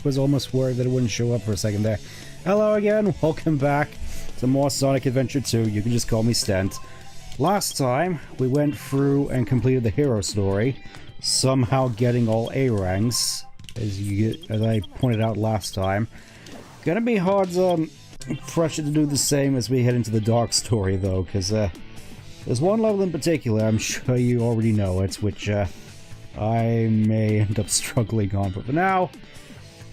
Was almost worried that it wouldn't show up for a second there. Hello again, welcome back to more Sonic Adventure 2. You can just call me Stent. Last time, we went through and completed the hero story, somehow getting all A ranks, as I pointed out last time. Gonna be hard pressure to do the same as we head into the dark story though, because there's one level in particular, I'm sure you already know it, which I may end up struggling on, but for now,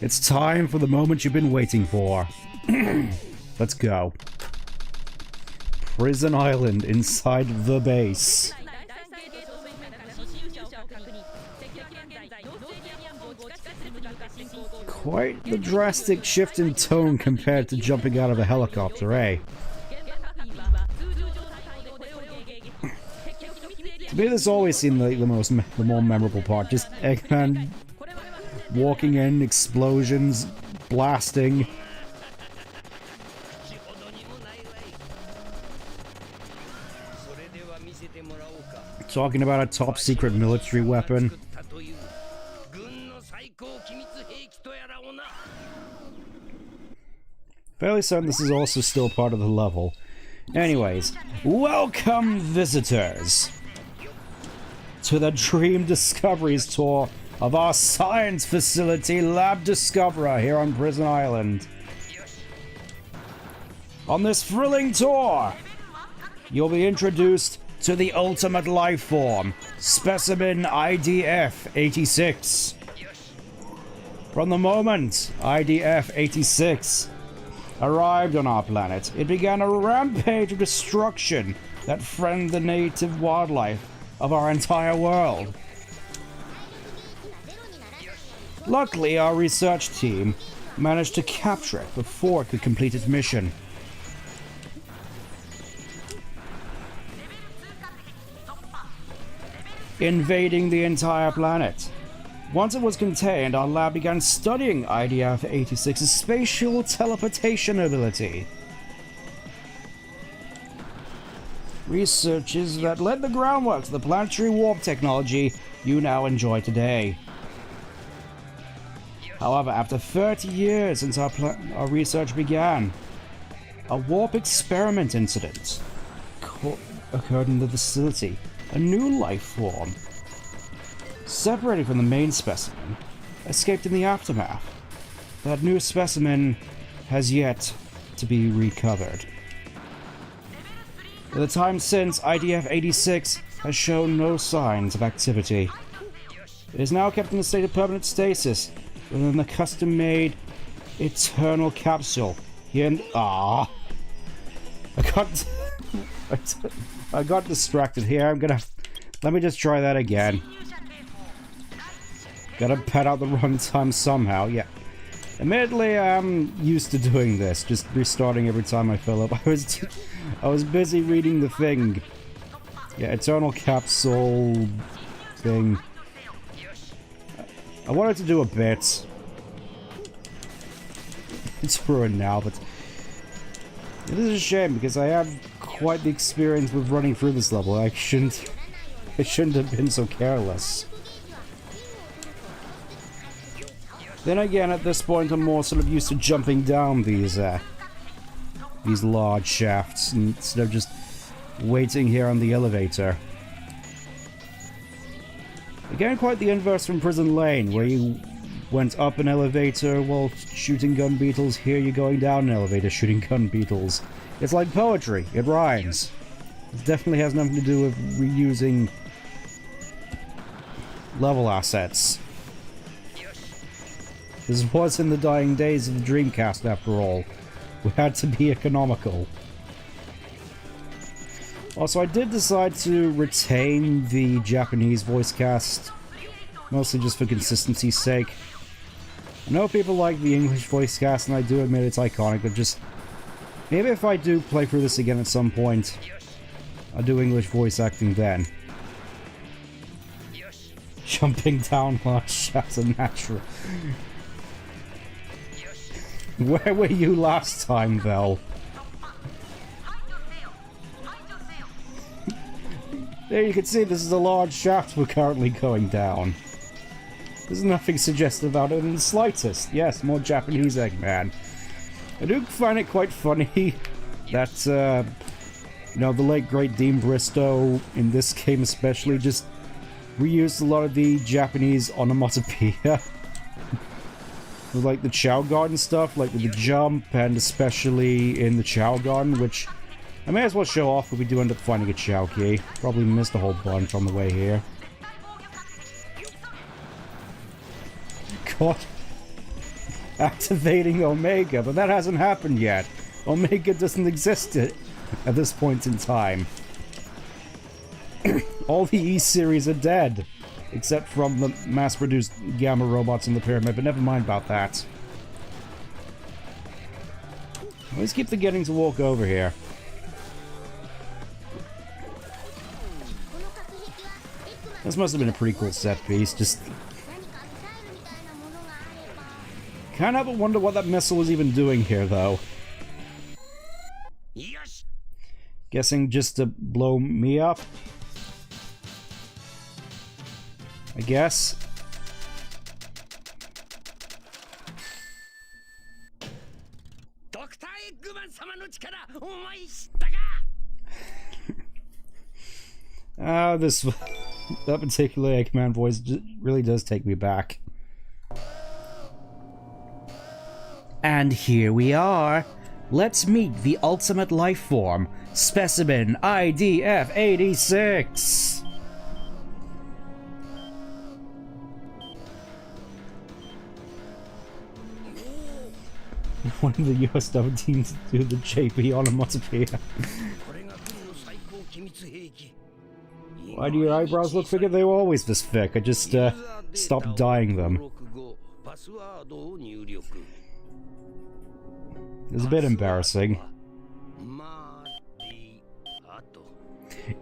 it's time for the moment you've been waiting for. Let's go. Prison Island inside the base. Quite the drastic shift in tone compared to jumping out of a helicopter, eh? To me, this always seemed like the more memorable part. Just Eggman walking in, explosions, blasting. Talking about a top secret military weapon. Fairly certain this is also still part of the level. Anyways, welcome visitors to the Dream Discoveries tour of our science facility, Lab Discoverer, here on Prison Island. On this thrilling tour, you'll be introduced to the ultimate life form, Specimen IDF-86. From the moment IDF-86 arrived on our planet, it began a rampage of destruction that threatened the native wildlife of our entire world. Luckily, our research team managed to capture it before it could complete its mission. Invading the entire planet. Once it was contained, our lab began studying IDF-86's spatial teleportation ability. Researches that led the groundwork to the planetary warp technology you now enjoy today. However, after 30 years since our research began, a warp experiment incident occurred in the facility. A new life form, separated from the main specimen, escaped in the aftermath. That new specimen has yet to be recovered. In the time since, IDF-86 has shown no signs of activity. It is now kept in a state of permanent stasis within the custom-made Eternal Capsule. Here and I got distracted here. Let me just try that again. Gotta pad out the runtime somehow. Yeah. Admittedly, I'm used to doing this, just restarting every time I fill up. I was busy reading the thing. Yeah, Eternal Capsule thing. I wanted to do a bit. It's ruined now, but it is a shame because I have quite the experience with running through this level. I shouldn't have been so careless. Then again, at this point, I'm more sort of used to jumping down these large shafts instead of just waiting here on the elevator. Again, quite the inverse from Prison Lane, where you went up an elevator while shooting gun beetles. Here you're going down an elevator shooting gun beetles. It's like poetry. It rhymes. It definitely has nothing to do with reusing level assets. This was in the dying days of the Dreamcast, after all. We had to be economical. Also, I did decide to retain the Japanese voice cast, mostly just for consistency's sake. I know people like the English voice cast, and I do admit it's iconic, but just maybe if I do play through this again at some point, I'll do English voice acting then. Jumping down large shafts are natural. Where were you last time, Vel? There you can see this is a large shaft we're currently going down. There's nothing suggestive about it in the slightest. Yes, more Japanese Eggman. I do find it quite funny that, you know, the late great Dean Bristow, in this game especially, just reused a lot of the Japanese onomatopoeia. With, like, the Chow Garden stuff, like with the jump, and especially in the Chow Garden, which I may as well show off if we do end up finding a Chow key. Probably missed a whole bunch on the way here. God. Activating Omega, but that hasn't happened yet. Omega doesn't exist at this point in time. All the E-series are dead. Except from the mass-produced Gamma robots in the pyramid, but never mind about that. Let's keep forgetting to walk over here. This must have been a pretty cool set piece, just... Can't help but wonder what that missile was even doing here, though. Guessing just to blow me up? I guess. That particular Eggman voice really does take me back. And here we are. Let's meet the ultimate life form, Specimen IDF-86. One of the US-17 to do the JP onomatopoeia. Why do your eyebrows look thicker? They were always this thick. I just stopped dyeing them. It's a bit embarrassing.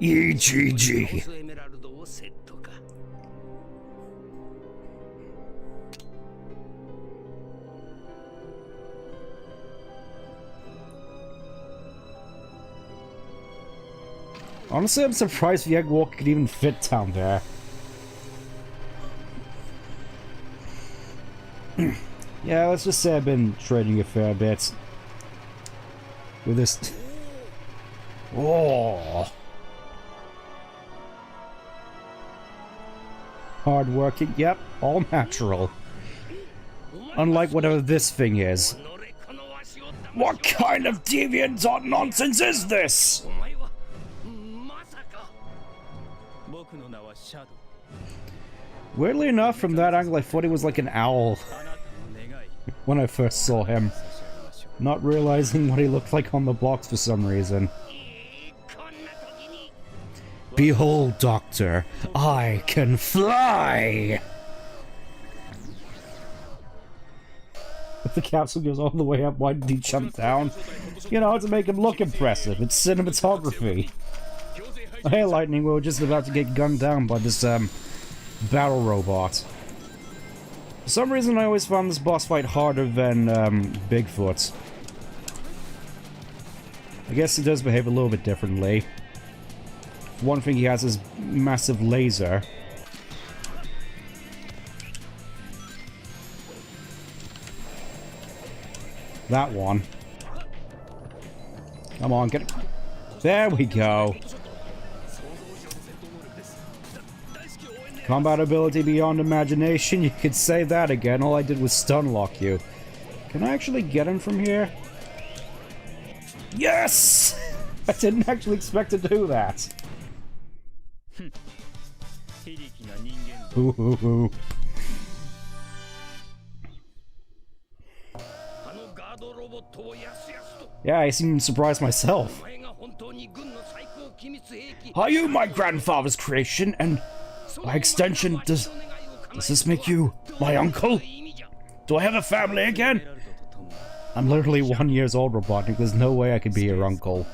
EGG. Honestly, I'm surprised the Egg Walker could even fit down there. Yeah, let's just say I've been trading a fair bit with this. Oh, hard working. Yep, all natural. Unlike whatever this thing is. What kind of deviant nonsense is this? Weirdly enough, from that angle, I thought he was like an owl when I first saw him. Not realizing what he looked like on the blocks for some reason. Behold, Doctor, I can fly! If the capsule goes all the way up, why did he jump down? You know, to make him look impressive. It's cinematography. Hey, Lightning, we were just about to get gunned down by this, battle robot. For some reason, I always found this boss fight harder than, Bigfoot's. I guess he does behave a little bit differently. One thing he has is massive laser. That one. Come on, get it. There we go. Combat ability beyond imagination, you could say that again. All I did was stun lock you. Can I actually get him from here? Yes! I didn't actually expect to do that. Ooh. Yeah, I seem surprised myself. Are you my grandfather's creation? And by extension, does this make you my uncle? Do I have a family again? I'm literally 1 year old, Robotnik. There's no way I could be your uncle.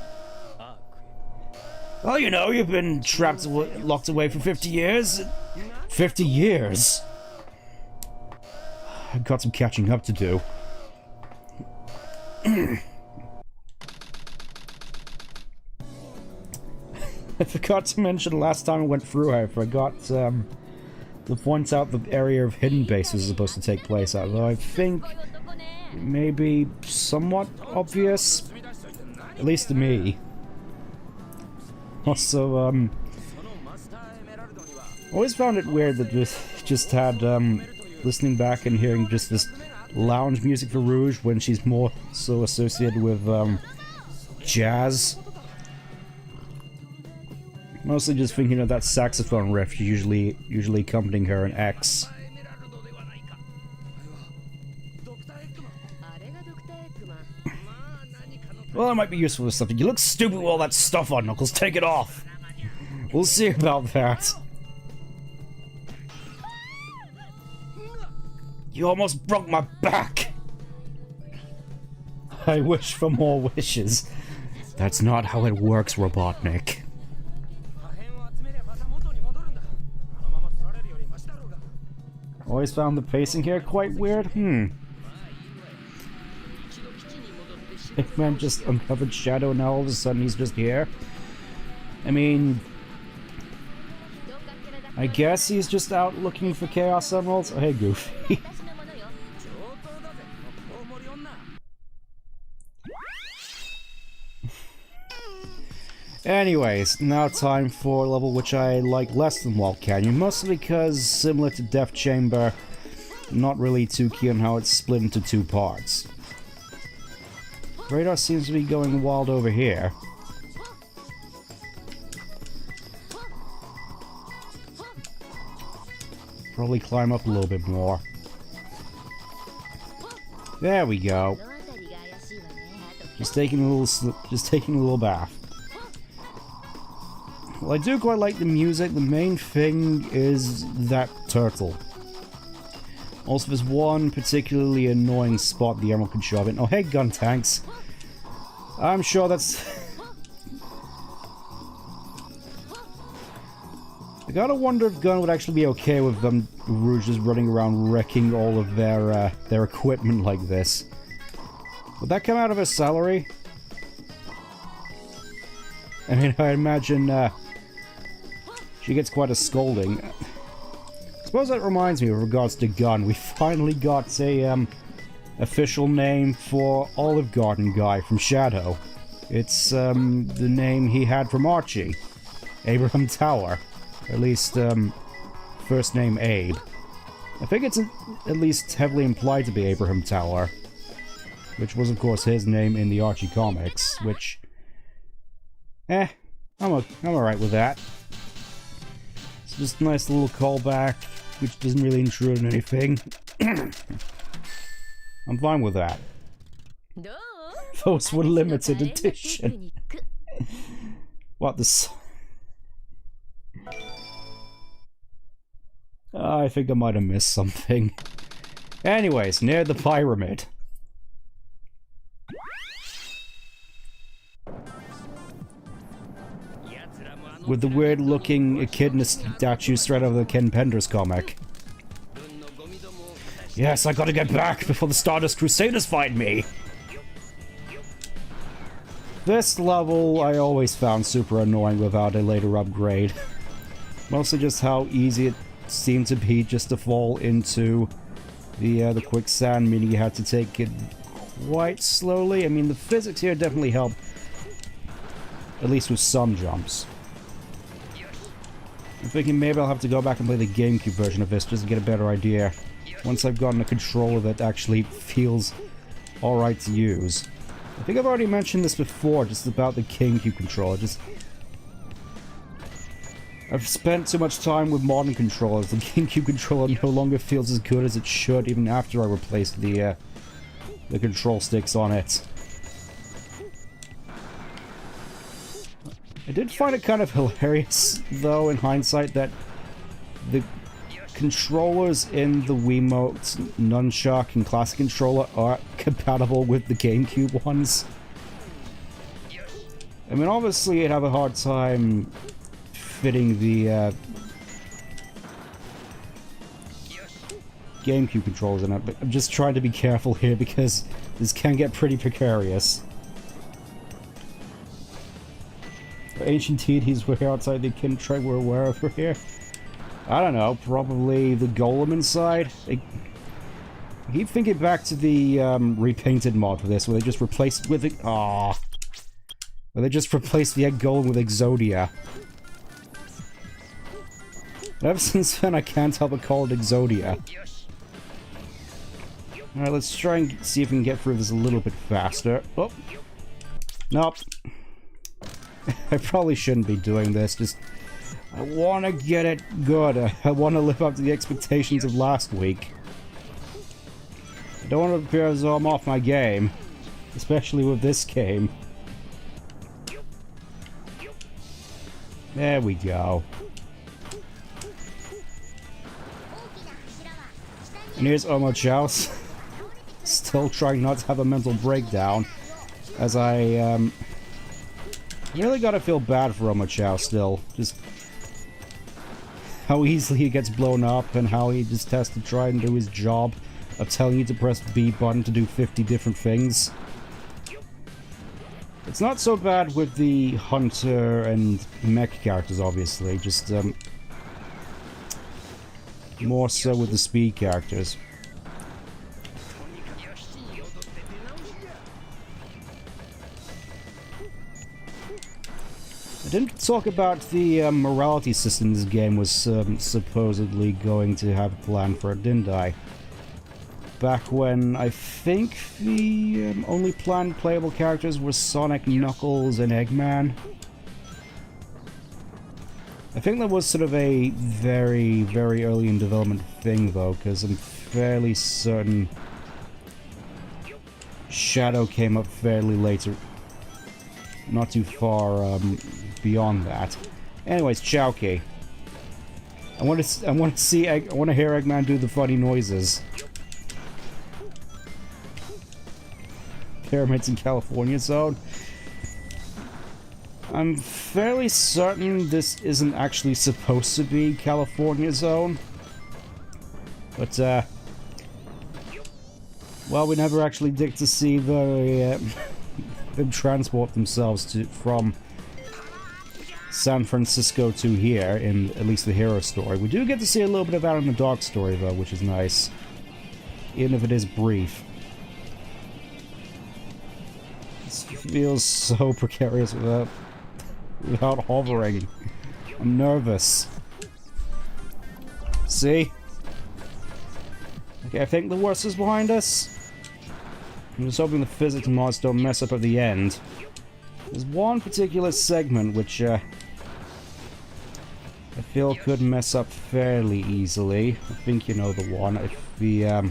Well, you know, you've been trapped, locked away for 50 years. 50 years? I've got some catching up to do. I forgot to mention last time I went through, I forgot points out the area of hidden bases is supposed to take place at, though I think it may be somewhat obvious, at least to me. Also, always found it weird that this just had, listening back and hearing just this lounge music for Rouge when she's more so associated with, jazz. Mostly just thinking of that saxophone riff usually accompanying her in X. Well, it might be useful for something. You look stupid with all that stuff on, Knuckles. Take it off. We'll see about that. You almost broke my back. I wish for more wishes. That's not how it works, Robotnik. Always found the pacing here quite weird. Eggman just uncovered Shadow and now all of a sudden he's just here. I mean, I guess he's just out looking for Chaos Emeralds. Oh, hey, Goofy. Anyways, now time for a level which I like less than Walt Canyon, mostly because, similar to Death Chamber, I'm not really too keen on how it's split into two parts. Radar seems to be going wild over here. Probably climb up a little bit more. There we go. Just taking a little bath. Well, I do quite like the music. The main thing is that turtle. Also, there's one particularly annoying spot the Emerald can shove in. Oh, hey, gun tanks. I'm sure that's... I gotta wonder if Gun would actually be okay with them Rouge just running around wrecking all of their equipment like this. Would that come out of her salary? I mean, I imagine, she gets quite a scolding. I suppose that reminds me with regards to Gun, we finally got a, official name for Olive Garden guy from Shadow. It's, the name he had from Archie. Abraham Tower. At least, first name Abe. I think it's at least heavily implied to be Abraham Tower. Which was, of course, his name in the Archie comics, which... I'm alright with that. It's just a nice little callback, which doesn't really intrude on anything. I'm fine with that. Those were limited edition. What the... I think I might have missed something. Anyways, near the pyramid. With the weird-looking echidna statue straight out of the Ken Penders comic. Yes, I gotta get back before the Stardust Crusaders find me! This level I always found super annoying without a later upgrade. Mostly just how easy it seemed to be just to fall into the quicksand, meaning you had to take it quite slowly. I mean, the physics here definitely help, at least with some jumps. I'm thinking maybe I'll have to go back and play the GameCube version of this just to get a better idea. Once I've gotten a controller that actually feels alright to use. I think I've already mentioned this before, just about the GameCube controller. I've spent too much time with modern controllers. The GameCube controller no longer feels as good as it should, even after I replaced the control sticks on it. I did find it kind of hilarious, though, in hindsight, that the controllers in the Wiimote, Nunchuck, and Classic Controller are compatible with the GameCube ones. I mean, obviously, you'd have a hard time fitting the GameCube controllers in it, but I'm just trying to be careful here because this can get pretty precarious. Ancient deities were here outside the kin tribe we're aware of here. I don't know, probably the golem inside? I keep thinking back to the repainted mod for this, where they just replaced with it. Where they just replaced the egg golem with Exodia. And ever since then, I can't help but call it Exodia. Alright, let's try and see if we can get through this a little bit faster. Oh! Nope. I probably shouldn't be doing this, just... I want to get it good. I want to live up to the expectations of last week. I don't want to appear as though I'm off my game. Especially with this game. There we go. And here's Omochaos. Still trying not to have a mental breakdown. As I, really gotta feel bad for Omochaos still. Just how easily he gets blown up and how he just has to try and do his job of telling you to press B button to do 50 different things. It's not so bad with the hunter and mech characters, obviously, just more so with the speed characters. I didn't talk about the morality system this game was supposedly going to have a plan for, didn't I? Back when I think the only planned playable characters were Sonic, Knuckles, and Eggman. I think that was sort of a very, very early in development thing, though, because I'm fairly certain Shadow came up fairly later. Not too far beyond that. Anyways, Chowky. I want to hear Eggman do the funny noises. Pyramids in California Zone. I'm fairly certain this isn't actually supposed to be California Zone. But, well, we never actually get to see them transport themselves from San Francisco to here, in at least the hero story. We do get to see a little bit of that in the dog story, though, which is nice. Even if it is brief. This feels so precarious without hovering. I'm nervous. See? Okay, I think the worst is behind us. I'm just hoping the physics mods don't mess up at the end. There's one particular segment which I feel could mess up fairly easily. I think you know the one. If the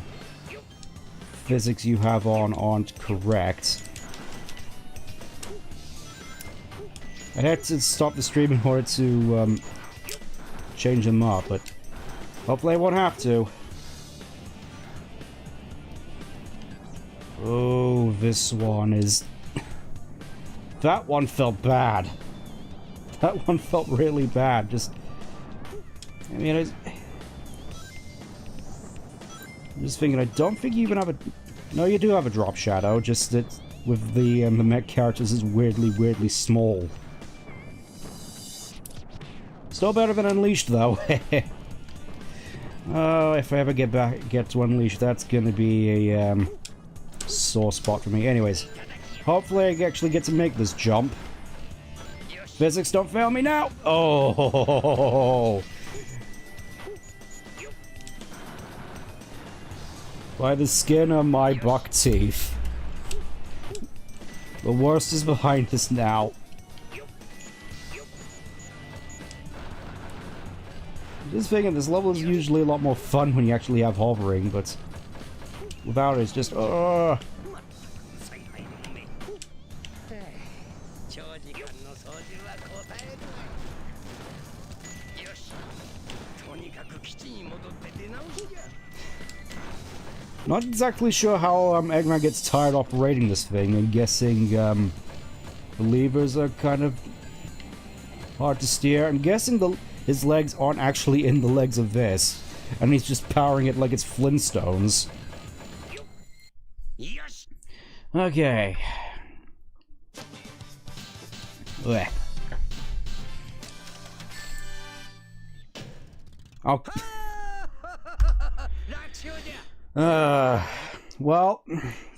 physics you have on aren't correct. I had to stop the stream in order to change them up, but hopefully I won't have to. Oh, this one is... That one felt bad. That one felt really bad. Just... I mean, I'm just thinking, I don't think you even have a... No, you do have a drop shadow, just that with the mech characters is weirdly small. Still better than Unleashed, though. Oh, if I ever get to Unleashed, that's gonna be a sore spot for me. Anyways, hopefully I actually get to make this jump. Physics, don't fail me now! Oh! By the skin of my buck teeth. The worst is behind us now. Just thinking, this level is usually a lot more fun when you actually have hovering, but without it, it's just, Not exactly sure how Eggman gets tired operating this thing. I'm guessing the levers are kind of hard to steer. I'm guessing his legs aren't actually in the legs of this, and he's just powering it like it's Flintstones. Okay. Blech. Oh. Well,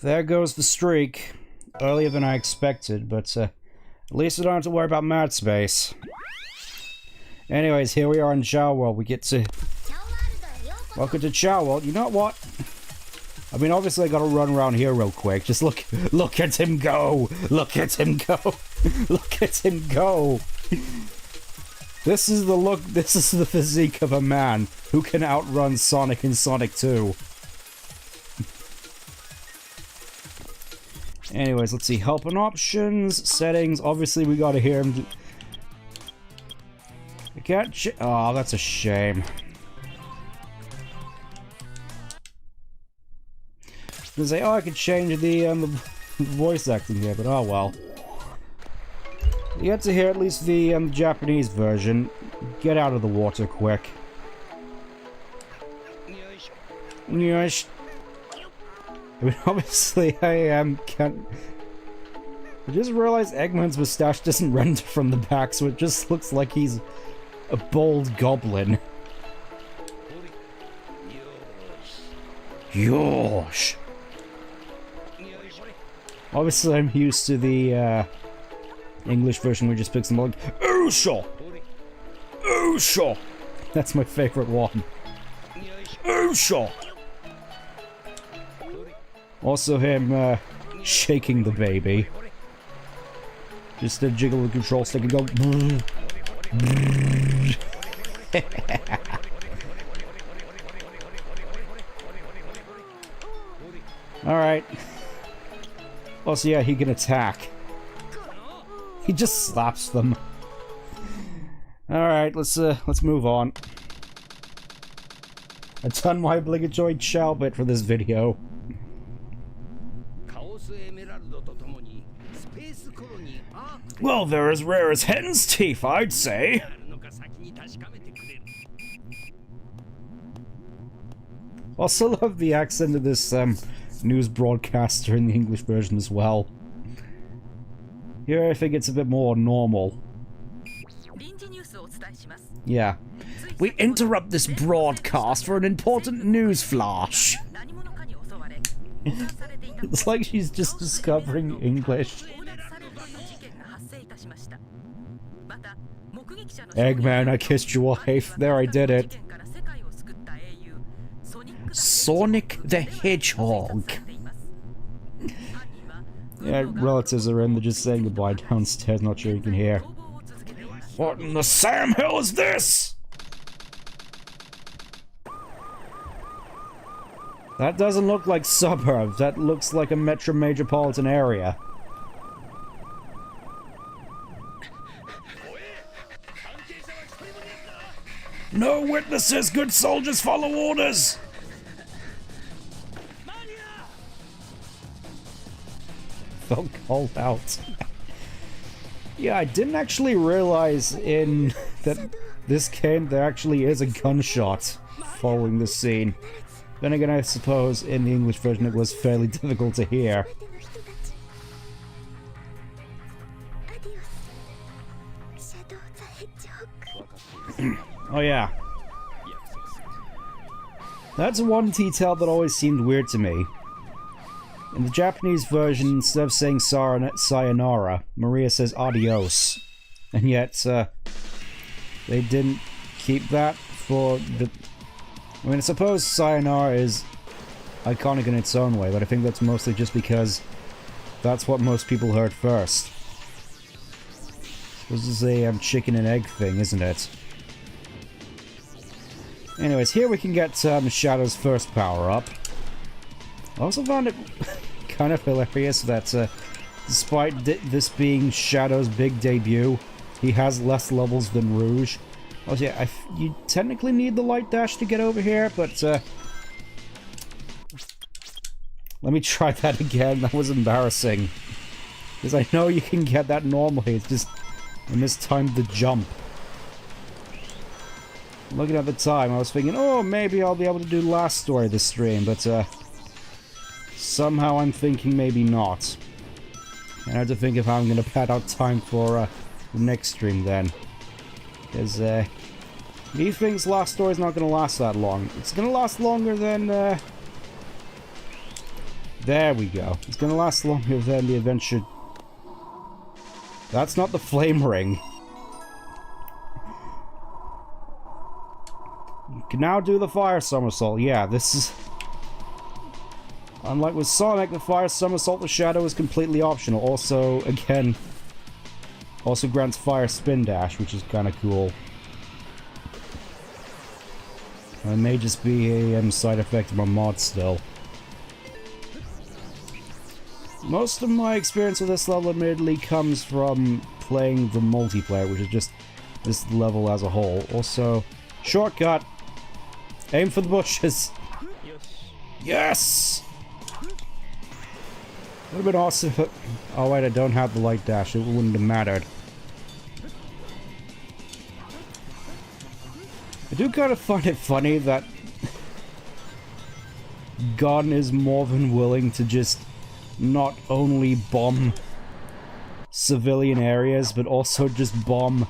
there goes the streak. Earlier than I expected, but at least I don't have to worry about mad space. Anyways, here we are in Chow World. We get to... Welcome to Chow World. You know what? I mean, obviously I gotta run around here real quick. Just look at him go! Look at him go! Look at him go! This is the look, this is the physique of a man who can outrun Sonic in Sonic 2. Anyways, let's see. Help and options, settings. Obviously, we gotta hear him. I can't. Oh, that's a shame. I was gonna say, oh, I could change the voice acting here, but oh well. You get to hear at least the Japanese version. Get out of the water quick. Yosh. I mean, obviously, can't... I just realized Eggman's mustache doesn't render from the back, so it just looks like he's a bald goblin. Yosh! Obviously, I'm used to the, English version where he just picks them up like, Oosha! Oosha! That's my favorite one. Oosha! Also him, shaking the baby. Just to jiggle the control stick and go. Alright. Also, yeah, he can attack. He just slaps them. Alright, let's move on. I've done my obligatory chow bit for this video. Well, they're as rare as hen's teeth, I'd say. Also love the accent of this news broadcaster in the English version as well. Here I think it's a bit more normal. Yeah. We interrupt this broadcast for an important news flash. It's like she's just discovering English. Eggman, I kissed your wife. There, I did it. Sonic the Hedgehog. Yeah, relatives are in. They're just saying goodbye downstairs. Not sure you can hear. What in the Sam Hill is this? That doesn't look like suburbs. That looks like a metropolitan area. No witnesses, good soldiers follow orders! Felt called out. Yeah, I didn't actually realize in that this game there actually is a gunshot following this scene. Then again, I suppose in the English version it was fairly difficult to hear. Oh yeah. That's one detail that always seemed weird to me. In the Japanese version, instead of saying sayonara, Maria says adios. And yet, they didn't keep that for the... I mean, I suppose sayonara is iconic in its own way, but I think that's mostly just because that's what most people heard first. This is a chicken and egg thing, isn't it? Anyways, here we can get Shadow's first power-up. I also found it kind of hilarious that despite this being Shadow's big debut, he has less levels than Rouge. Oh yeah, you technically need the light dash to get over here, but let me try that again. That was embarrassing. Because I know you can get that normally, it's just I mistimed the jump. Looking at the time, I was thinking, oh, maybe I'll be able to do the last story this stream, but somehow I'm thinking maybe not. I have to think of how I'm going to pad out time for the next stream then. Because, Methinks last story's not gonna last that long. It's gonna last longer than, there we go. It's gonna last longer than the adventure. That's not the flame ring. You can now do the fire somersault. Yeah, this is... Unlike with Sonic, the fire somersault the shadow is completely optional. Also, again, also grants fire spin dash, which is kind of cool. It may just be a side effect of my mod still. Most of my experience with this level admittedly comes from playing the multiplayer, which is just this level as a whole. Also, shortcut! Aim for the bushes! Yes! Would have been awesome if... Oh wait, I don't have the light dash, it wouldn't have mattered. I do kind of find it funny that Gon is more than willing to just not only bomb civilian areas, but also just bomb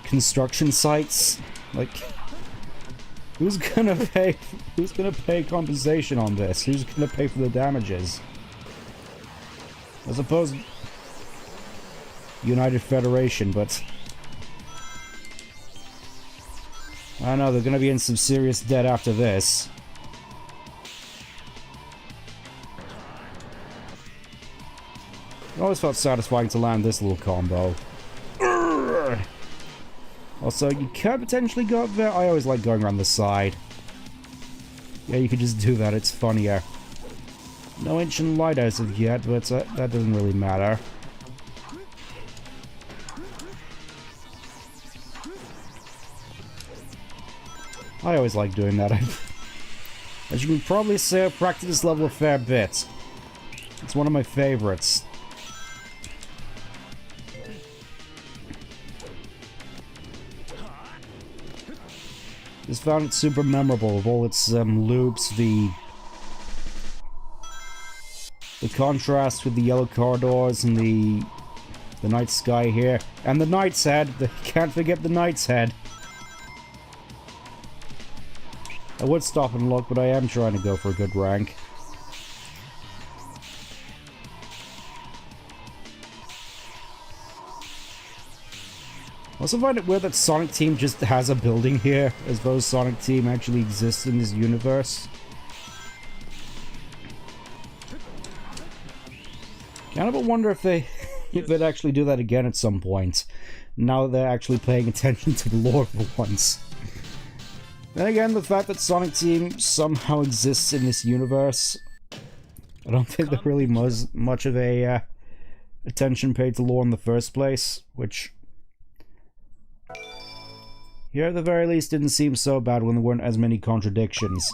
construction sites. Like, who's gonna pay compensation on this? Who's gonna pay for the damages? I suppose United Federation, but I don't know, they're gonna be in some serious debt after this. It always felt satisfying to land this little combo. Urgh! Also, you can potentially go up there. I always like going around the side. Yeah, you could just do that, it's funnier. No ancient light as of yet, but that doesn't really matter. I always like doing that. As you can probably see, I've practiced this level a fair bit. It's one of my favorites. Just found it super memorable with all its loops, the contrast with the yellow corridors and the night sky here, and the Knight's Head. Can't forget the Knight's Head. I would stop and look, but I am trying to go for a good rank. I also find it weird that Sonic Team just has a building here, as though Sonic Team actually exists in this universe. Kind of wonder if they'd actually do that again at some point, now that they're actually paying attention to the lore for once. Then again, the fact that Sonic Team somehow exists in this universe, I don't think there really was much of a attention paid to lore in the first place, which here at the very least didn't seem so bad when there weren't as many contradictions.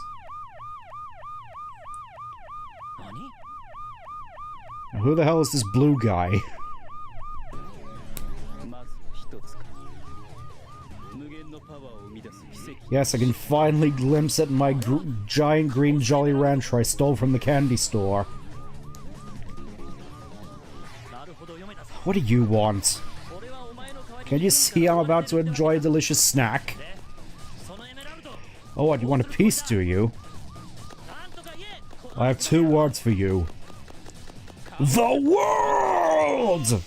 Now, who the hell is this blue guy? Yes, I can finally glimpse at my giant green Jolly Rancher I stole from the candy store. What do you want? Can you see I'm about to enjoy a delicious snack? Oh, what, you want a piece, do you? I have 2 words for you. The world!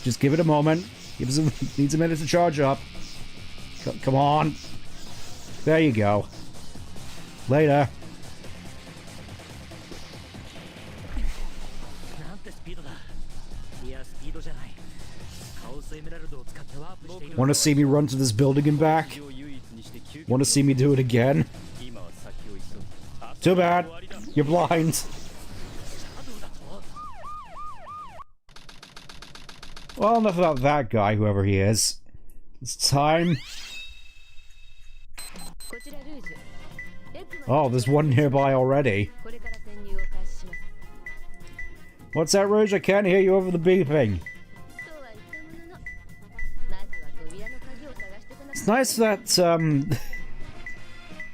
Just give it a moment. Needs a minute to charge up. Come on. There you go. Later. Want to see me run to this building and back? Want to see me do it again? Too bad. You're blind. Well, enough about that guy, whoever he is. It's time. Oh, there's one nearby already. What's that, Rouge? I can't hear you over the beeping. It's nice that, I'm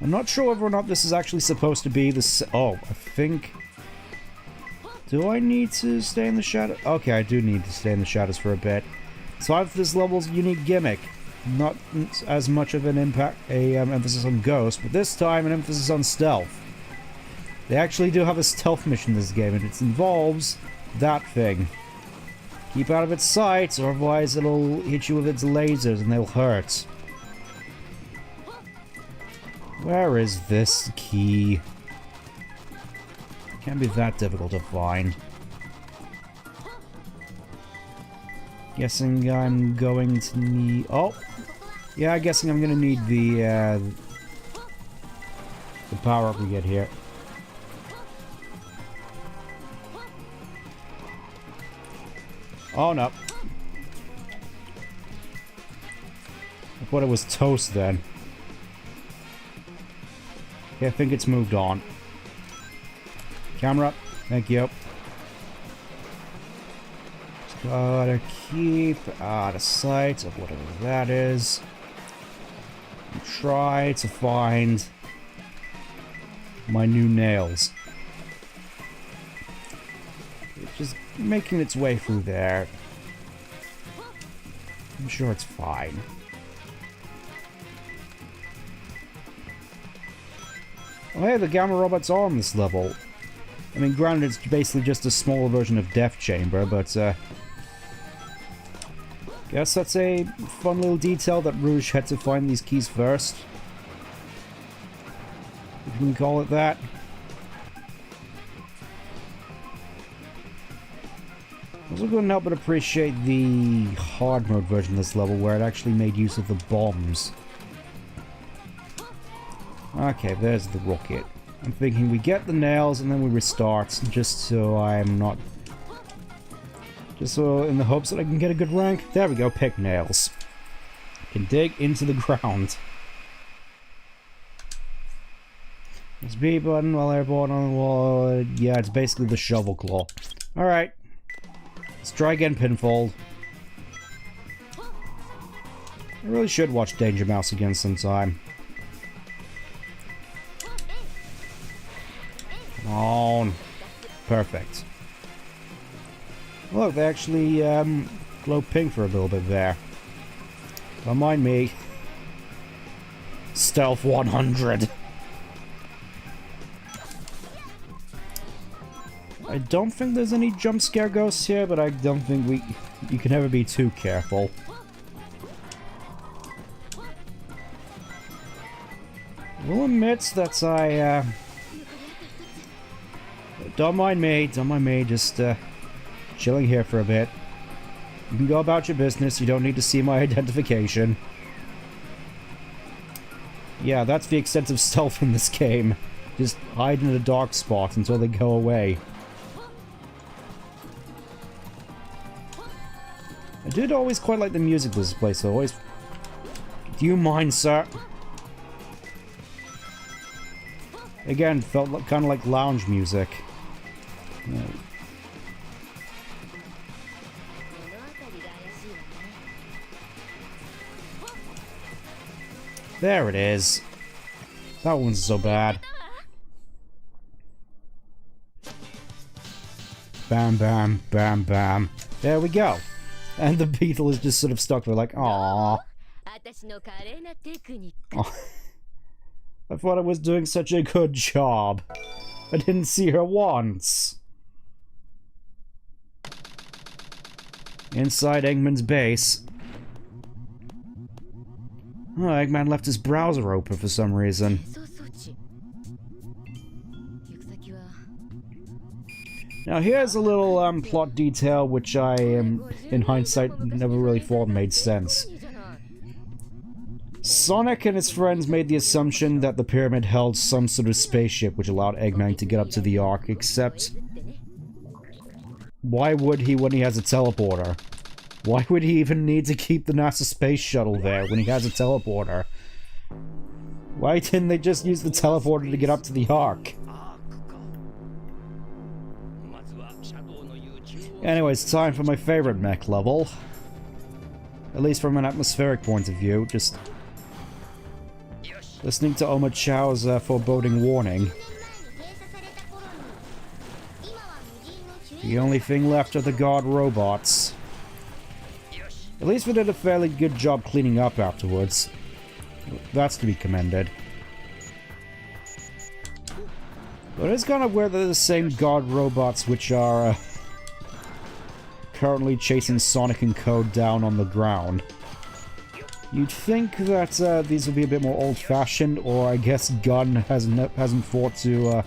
not sure whether or not this is actually supposed to be the oh, I think... Do I need to stay in the shadow? Okay, I do need to stay in the shadows for a bit. So this level's unique gimmick. Not as much of an emphasis on ghost, but this time an emphasis on stealth. They actually do have a stealth mission in this game, and it involves that thing. Keep out of its sight, or otherwise it'll hit you with its lasers and they'll hurt. Where is this key? Can't be that difficult to find. Guessing I'm going to need... Oh! Yeah, I'm guessing I'm gonna need the power-up we get here. Oh, no. I thought it was toast then. Okay, I think it's moved on. Camera, thank you. Just gotta keep out of sight of whatever that is. And try to find my new nails. It's just making its way through there. I'm sure it's fine. Oh hey, the Gamma robots are on this level. I mean, granted, it's basically just a smaller version of Death Chamber, but guess that's a fun little detail that Rouge had to find these keys first. If you can call it that. I also couldn't help but appreciate the hard mode version of this level where it actually made use of the bombs. Okay, there's the rocket. I'm thinking we get the nails and then we restart, just so I'm not... Just so in the hopes that I can get a good rank. There we go, pick nails. Can dig into the ground. There's B button while airborne on the wall. Yeah, it's basically the shovel claw. Alright. Let's try again, Pinfold. I really should watch Danger Mouse again sometime. Come on. Perfect. Look, they actually glow pink for a little bit there. Don't mind me. Stealth 100. I don't think there's any jump scare ghosts here, but I don't think you can never be too careful. Will admit that I don't mind me, just chilling here for a bit. You can go about your business, you don't need to see my identification. Yeah, that's the extent of stealth in this game. Just hide in a dark spot until they go away. I did always quite like the music of this place, so always... Do you mind, sir? Again, felt kind of like lounge music. There it is. That one's so bad. Bam, bam, bam, bam. There we go. And the beetle is just sort of stuck there like, aww. Oh. I thought I was doing such a good job. I didn't see her once. Inside Eggman's base. Oh, Eggman left his browser open for some reason. Now here's a little plot detail which I, in hindsight, never really thought made sense. Sonic and his friends made the assumption that the pyramid held some sort of spaceship which allowed Eggman to get up to the Ark, except... Why would he when he has a teleporter? Why would he even need to keep the NASA space shuttle there when he has a teleporter? Why didn't they just use the teleporter to get up to the Ark? Anyways, time for my favorite mech level. At least from an atmospheric point of view, just... listening to Oma Chow's foreboding warning. The only thing left are the guard robots. At least we did a fairly good job cleaning up afterwards. That's to be commended. But it's kind of weird that they're the same guard robots which are currently chasing Sonic and Code down on the ground. You'd think that these would be a bit more old-fashioned, or I guess Gunn hasn't thought to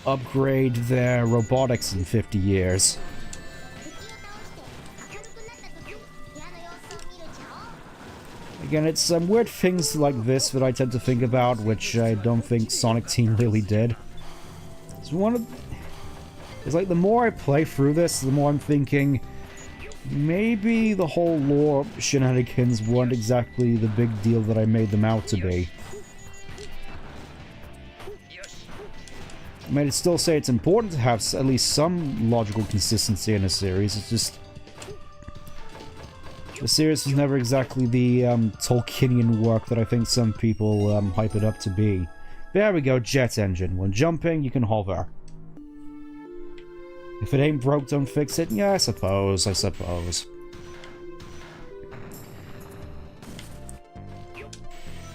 upgrade their robotics in 50 years. Again, it's some weird things like this that I tend to think about, which I don't think Sonic Team really did. It's like the more I play through this, the more I'm thinking maybe the whole lore shenanigans weren't exactly the big deal that I made them out to be. I mean, I'd still say it's important to have at least some logical consistency in a series. It's just the series is never exactly the Tolkienian work that I think some people hype it up to be. There we go, jet engine. When jumping, you can hover. If it ain't broke, don't fix it. Yeah, I suppose.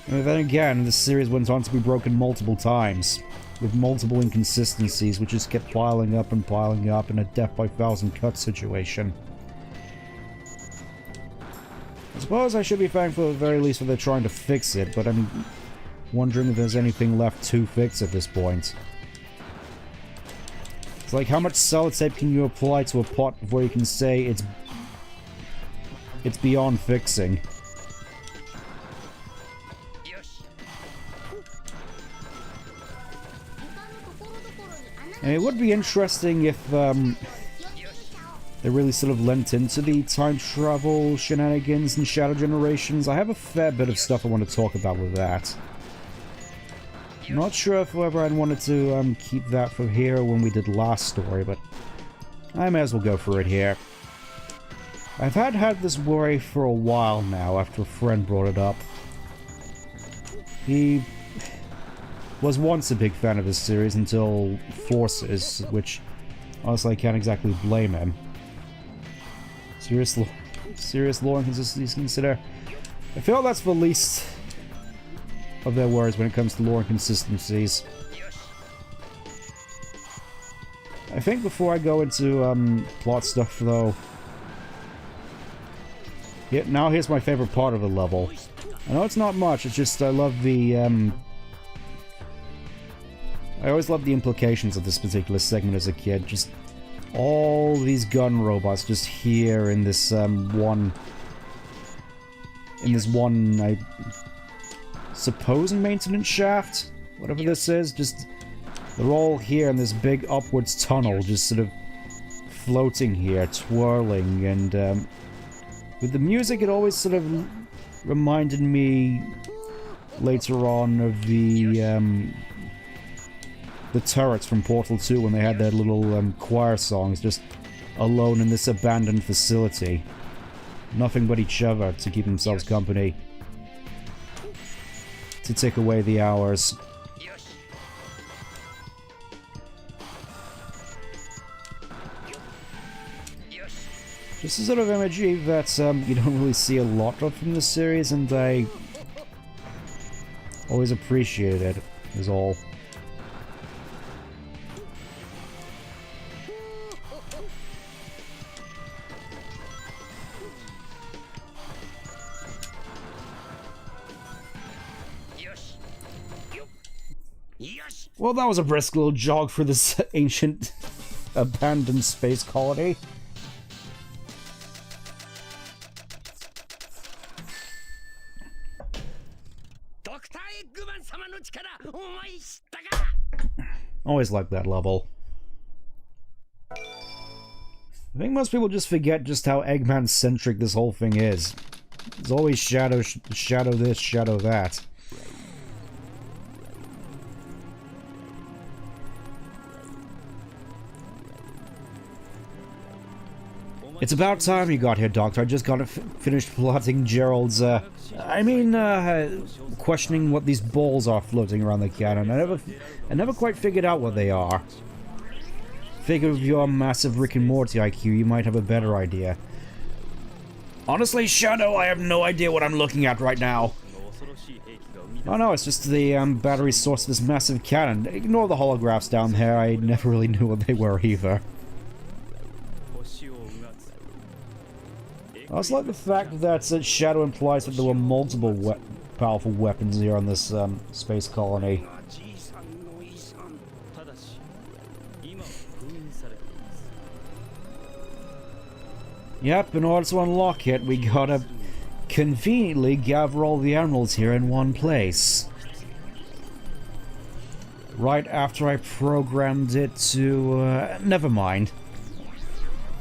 And then again, this series went on to be broken multiple times, with multiple inconsistencies, which just kept piling up in a death by 1,000 cuts situation. I suppose I should be thankful at the very least that they're trying to fix it, but I'm wondering if there's anything left to fix at this point. It's like, how much sellotape can you apply to a pot before you can say it's beyond fixing? And it would be interesting if they really sort of lent into the time travel shenanigans and Shadow Generations. I have a fair bit of stuff I want to talk about with that. I'm not sure if whether I'd wanted to keep that for here when we did last story, but I may as well go for it here. I've had this worry for a while now after a friend brought it up. He was once a big fan of this series until Forces, which honestly I can't exactly blame him. Serious lore inconsistencies to consider. I feel that's the least of their worries when it comes to lore inconsistencies. I think before I go into plot stuff though, now here's my favorite part of the level. I know it's not much, it's just I love the I always loved the implications of this particular segment as a kid. Just all these gun robots just here in this one, I suppose, maintenance shaft, whatever this is. Just they're all here in this big upwards tunnel, just sort of floating here, twirling, and with the music, it always sort of reminded me later on of the turrets from Portal 2 when they had their little choir songs just alone in this abandoned facility. Nothing but each other to keep themselves company. To tick away the hours. Just a sort of imagery that you don't really see a lot of from this series, and I always appreciate it, is all. Well, that was a brisk little jog for this ancient, abandoned space colony. Always like that level. I think most people just forget just how Eggman-centric this whole thing is. There's always shadow this, shadow that. It's about time you got here, Doctor. I just got finished plotting Gerald's, questioning what these balls are floating around the cannon. I never quite figured out what they are. Figure with your massive Rick and Morty IQ, you might have a better idea. Honestly, Shadow, I have no idea what I'm looking at right now. Oh no, it's just the battery source of this massive cannon. Ignore the holographs down there, I never really knew what they were either. I also like the fact that Shadow implies that there were multiple powerful weapons here on this space colony. Yep, in order to unlock it, we gotta conveniently gather all the emeralds here in one place. Right after I programmed it to, never mind.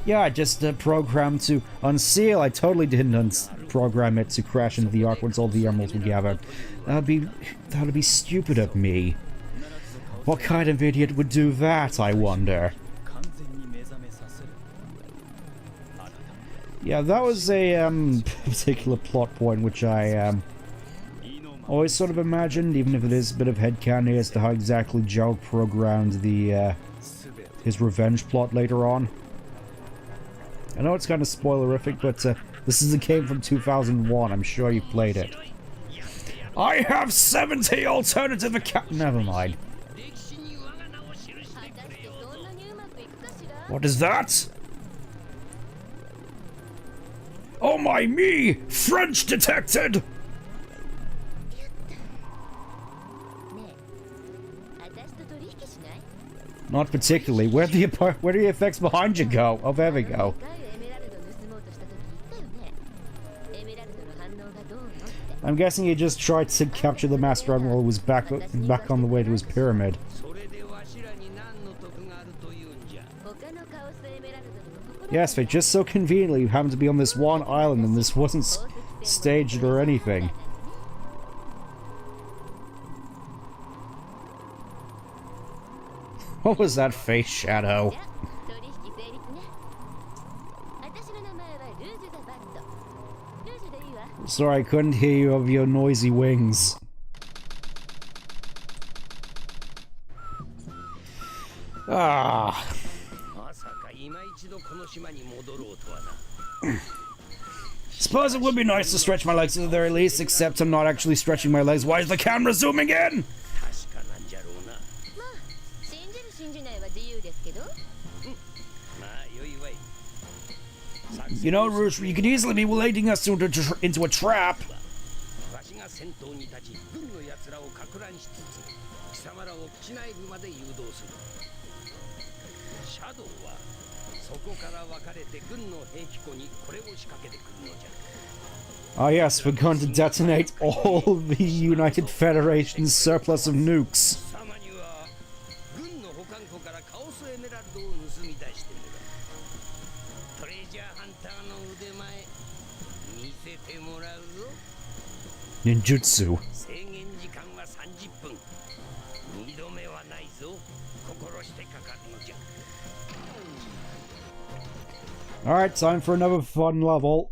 Yeah, I just programmed to unseal. I totally didn't program it to crash into the ark once all the emeralds were gathered. That'd be stupid of me. What kind of idiot would do that, I wonder? Yeah, that was a particular plot point which I always sort of imagined, even if it is a bit of headcanon as to how exactly Joe programmed the his revenge plot later on. I know it's kind of spoilerific, but this is a game from 2001. I'm sure you played it. I have 70 alternative accounts. Never mind. What is that? Oh my me! French detected! Not particularly. Where do the effects behind you go? Oh, there we go. I'm guessing he just tried to capture the Master Emerald while he was back on the way to his pyramid. Yes, they just so conveniently happened to be on this one island and this wasn't staged or anything. What was that face, Shadow? Sorry, I couldn't hear you over your noisy wings. Ah. Suppose it would be nice to stretch my legs at the very least, except I'm not actually stretching my legs. Why is the camera zooming in? You know, Roosh, you could easily be leading us into a trap. Ah yes, we're going to detonate all the United Federation's surplus of nukes. Ninjutsu. Alright, time for another fun level.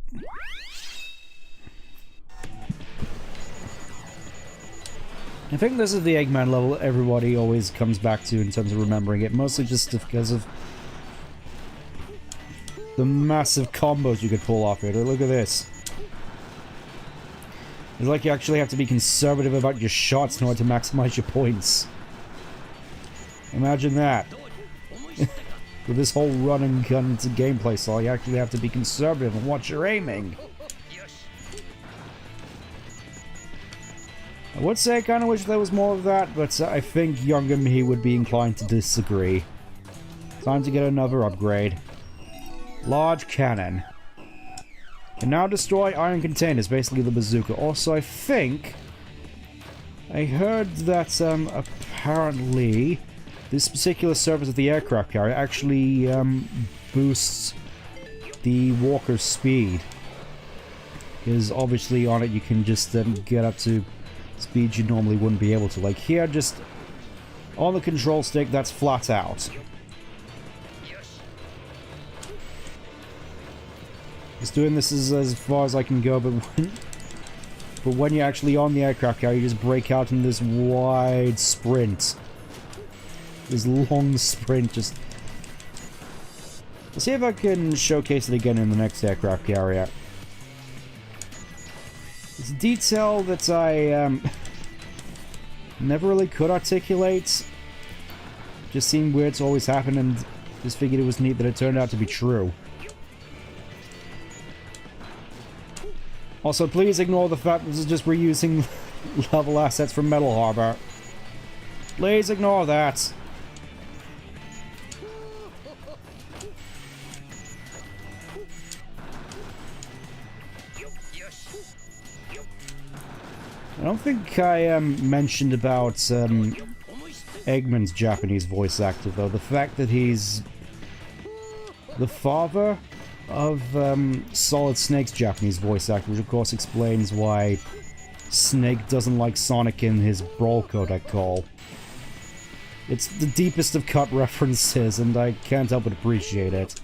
I think this is the Eggman level everybody always comes back to in terms of remembering it, mostly just because of the massive combos you could pull off here. Look at this. It's like you actually have to be conservative about your shots in order to maximize your points. Imagine that. With this whole run and gun gameplay style, you actually have to be conservative in what you're aiming. I would say I kind of wish there was more of that, but I think younger me would be inclined to disagree. Time to get another upgrade. Large cannon. Can now destroy iron containers, basically the bazooka. Also, I think I heard that apparently this particular surface of the aircraft carrier actually boosts the walker's speed. Because obviously on it you can just get up to speeds you normally wouldn't be able to. Like here, just on the control stick, that's flat out. Just doing this is as far as I can go, but when you're actually on the aircraft carrier, you just break out in this wide sprint. This long sprint, just Let's see if I can showcase it again in the next aircraft carrier. It's a detail that I never really could articulate. Just seemed weird to always happen, and just figured it was neat that it turned out to be true. Also, please ignore the fact that this is just reusing level assets from Metal Harbor. Please ignore that. I don't think I mentioned about Eggman's Japanese voice actor, though. The fact that he's the father of Solid Snake's Japanese voice actor, which of course explains why Snake doesn't like Sonic in his Brawl Codec call. It's the deepest of cut references, and I can't help but appreciate it.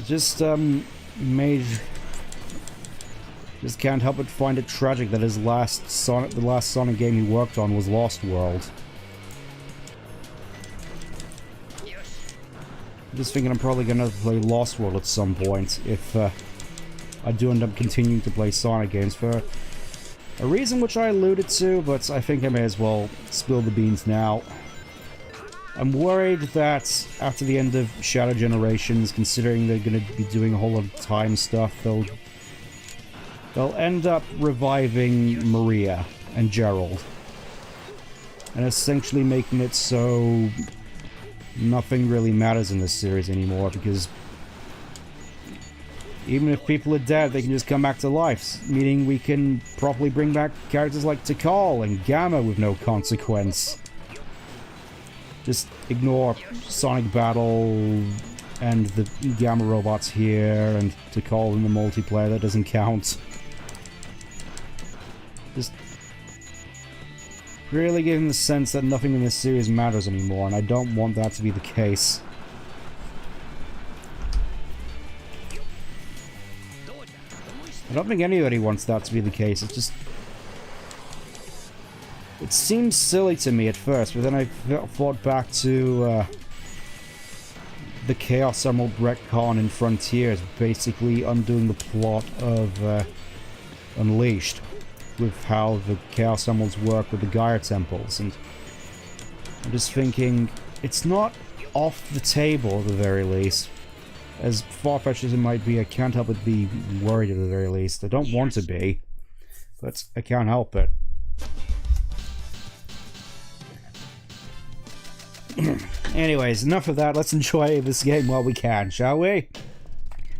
Just just can't help but find it tragic that the last Sonic game he worked on was Lost World. I'm just thinking I'm probably gonna play Lost World at some point if I do end up continuing to play Sonic games for a reason which I alluded to, but I think I may as well spill the beans now. I'm worried that after the end of Shadow Generations, considering they're going to be doing a whole lot of time stuff, they'll end up reviving Maria and Gerald. And essentially making it so nothing really matters in this series anymore, because even if people are dead, they can just come back to life, meaning we can properly bring back characters like Tikal and Gamma with no consequence. Just ignore Sonic Battle and the Gamma robots here, and to call in the multiplayer, that doesn't count. Just really getting the sense that nothing in this series matters anymore, and I don't want that to be the case. I don't think anybody wants that to be the case. It's just... it seems silly to me at first, but then I thought back to the Chaos Emerald retcon in Frontiers, basically undoing the plot of Unleashed, with how the Chaos Emeralds work with the Gaia Temples, and I'm just thinking, it's not off the table at the very least. As far-fetched as it might be, I can't help but be worried at the very least. I don't want to be, but I can't help it. Anyways, enough of that. Let's enjoy this game while we can, shall we?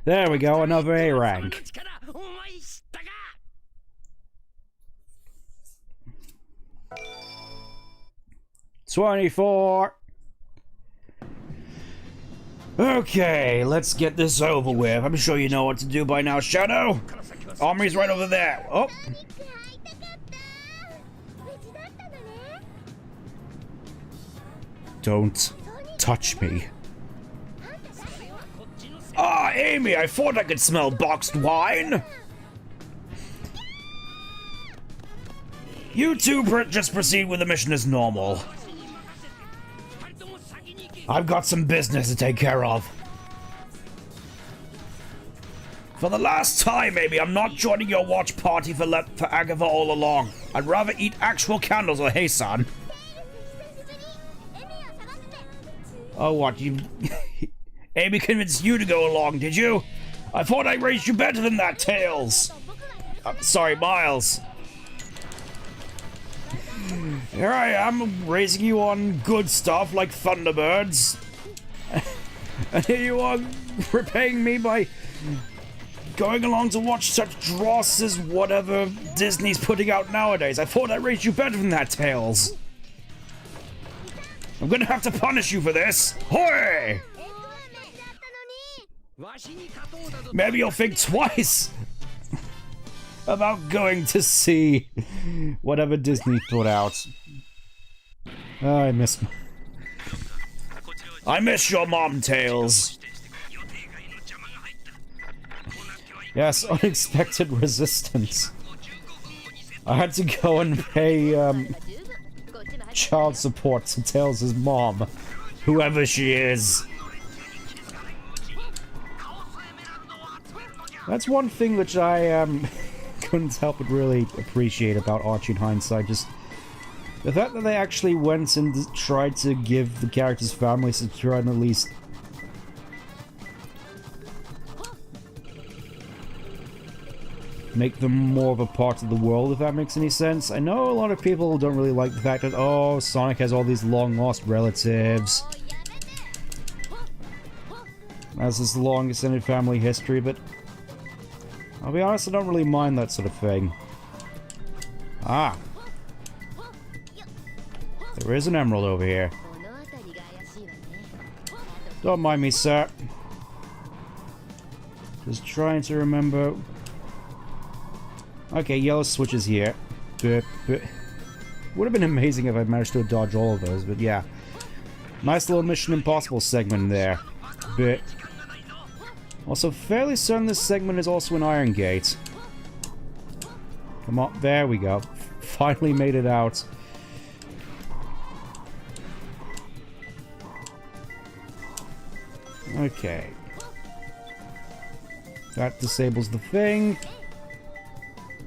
There we go, another A rank. 24. Okay, let's get this over with. I'm sure you know what to do by now, Shadow. Armory's right over there. Oh. Don't touch me. Ah, Amy, I thought I could smell boxed wine. You two just proceed with the mission as normal. I've got some business to take care of. For the last time, Amy, I'm not joining your watch party for Agava all along. I'd rather eat actual candles with Heisan. Oh, what, you... Amy convinced you to go along, did you? I thought I raised you better than that, Tails. Sorry, Miles. Here I am, raising you on good stuff like Thunderbirds. And here you are, repaying me by going along to watch such dross as whatever Disney's putting out nowadays. I thought I raised you better than that, Tails. I'm gonna have to punish you for this. Hoi! Maybe you'll think twice about going to see whatever Disney put out. Oh, I miss your mom, Tails. Yes, unexpected resistance. I had to go and pay child support to Tails' mom, whoever she is. That's one thing which I couldn't help but really appreciate about Archie in hindsight. Just the fact that they actually went and tried to give the characters' families to try and at least make them more of a part of the world, if that makes any sense. I know a lot of people don't really like the fact that, oh, Sonic has all these long-lost relatives, has this long extended family history, but I'll be honest, I don't really mind that sort of thing. Ah. There is an emerald over here. Don't mind me, sir. Just trying to remember. Okay, yellow switches here. Would have been amazing if I managed to dodge all of those, but yeah. Nice little Mission Impossible segment there. Also, fairly certain this segment is also an Iron Gate. Come on, there we go. Finally made it out. Okay. That disables the thing.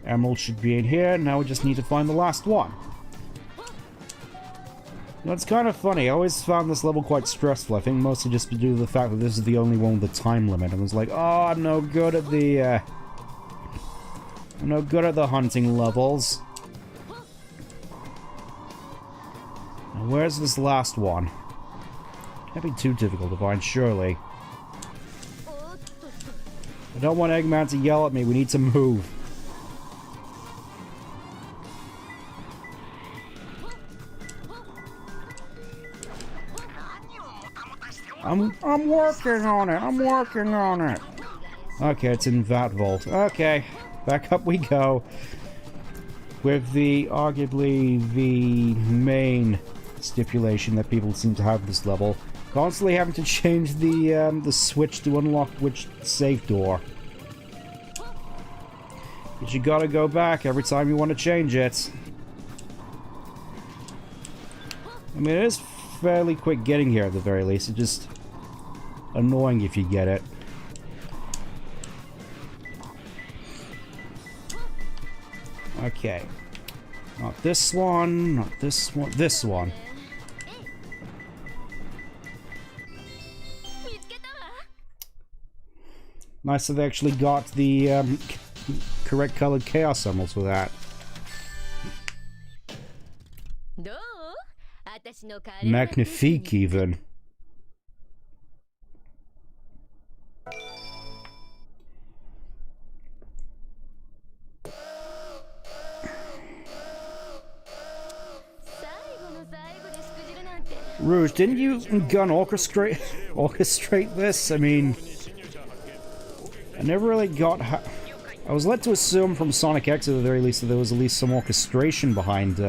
Emerald should be in here. Now we just need to find the last one. You know, it's kind of funny. I always found this level quite stressful. I think mostly just due to the fact that this is the only one with a time limit. I was like, oh, I'm no good at the, I'm no good at the hunting levels. Now, where's this last one? Can't be too difficult to find, surely. I don't want Eggman to yell at me. We need to move. I'm working on it. I'm working on it. Okay, it's in that vault. Okay, back up we go. With the arguably the main stipulation that people seem to have this level, constantly having to change the switch to unlock which safe door. But you gotta go back every time you want to change it. I mean, it is fairly quick getting here at the very least. It's just annoying if you get it. Okay. Not this one, not this one, this one. Nice that they actually got the correct colored Chaos Emeralds for that. Magnifique, even. Rouge, didn't you gun orchestrate this? I mean, I never really got I was led to assume from Sonic X at the very least that there was at least some orchestration behind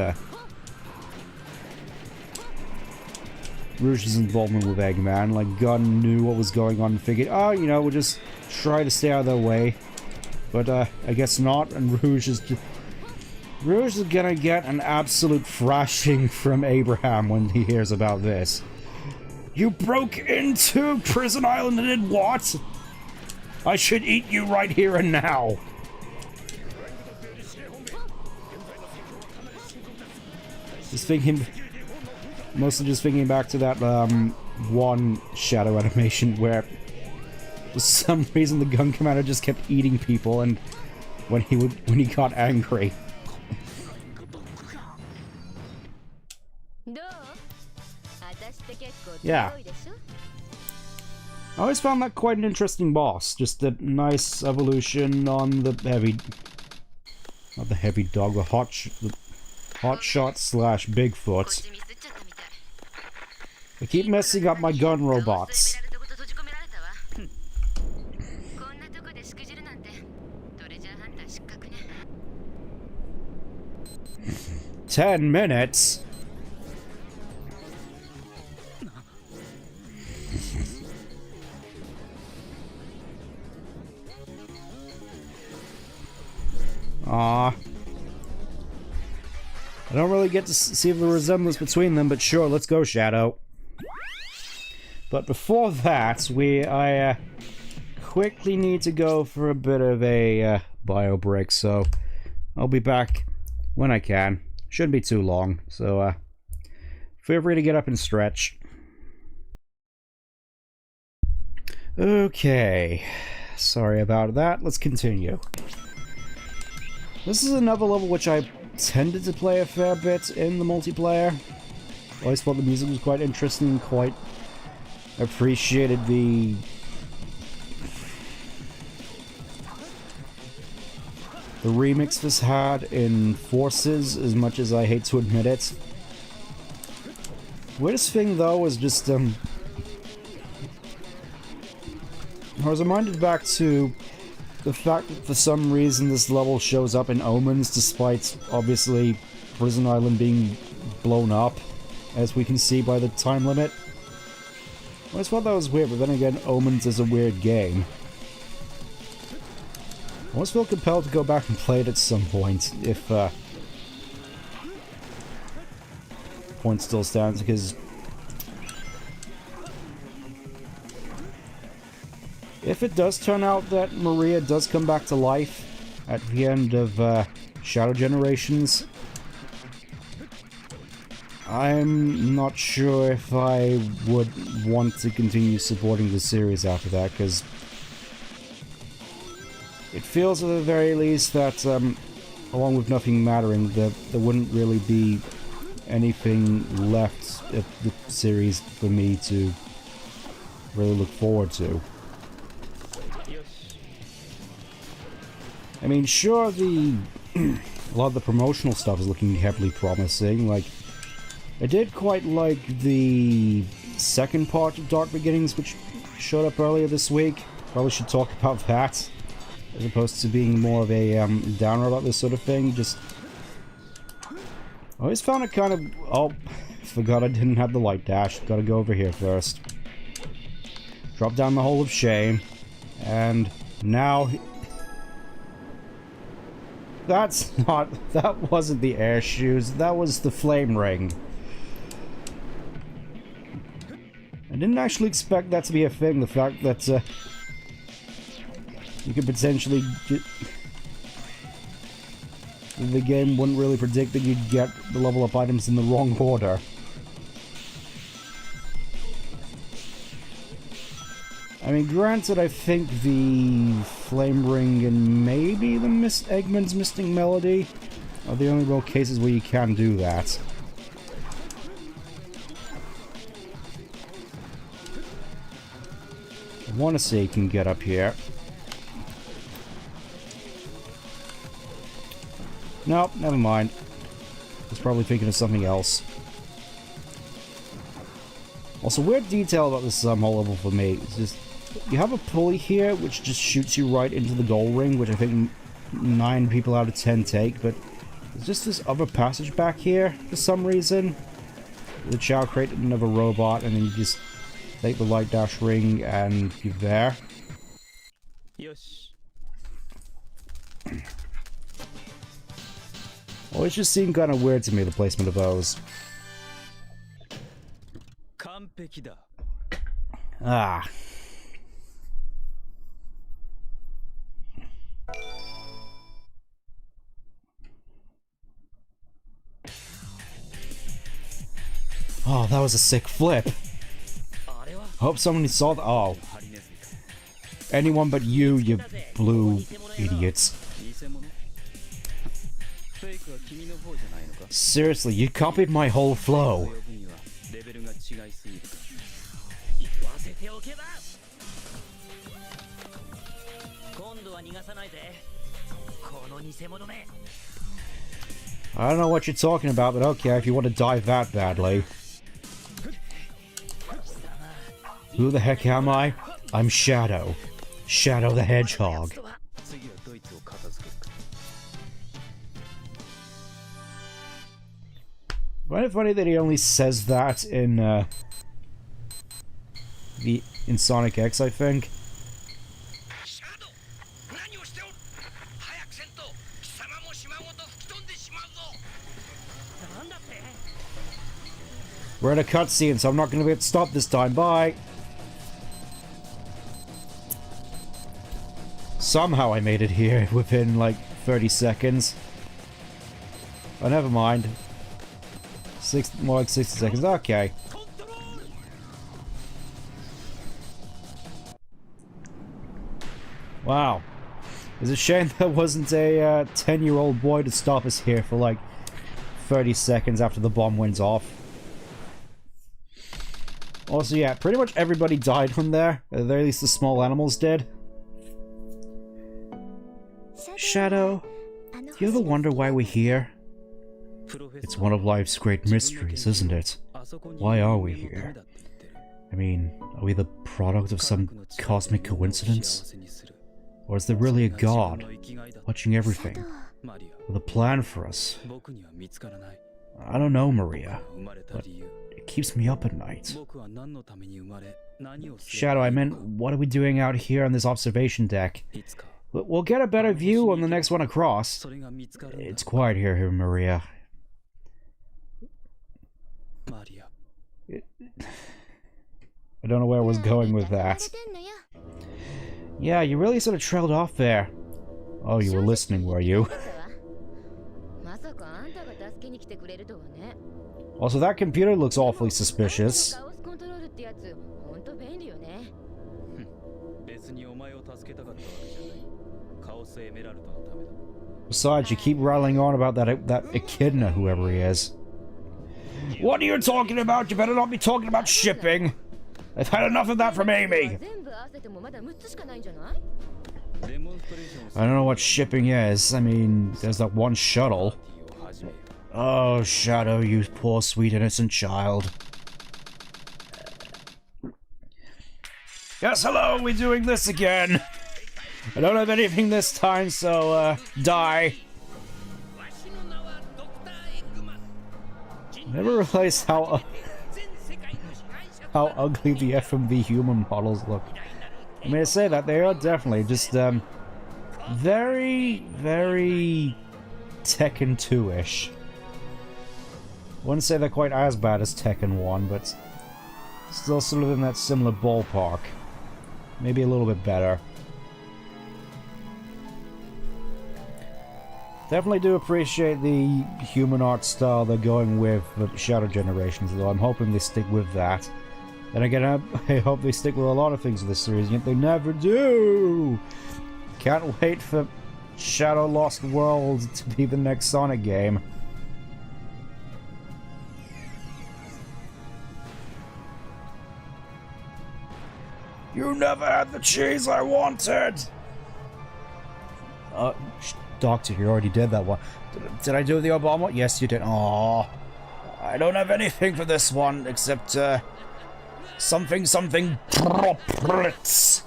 Rouge's involvement with Eggman. Like, Gun knew what was going on and figured, oh, you know, we'll just try to stay out of their way. But, I guess not, and Rouge is gonna get an absolute thrashing from Abraham when he hears about this. You broke into Prison Island and did what? I should eat you right here and now. Just thinking... Mostly just thinking back to that, one shadow animation where for some reason the gun commander just kept eating people, and when he got angry. Yeah. I always found that quite an interesting boss. Just a nice evolution on the heavy... Not the heavy dog, the hot shot slash Bigfoot. I keep messing up my gun robots. 10 minutes? Aw. I don't really get to see the resemblance between them, but sure, let's go, Shadow. But before that, I quickly need to go for a bit of a bio break, so I'll be back when I can. Shouldn't be too long, so feel free to get up and stretch. Okay, sorry about that. Let's continue. This is another level which I tended to play a fair bit in the multiplayer. I always thought the music was quite interesting, quite appreciated the remix this had in Forces, as much as I hate to admit it. Weirdest thing though was just I was reminded back to the fact that for some reason this level shows up in Omens, despite obviously Prison Island being blown up, as we can see by the time limit. I always thought that was weird, but then again, Omens is a weird game. I always feel compelled to go back and play it at some point, if point still stands, because if it does turn out that Maria does come back to life at the end of Shadow Generations, I'm not sure if I would want to continue supporting the series after that, because it feels at the very least that, along with nothing mattering, that there wouldn't really be anything left of the series for me to really look forward to. I mean, sure, a lot of the promotional stuff is looking heavily promising. Like, I did quite like the second part of Dark Beginnings, which showed up earlier this week. Probably should talk about that, as opposed to being more of a downer about this sort of thing. Just, I always found it kind of... Oh, forgot I didn't have the light dash. Gotta go over here first. Drop down the Hole of Shame. And now... That's not... That wasn't the air shoes. That was the flame ring. I didn't actually expect that to be a thing. The fact that you could potentially... The game wouldn't really predict that you'd get the level up items in the wrong order. I mean, granted, I think the Flame Ring and maybe the Eggman's Mystic Melody are the only real cases where you can do that. I want to see you can get up here. Nope, never mind. I was probably thinking of something else. Also, weird detail about this whole level for me is just... You have a pulley here, which just shoots you right into the goal ring, which I think 9 people out of 10 take, but there's just this other passage back here, for some reason. The Chow created another robot, and then you just take the light dash ring, and you're there. Yes. Always just seemed kind of weird to me, the placement of those. Ah. Oh, that was a sick flip. Hope somebody saw that. Oh. Anyone but you, you blue idiots. Seriously, you copied my whole flow. I don't know what you're talking about, but okay, if you want to die that badly. Who the heck am I? I'm Shadow. Shadow the Hedgehog. Isn't it funny that he only says that in Sonic X, I think? We're in a cutscene, so I'm not going to be able to stop this time. Bye! Somehow I made it here within, like, 30 seconds. Oh, never mind. More like 60 seconds. Okay. Wow. It's a shame there wasn't a 10-year-old boy to stop us here for, like, 30 seconds after the bomb went off. Also, yeah, pretty much everybody died from there. At the very least, the small animals did. Shadow, do you ever wonder why we're here? It's one of life's great mysteries, isn't it? Why are we here? I mean, are we the product of some cosmic coincidence? Or is there really a god watching everything, with a plan for us? I don't know, Maria, but it keeps me up at night. Shadow, I meant, what are we doing out here on this observation deck? We'll get a better view on the next one across. It's quiet here, Maria. I don't know where I was going with that. Yeah, you really sort of trailed off there. Oh, you were listening, were you? Also, that computer looks awfully suspicious. Besides, you keep rattling on about that echidna, whoever he is. What are you talking about? You better not be talking about shipping. I've had enough of that from Amy. I don't know what shipping is. I mean, there's that one shuttle. Oh, Shadow, you poor sweet innocent child. Yes, hello, we're doing this again. I don't have anything this time, so, die. I never realized how ugly the FMV human models look. I mean, I say that, they are definitely just, very, very Tekken 2-ish. I wouldn't say they're quite as bad as Tekken 1, but still sort of in that similar ballpark. Maybe a little bit better. Definitely do appreciate the human art style they're going with the Shadow Generations, though I'm hoping they stick with that. And again, I hope they stick with a lot of things in this series, yet they never do! Can't wait for Shadow Lost World to be the next Sonic game. You never had the cheese I wanted! Doctor, you already did that one. Did I do the Obama? Yes, you did. Aww. I don't have anything for this one, except, something droplets.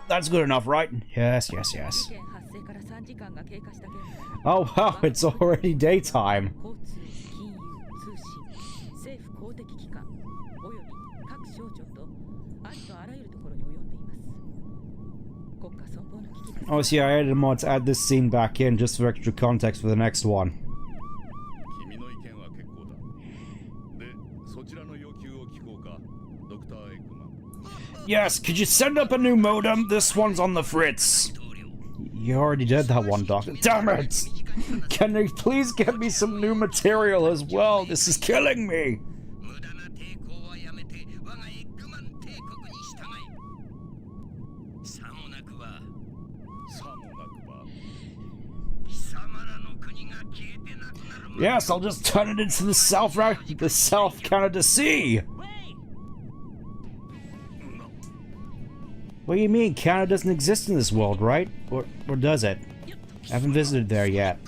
That's good enough, right? Yes, yes, yes. Oh, wow, it's already daytime. Oh, so yeah, I added a mod to add this scene back in just for extra context for the next one. Yes, could you send up a new modem? This one's on the fritz. You already did that one, Doctor. Damn it! Can they please get me some new material as well? This is killing me! Yes, I'll just turn it into the South Canada Sea! What do you mean? Canada doesn't exist in this world, right? Or does it? I haven't visited there yet.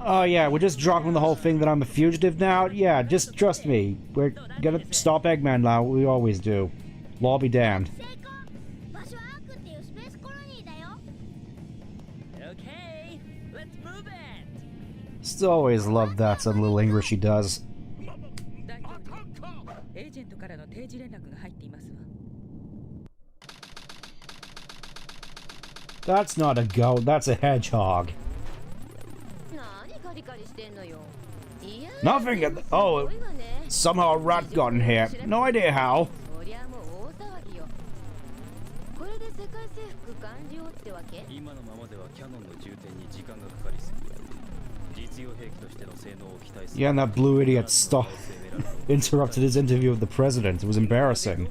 Oh yeah, we're just dropping the whole thing that I'm a fugitive now? Yeah, just trust me. We're gonna stop Eggman now, we always do. Law be damned. Still always loved that little English he does. That's not a goat, that's a hedgehog. Nothing at the, oh, somehow a rat got in here. No idea how. Yeah, and that blue idiot interrupted his interview with the president. It was embarrassing.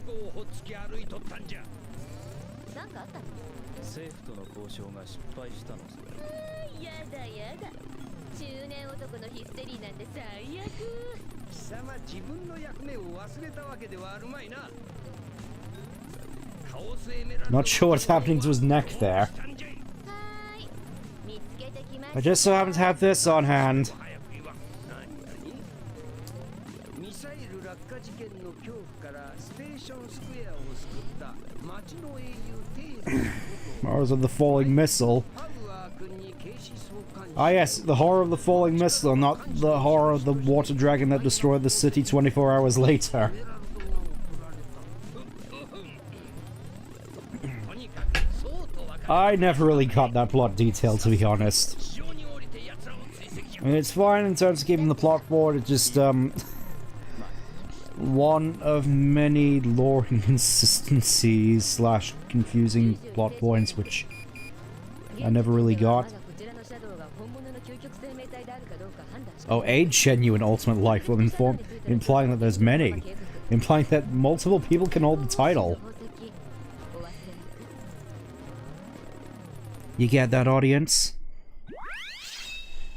Not sure what's happening to his neck there. I just so happen to have this on hand. Horrors of the falling missile. Ah yes, the horror of the falling missile, not the horror of the water dragon that destroyed the city 24 hours later. I never really got that plot detail, to be honest. I mean, it's fine in terms of keeping the plot forward, it's just, one of many lore inconsistencies slash confusing plot points which I never really got. Oh, a genuine ultimate life form, implying that there's many. Implying that multiple people can hold the title. You get that, audience?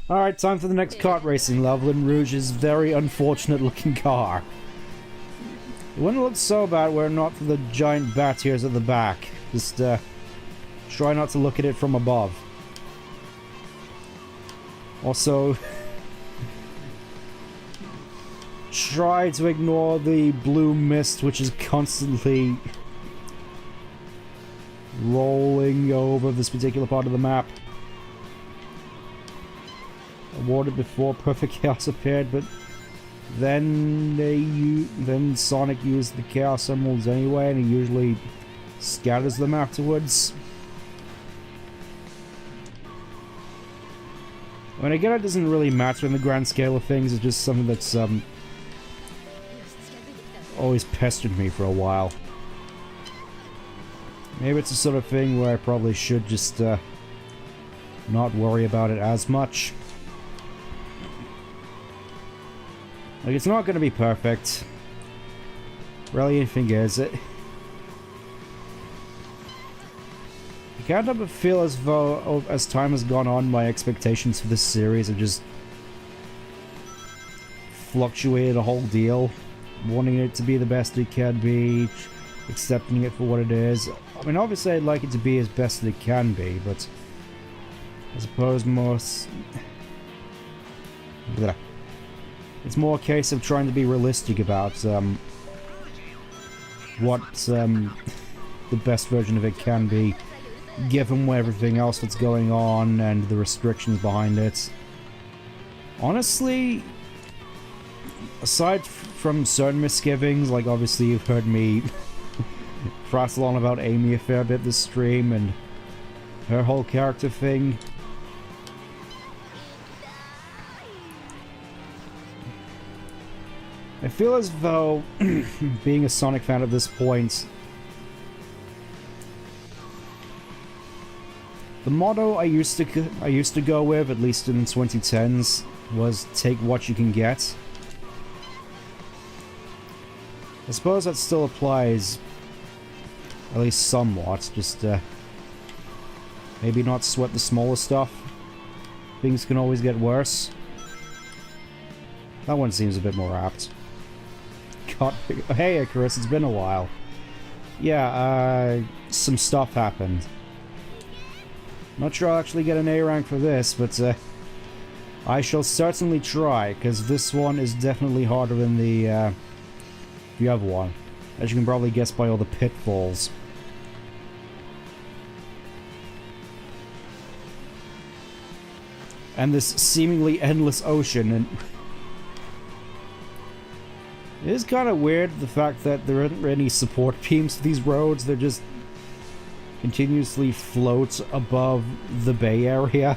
Alright, time for the next kart racing level in Rouge's very unfortunate looking car. It wouldn't look so bad were it not for the giant bat ears at the back. Just, try not to look at it from above. Also, try to ignore the blue mist which is constantly rolling over this particular part of the map. Awarded before Perfect Chaos appeared, but then Sonic used the Chaos Emeralds anyway, and he usually scatters them afterwards. I mean, again, it doesn't really matter in the grand scale of things, it's just something that's always pestered me for a while. Maybe it's the sort of thing where I probably should just not worry about it as much. Like, it's not going to be perfect. Really, anything is. I can't help but feel as though, as time has gone on, my expectations for this series have just fluctuated a whole deal. Wanting it to be the best it can be, accepting it for what it is. I mean, obviously I'd like it to be as best as it can be, but I suppose it's more a case of trying to be realistic about what the best version of it can be, given everything else that's going on and the restrictions behind it. Honestly, aside from certain misgivings, like obviously you've heard me prattle on about Amy a fair bit this stream and her whole character thing. I feel as though, being a Sonic fan at this point, the motto I used to go with, at least in the 2010s, was take what you can get. I suppose that still applies, at least somewhat, just maybe not sweat the smaller stuff. Things can always get worse. That one seems a bit more apt. God, hey Icarus, it's been a while. Yeah, some stuff happened. Not sure I'll actually get an A rank for this, but I shall certainly try, because this one is definitely harder than the other one, as you can probably guess by all the pitfalls. And this seemingly endless ocean, and it is kind of weird, the fact that there aren't any support beams for these roads, they're just continuously float above the Bay Area.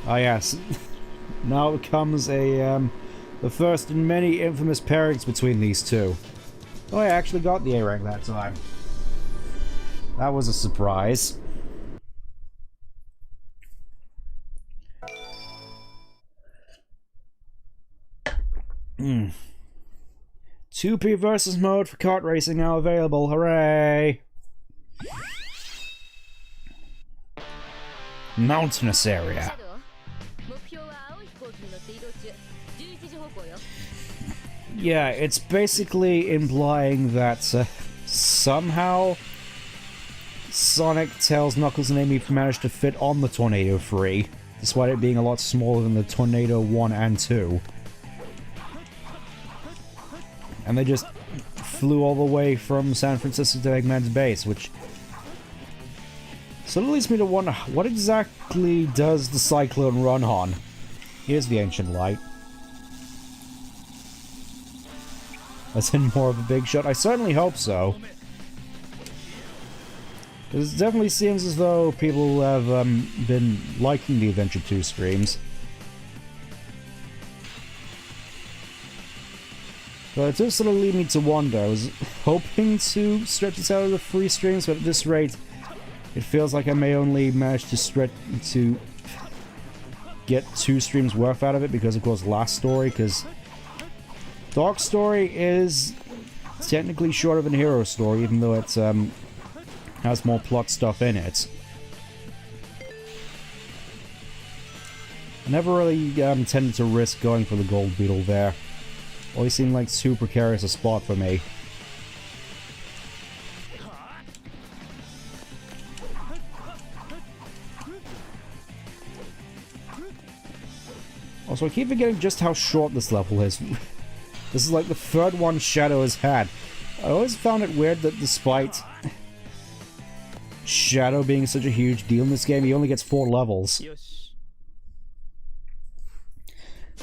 Oh yes. Now it comes a, the first in many infamous pairings between these two. Oh, I actually got the A rank that time. That was a surprise. Hmm. 2P versus mode for kart racing now available. Hooray! Mountainous area. Yeah, it's basically implying that somehow Sonic tells Knuckles and Amy to manage to fit on the Tornado 3, despite it being a lot smaller than the Tornado 1 and 2. And they just flew all the way from San Francisco to Eggman's base, which sort of leads me to wonder, what exactly does the Cyclone run on? Here's the Ancient Light. As in more of a big shot? I certainly hope so. Because it definitely seems as though people have been liking the Adventure 2 streams. But it does sort of lead me to wonder. I was hoping to stretch this out of the 3 streams, but at this rate, it feels like I may only manage to get 2 streams worth out of it because, of course, Last Story, because Dark Story is technically shorter than Hero Story, even though it has more plot stuff in it. I never really tended to risk going for the Gold Beetle there. Always seemed like too precarious a spot for me. Also, I keep forgetting just how short this level is. This is like the 3rd one Shadow has had. I always found it weird that despite Shadow being such a huge deal in this game, he only gets 4 levels.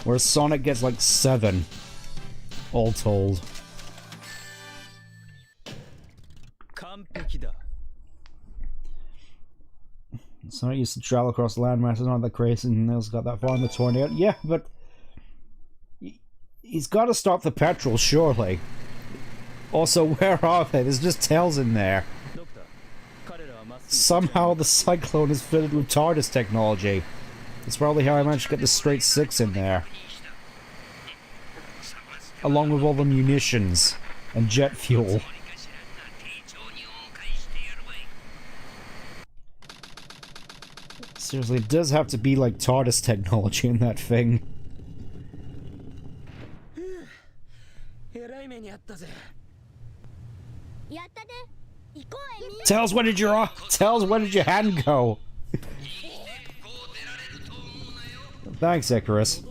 Whereas Sonic gets like 7. All told. Sonic used to travel across landmasses, not that crazy, and Nails got that far in the tornado. Yeah, but he's got to stop the petrol, surely. Also, where are they? There's just tails in there. Somehow the Cyclone is fitted with TARDIS technology. That's probably how I managed to get the straight 6 in there. Along with all the munitions and jet fuel. Seriously, it does have to be like TARDIS technology in that thing. Tails, where did your hand go? Thanks, Icarus.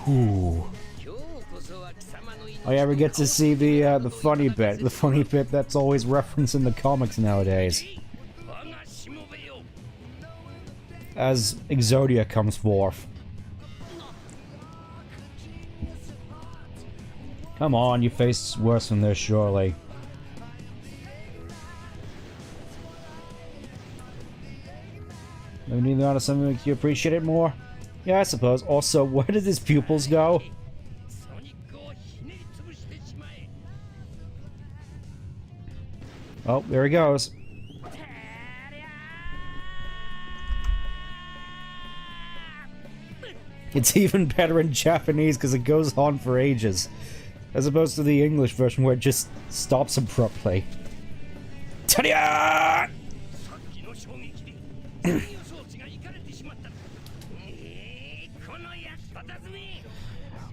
Ooh. Oh yeah, we get to see the funny bit. The funny bit that's always referenced in the comics nowadays. As Exodia comes forth. Come on, your face is worse than this, surely. Maybe need to something to make you appreciate it more? Yeah, I suppose. Also, where did his pupils go? Oh, there he goes. It's even better in Japanese because it goes on for ages. As opposed to the English version where it just stops abruptly. Ta-da!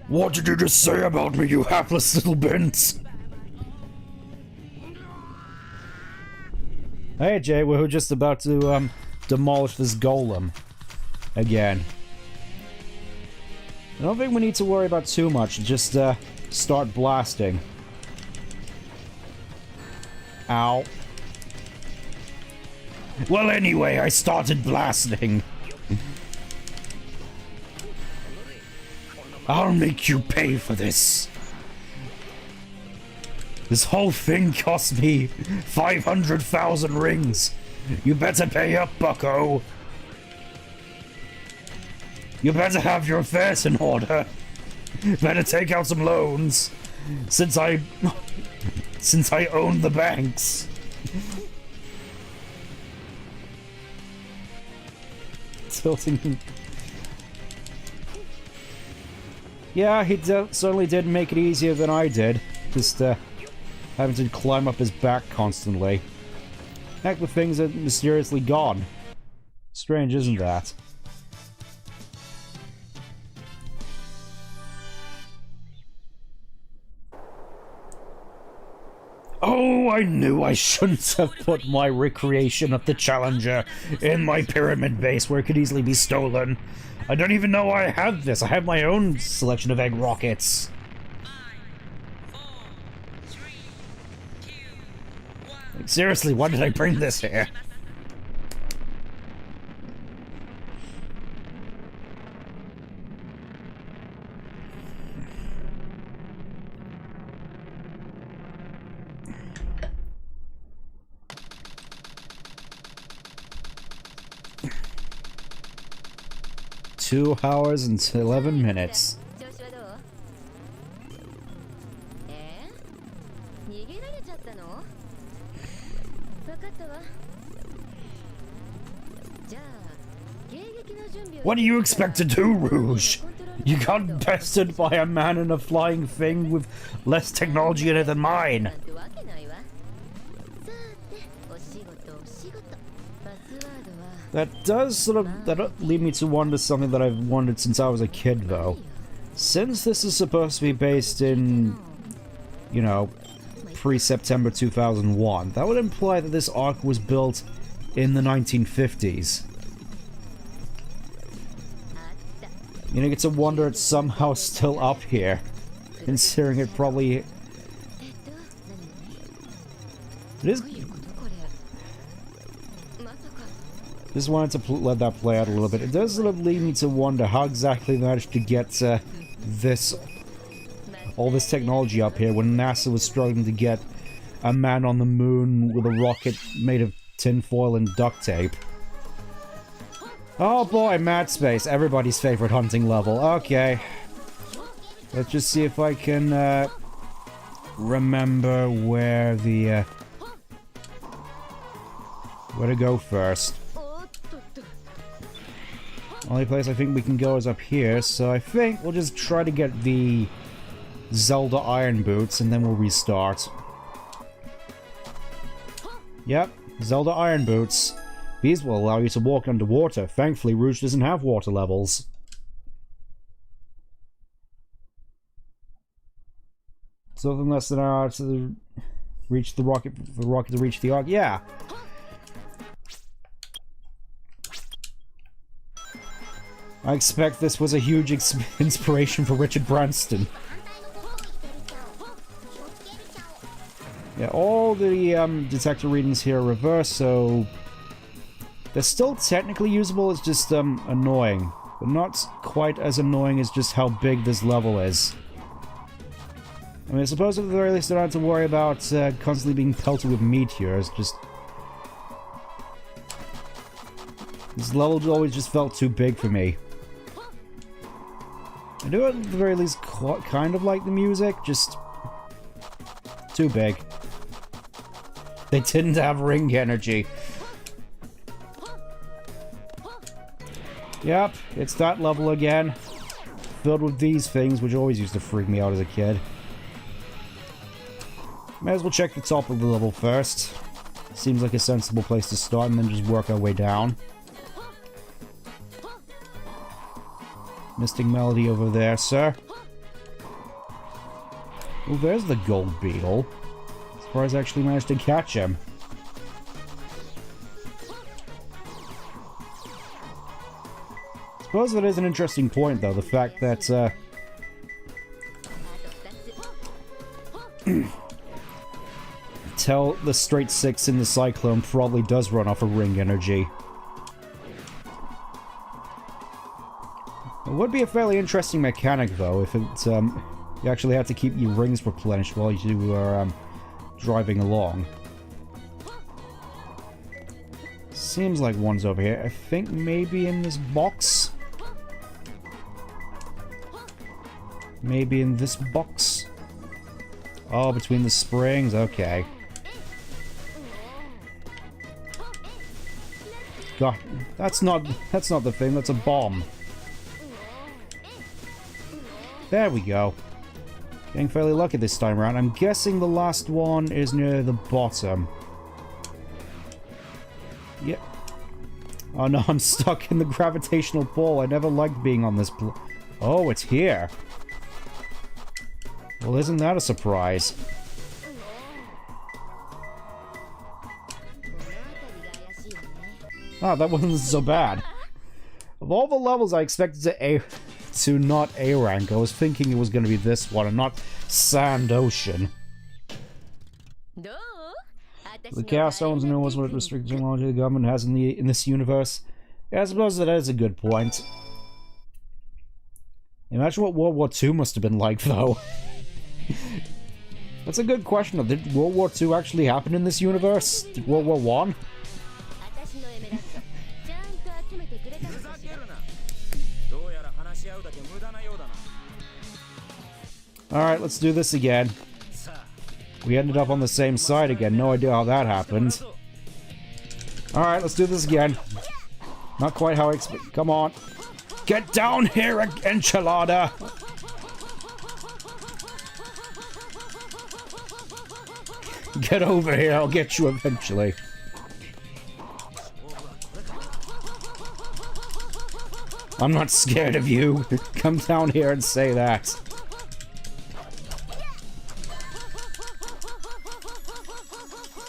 What did you just say about me, you hapless little bint? Hey Jay, we're just about to demolish this golem. Again. I don't think we need to worry about too much, just start blasting. Ow. Well anyway, I started blasting. I'll make you pay for this. This whole thing cost me 500,000 rings. You better pay up, bucko. You better have your affairs in order. Better take out some loans. Since I own the banks. Tilting. Yeah, he certainly did make it easier than I did. Just having to climb up his back constantly. Heck, the things are mysteriously gone. Strange, isn't that? Oh, I knew I shouldn't have put my recreation of the Challenger in my pyramid base where it could easily be stolen. I don't even know why I have this. I have my own selection of egg rockets. 5, 4, 3, 2, 1. Like, seriously, why did I bring this here? Two hours and 11 minutes. What do you expect to do, Rouge? You got bested by a man in a flying thing with less technology in it than mine. That does sort of lead me to wonder something that I've wondered since I was a kid, though. Since this is supposed to be based in, you know, pre-September 2001, that would imply that this arc was built in the 1950s. You know, you get to wonder it's somehow still up here, considering it probably... It is... Just wanted to let that play out a little bit. It does sort of lead me to wonder how exactly they managed to get all this technology up here when NASA was struggling to get a man on the moon with a rocket made of tinfoil and duct tape. Oh boy, Mad Space, everybody's favorite hunting level. Okay. Let's just see if I can remember where the where to go first. Only place I think we can go is up here, so I think we'll just try to get the Zelda Iron Boots and then we'll restart. Yep, Zelda Iron Boots. These will allow you to walk underwater. Thankfully, Rouge doesn't have water levels. Something less than an hour to reach the rocket, for the rocket to reach the arc. Yeah. I expect this was a huge inspiration for Richard Branson. Yeah, all the detector readings here are reversed, so they're still technically usable. It's just annoying, but not quite as annoying as just how big this level is. I mean, I suppose at the very least I don't have to worry about constantly being pelted with meteors. Just this level always just felt too big for me. I do at the very least kind of like the music, just too big. They didn't have ring energy. Yep, it's that level again. Filled with these things, which always used to freak me out as a kid. May as well check the top of the level first. Seems like a sensible place to start and then just work our way down. Mystic Melody over there, sir. Oh, there's the gold beetle. As far as I actually managed to catch him. I suppose that is an interesting point, though, the fact that, tell the straight 6 in the Cyclone probably does run off of ring energy. It would be a fairly interesting mechanic, though, if it, you actually had to keep your rings replenished while you were, driving along. Seems like one's over here. I think maybe in this box? Maybe in this box? Oh, between the springs? Okay. God, that's not the thing, that's a bomb. There we go. Getting fairly lucky this time around. I'm guessing the last one is near the bottom. Yep. Oh no, I'm stuck in the gravitational pull. I never liked being on this Oh, it's here. Well, isn't that a surprise? Ah, that wasn't so bad. Of all the levels I expected to not A rank, I was thinking it was going to be this one and not Sand Ocean. The Chaos Zones knows what restricted technology the government has in this universe. Yeah, I suppose that is a good point. Imagine what World War II must have been like, though. That's a good question, though. Did World War II actually happen in this universe? Did World War I? Alright, let's do this again. We ended up on the same side again. No idea how that happened. Alright, let's do this again. Not quite how I expect. Come on. Get down here, enchilada! Get over here, I'll get you eventually. I'm not scared of you. Come down here and say that.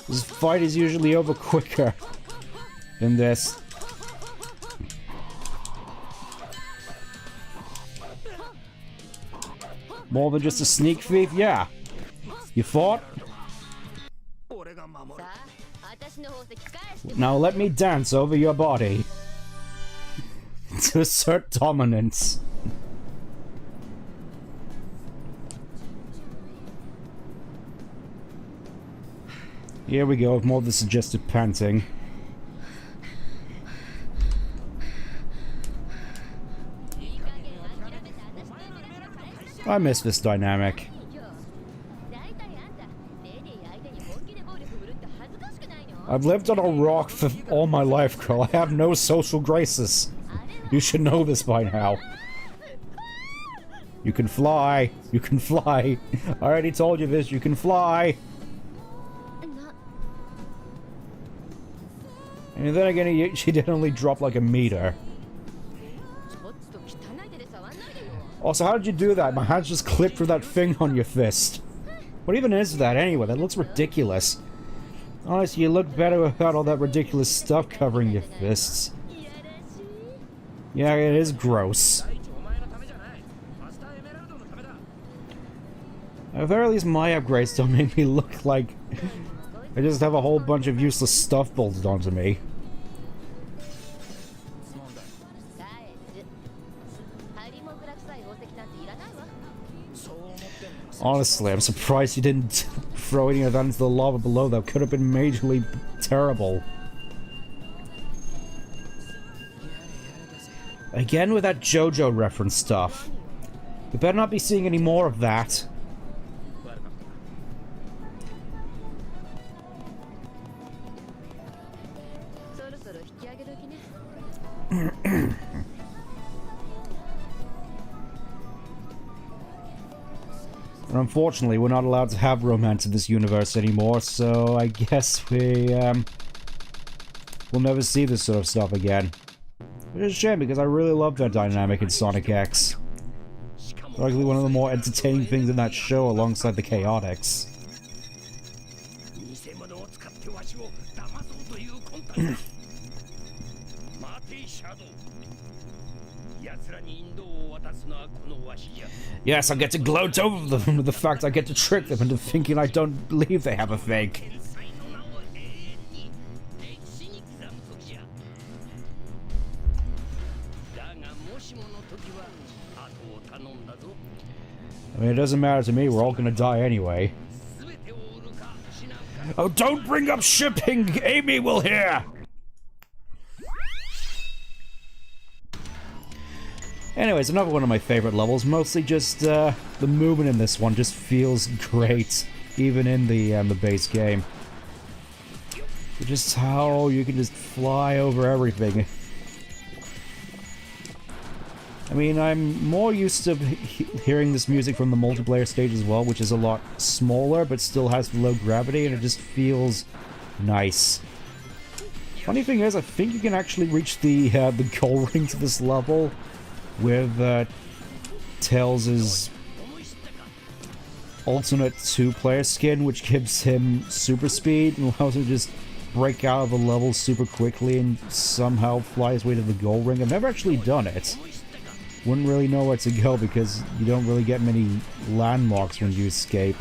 This fight is usually over quicker than this. More than just a sneak thief? Yeah. You fought? Now let me dance over your body. To assert dominance. Here we go, with more of the suggested panting. I miss this dynamic. I've lived on a rock for all my life, girl. I have no social graces. You should know this by now. You can fly. You can fly. I already told you this. You can fly. And then again, she did only drop like a meter. Also, how did you do that? My hands just clipped through that thing on your fist. What even is that anyway? That looks ridiculous. Honestly, you look better without all that ridiculous stuff covering your fists. Yeah, it is gross. At the very least, my upgrades don't make me look like I just have a whole bunch of useless stuff bolted onto me. Honestly, I'm surprised you didn't throw any of that into the lava below. That could have been majorly terrible. Again with that JoJo reference stuff. We better not be seeing any more of that. And unfortunately, we're not allowed to have romance in this universe anymore, so I guess we'll never see this sort of stuff again. Which is a shame, because I really love that dynamic in Sonic X. Arguably one of the more entertaining things in that show, alongside the Chaotix. Yes, I get to gloat over them with the fact I get to trick them into thinking I don't believe they have a fake. I mean, it doesn't matter to me, we're all gonna die anyway. Oh, don't bring up shipping! Amy will hear! Anyways, another one of my favorite levels, mostly just, the movement in this one just feels great, even in the base game. Just how you can just fly over everything. I mean, I'm more used to hearing this music from the multiplayer stage as well, which is a lot smaller, but still has low gravity, and it just feels nice. Funny thing is, I think you can actually reach the goal ring to this level with Tails' alternate two-player skin, which gives him super speed and allows him to just break out of the level super quickly and somehow fly his way to the goal ring. I've never actually done it. Wouldn't really know where to go because you don't really get many landmarks when you escape.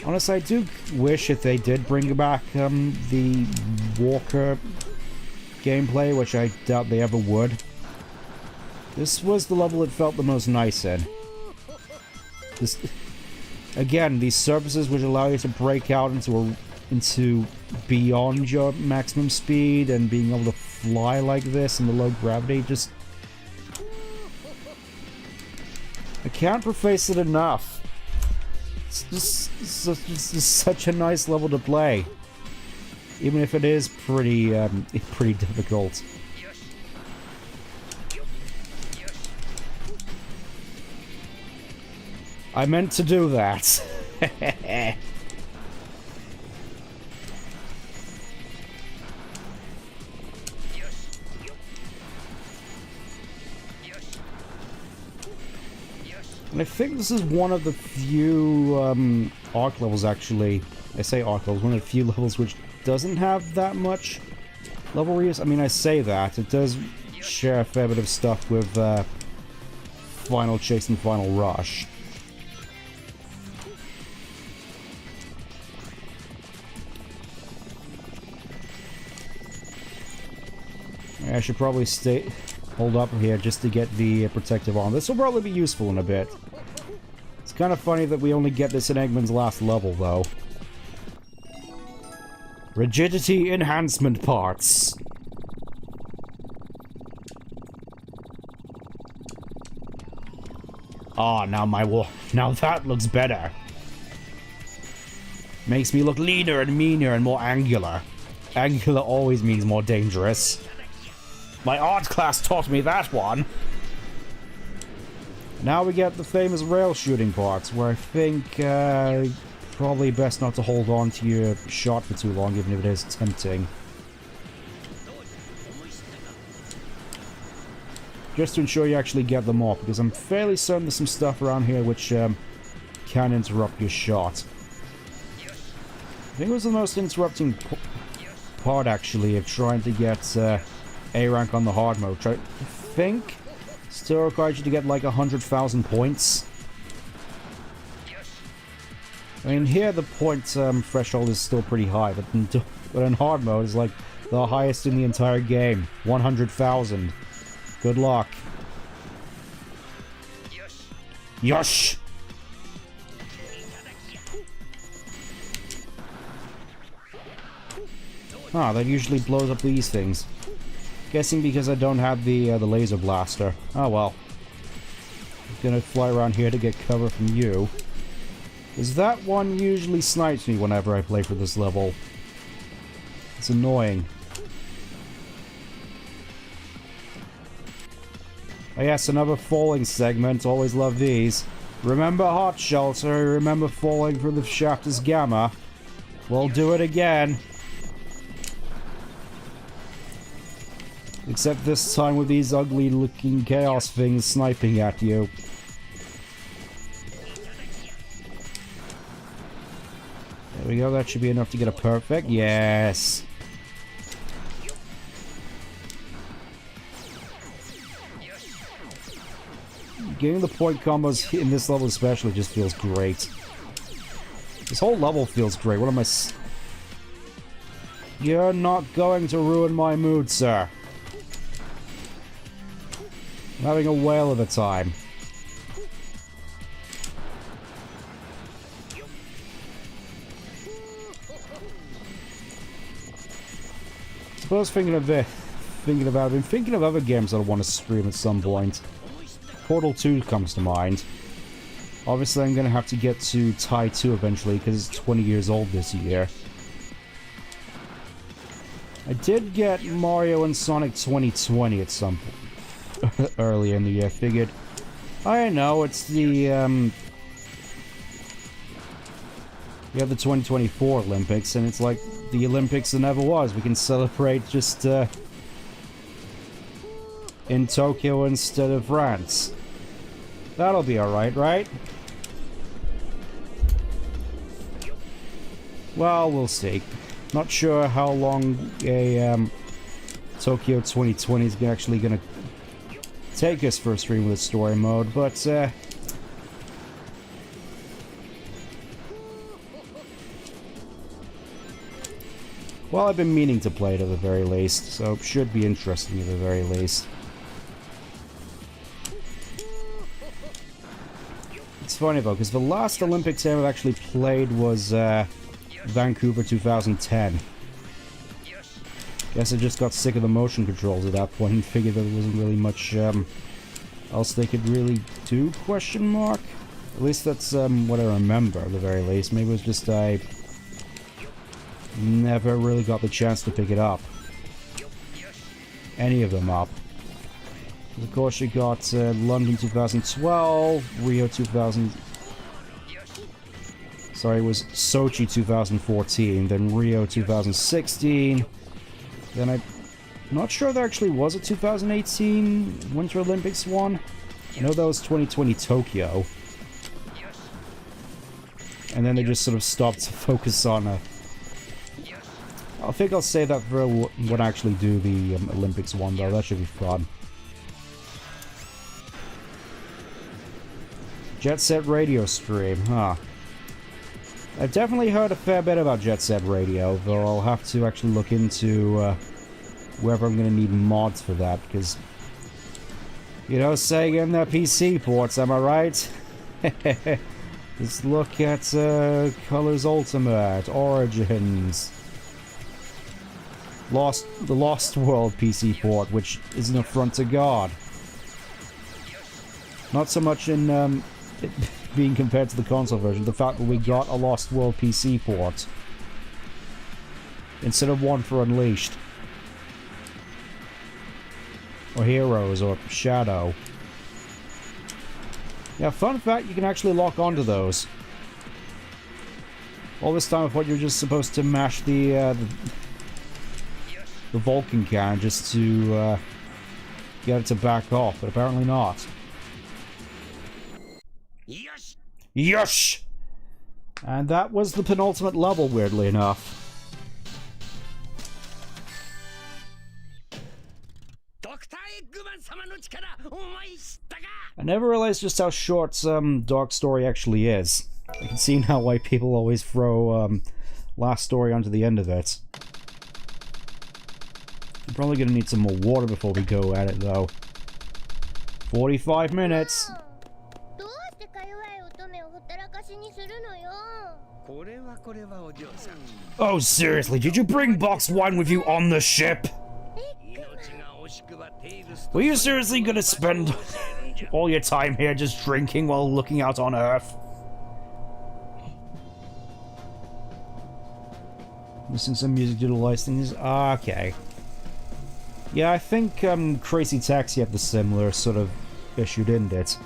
Honestly, I do wish if they did bring back the Walker gameplay, which I doubt they ever would. This was the level it felt the most nice in. Again, these surfaces which allow you to break out into beyond your maximum speed and being able to fly like this in the low gravity, just... I can't preface it enough. It's just such a nice level to play. Even if it is pretty difficult. I meant to do that. And I think this is one of the few arc levels, actually. I say arc levels, one of the few levels which doesn't have that much level reuse. I mean, I say that. It does share a fair bit of stuff with Final Chase and Final Rush. I should probably hold up here just to get the protective arm. This will probably be useful in a bit. It's kind of funny that we only get this in Eggman's last level, though. Rigidity enhancement parts. Ah, now that looks better. Makes me look leaner and meaner and more angular. Angular always means more dangerous. My art class taught me that one. Now we get the famous rail shooting parts, where I think probably best not to hold on to your shot for too long, even if it is tempting. Just to ensure you actually get them off, because I'm fairly certain there's some stuff around here which can interrupt your shot. I think it was the most interrupting part, actually, of trying to get A rank on the hard mode. I think still requires you to get like 100,000 points. I mean, here the point threshold is still pretty high, but in hard mode it's like the highest in the entire game, 100,000. Good luck. Yosh! Ah, that usually blows up these things. Guessing because I don't have the laser blaster. Oh well. I'm gonna fly around here to get cover from you. Because that one usually snipes me whenever I play for this level. It's annoying. Oh yes, another falling segment. Always love these. Remember Hot Shelter? Remember falling from the shaft is Gamma? We'll do it again. Except this time with these ugly looking chaos things sniping at you. There we go, that should be enough to get a perfect. Yes! Getting the point combos in this level especially just feels great. This whole level feels great. What am I... You're not going to ruin my mood, sir. I'm having a whale of a time. Suppose I've been thinking of other games that I want to stream at some point. Portal 2 comes to mind. Obviously, I'm going to have to get to Tai 2 eventually, because it's 20 years old this year. I did get Mario and Sonic 2020 at some point earlier in the year. Figured, I know, it's the, you have the 2024 Olympics, and it's like the Olympics that never was. We can celebrate just, in Tokyo instead of France. That'll be alright, right? Well, we'll see. Not sure how long a Tokyo 2020 is actually going to take us for a stream with story mode, but well, I've been meaning to play it at the very least, so it should be interesting at the very least. It's funny though, because the last Olympics game I've actually played was Vancouver 2010. Guess I just got sick of the motion controls at that point and figured there wasn't really much else they could really do, question mark? At least that's what I remember at the very least. Maybe it was just I never really got the chance to pick it up. Any of them up. Of course you got London 2012, Rio 2000... Sorry, it was Sochi 2014, then Rio 2016, then I'm not sure there actually was a 2018 Winter Olympics one. I know that was 2020 Tokyo. And then they just sort of stopped to focus on I think I'll save that for when I actually do the Olympics one though, that should be fun. Jet Set Radio stream, huh. I've definitely heard a fair bit about Jet Set Radio, though I'll have to actually look into whether I'm going to need mods for that, because, you know, Sega and their PC ports, am I right? Let's look at Colors Ultimate, Origins, the Lost World PC port, which is an affront to God. Not so much in being compared to the console version, the fact that we got a Lost World PC port instead of one for Unleashed or Heroes or Shadow. Yeah, fun fact, you can actually lock onto those. All this time I thought you were just supposed to mash the Vulcan can just to get it to back off, but apparently not. Yosh! And that was the penultimate level, weirdly enough. I never realized just how short Dark Story actually is. I can see now why people always throw Last Story onto the end of it. I'm probably gonna need some more water before we go at it, though. 45 minutes! Oh, seriously, did you bring boxed wine with you on the ship? Were you seriously gonna spend all your time here just drinking while looking out on Earth? Listen to some music to the lights things. Okay. Yeah, I think Crazy Taxi had the similar sort of issue, didn't it?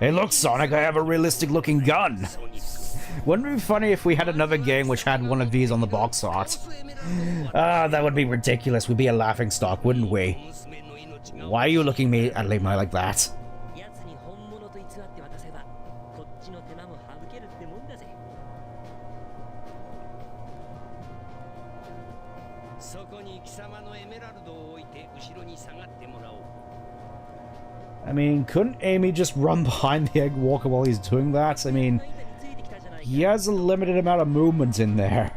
Hey look, Sonic, I have a realistic looking gun! Wouldn't it be funny if we had another game which had one of these on the box art? Ah, that would be ridiculous. We'd be a laughingstock, wouldn't we? Why are you looking at me like that? I mean, couldn't Amy just run behind the Egg Walker while he's doing that? I mean, he has a limited amount of movement in there.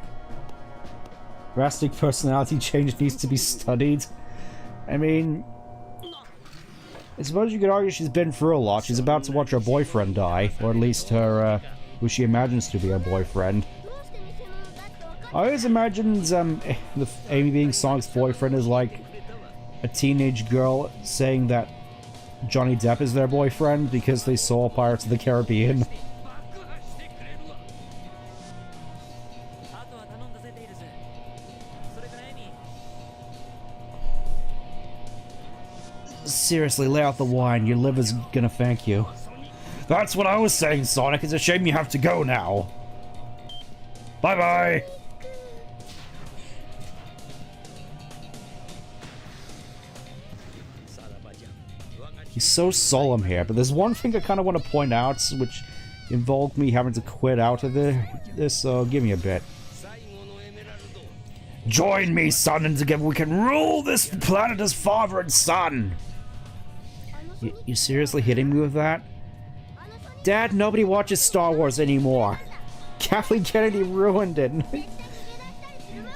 Drastic personality change needs to be studied. I mean, I suppose you could argue she's been through a lot. She's about to watch her boyfriend die, or at least her, who she imagines to be her boyfriend. I always imagined Amy being Sonic's boyfriend is like a teenage girl saying that Johnny Depp is their boyfriend because they saw Pirates of the Caribbean. Seriously, lay out the wine. Your liver's gonna thank you. That's what I was saying, Sonic. It's a shame you have to go now. Bye-bye. He's so solemn here, but there's one thing I kind of want to point out, which involved me having to quit out of this, so give me a bit. Join me, son, and together we can rule this planet as father and son! You seriously hitting me with that? Dad, nobody watches Star Wars anymore. Kathleen Kennedy ruined it.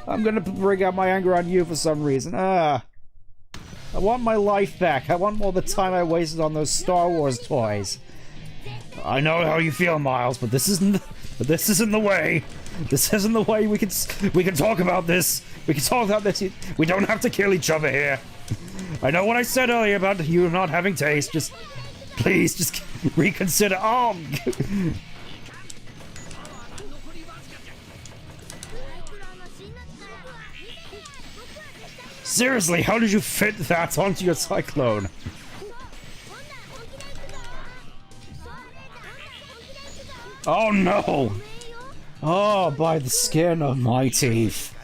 I'm gonna bring out my anger on you for some reason. I want my life back. I want all the time I wasted on those Star Wars toys. I know how you feel, Miles, but this isn't the way. This isn't the way we can talk about this. We can talk about this. We don't have to kill each other here. I know what I said earlier about you not having taste. Just please, just reconsider. Oh. Seriously, how did you fit that onto your cyclone? Oh no! Oh, by the skin of my teeth.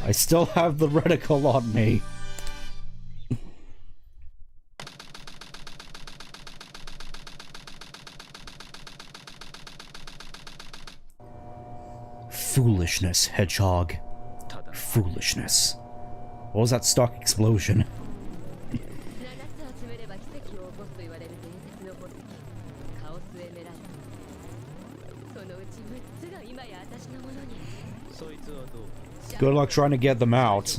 I still have the reticle on me. Foolishness, Hedgehog. Foolishness. What was that stock explosion? Good luck trying to get them out.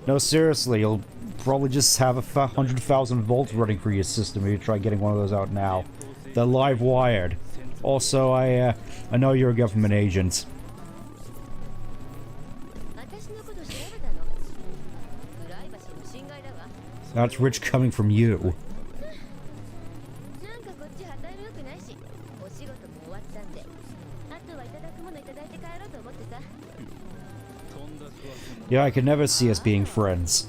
No, seriously, you'll probably just have 100,000 volts running through your system if you try getting one of those out now. They're live wired. Also, I know you're a government agent. That's rich coming from you. Yeah, I could never see us being friends.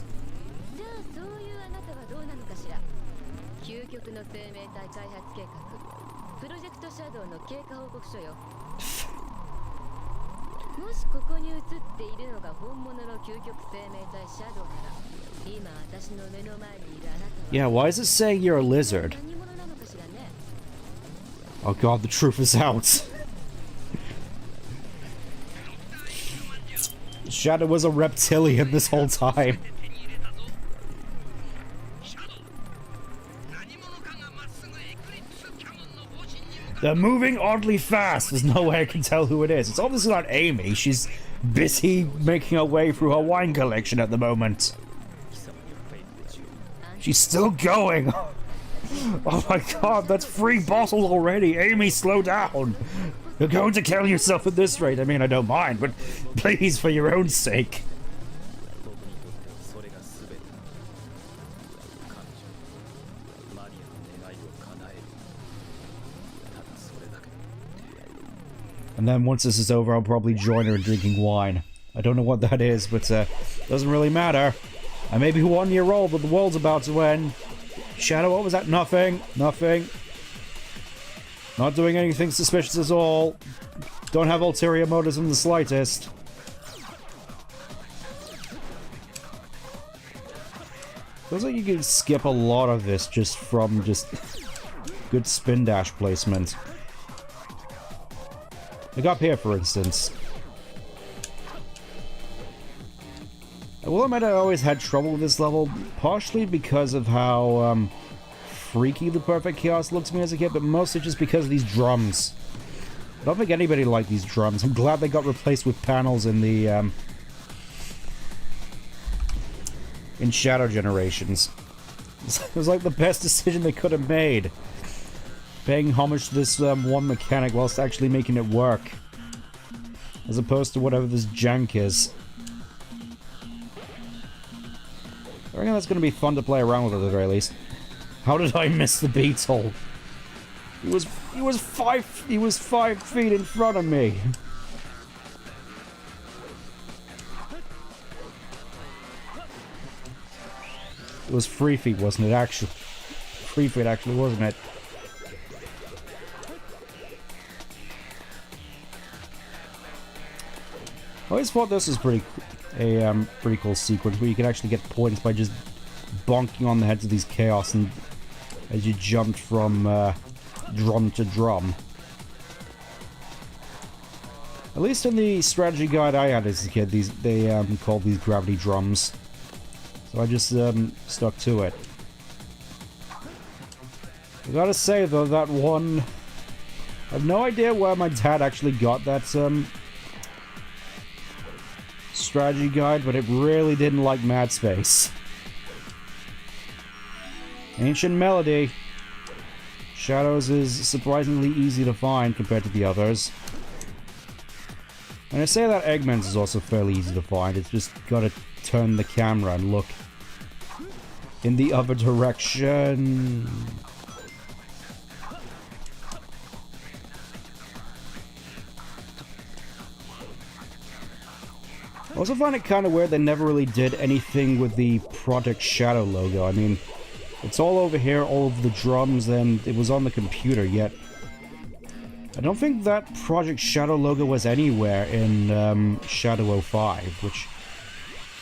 Yeah, why is it saying you're a lizard? Oh god, the truth is out. Shadow was a reptilian this whole time. They're moving oddly fast. There's no way I can tell who it is. It's obviously not Amy. She's busy making her way through her wine collection at the moment. She's still going. Oh my god, that's 3 bottles already. Amy, slow down. You're going to kill yourself at this rate. I mean, I don't mind, but please, for your own sake. And then once this is over, I'll probably join her in drinking wine. I don't know what that is, but doesn't really matter. I may be 1 year old, but the world's about to end. Shadow, what was that? Nothing. Nothing. Not doing anything suspicious at all. Don't have ulterior motives in the slightest. Feels like you can skip a lot of this just from good spin dash placement. Like up here, for instance. I will admit I always had trouble with this level, partially because of how freaky the Perfect Chaos looked to me as a kid, but mostly just because of these drums. I don't think anybody liked these drums. I'm glad they got replaced with panels in the in Shadow Generations. It was like the best decision they could have made. Paying homage to this one mechanic whilst actually making it work. As opposed to whatever this jank is. I reckon that's going to be fun to play around with at the very least. How did I miss the beetle? He was 5 feet in front of me. It was 3 feet, wasn't it? Actually, 3 feet actually, wasn't it? I always thought this was pretty cool sequence where you can actually get points by just bonking on the heads of these chaos and as you jumped from drum to drum. At least in the strategy guide I had as a kid, they called these gravity drums. So I just stuck to it. I gotta say though, that one, I have no idea where my dad actually got that strategy guide, but it really didn't like Mad Space. Ancient Melody. Shadows is surprisingly easy to find compared to the others. And I say that Eggman's is also fairly easy to find. It's just gotta turn the camera and look in the other direction. I also find it kind of weird they never really did anything with the Project Shadow logo. I mean, it's all over here, all of the drums, and it was on the computer, yet I don't think that Project Shadow logo was anywhere in Shadow 05, which,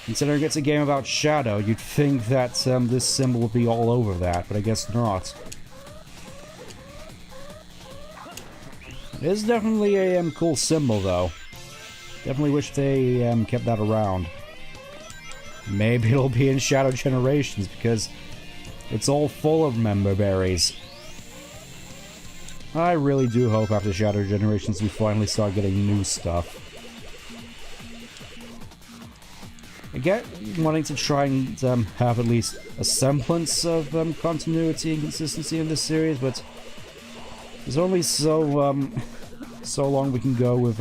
considering it's a game about Shadow, you'd think that this symbol would be all over that, but I guess not. It is definitely a cool symbol, though. Definitely wish they kept that around. Maybe it'll be in Shadow Generations, because it's all full of member berries. I really do hope after Shadow Generations we finally start getting new stuff. I get wanting to try and have at least a semblance of continuity and consistency in this series, but there's only so long we can go with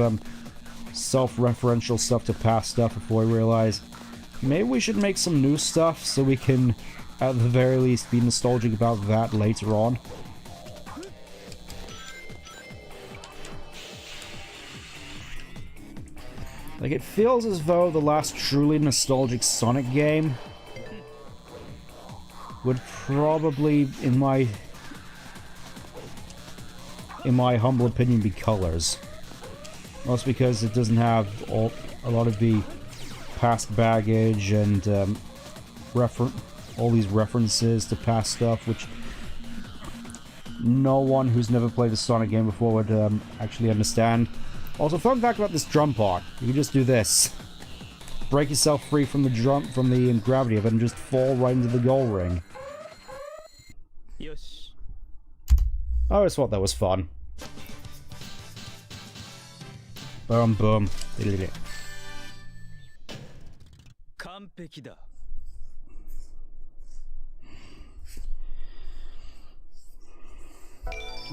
self-referential stuff to past stuff before we realize maybe we should make some new stuff so we can at the very least be nostalgic about that later on. Like, it feels as though the last truly nostalgic Sonic game would probably, in my humble opinion, be Colors. Mostly because it doesn't have a lot of the past baggage and all these references to past stuff, which no one who's never played a Sonic game before would actually understand. Also, fun fact about this drum part: you can just do this, break yourself free from the gravity of it, and just fall right into the goal ring. I always thought that was fun. Boom, boom.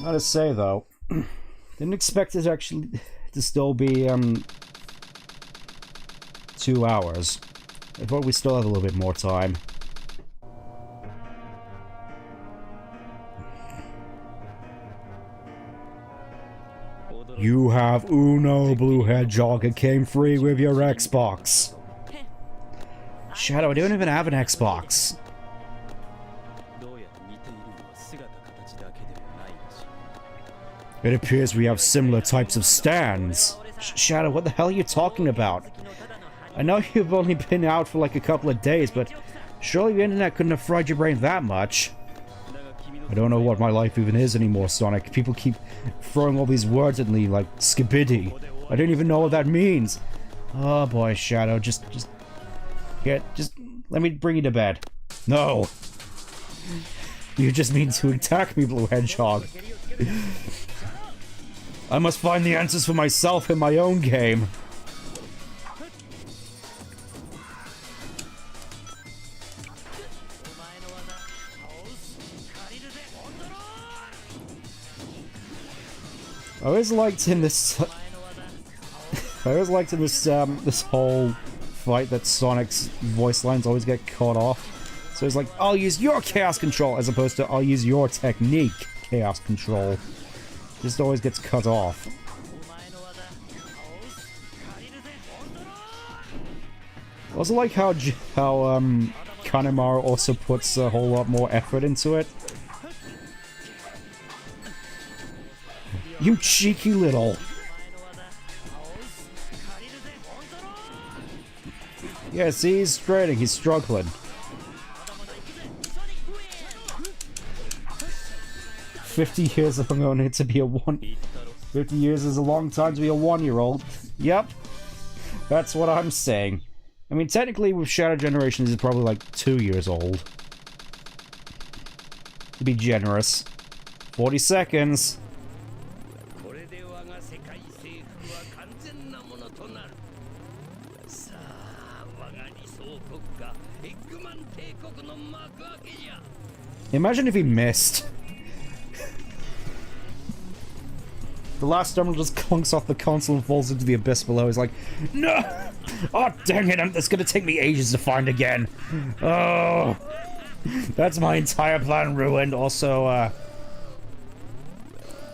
Gotta say though, didn't expect it actually to still be 2 hours. I thought we still had a little bit more time. You have Uno, Blue Hedgehog. It came free with your Xbox. Shadow, I don't even have an Xbox. It appears we have similar types of stands. Shadow, what the hell are you talking about? I know you've only been out for like a couple of days, but surely the internet couldn't have fried your brain that much. I don't know what my life even is anymore, Sonic. People keep throwing all these words at me like skibidi. I don't even know what that means. Oh boy, Shadow, just let me bring you to bed. No. You just mean to attack me, Blue Hedgehog. I must find the answers for myself in my own game. I always liked in this... I always liked in this, this whole fight that Sonic's voice lines always get cut off. So it's like, I'll use your chaos control, as opposed to, I'll use your technique chaos control. Just always gets cut off. I also like how Kanemaru also puts a whole lot more effort into it. You cheeky little... Yeah, see, he's straining, he's struggling. 50 years if I'm going to be a 50 years is a long time to be a 1-year-old. Yep. That's what I'm saying. I mean, technically with Shadow Generations, he's probably like 2 years old. To be generous. 40 seconds. Imagine if he missed. The last terminal just clunks off the console and falls into the abyss below. He's like, no! Oh, dang it, it's gonna take me ages to find again. Oh, that's my entire plan ruined. Also,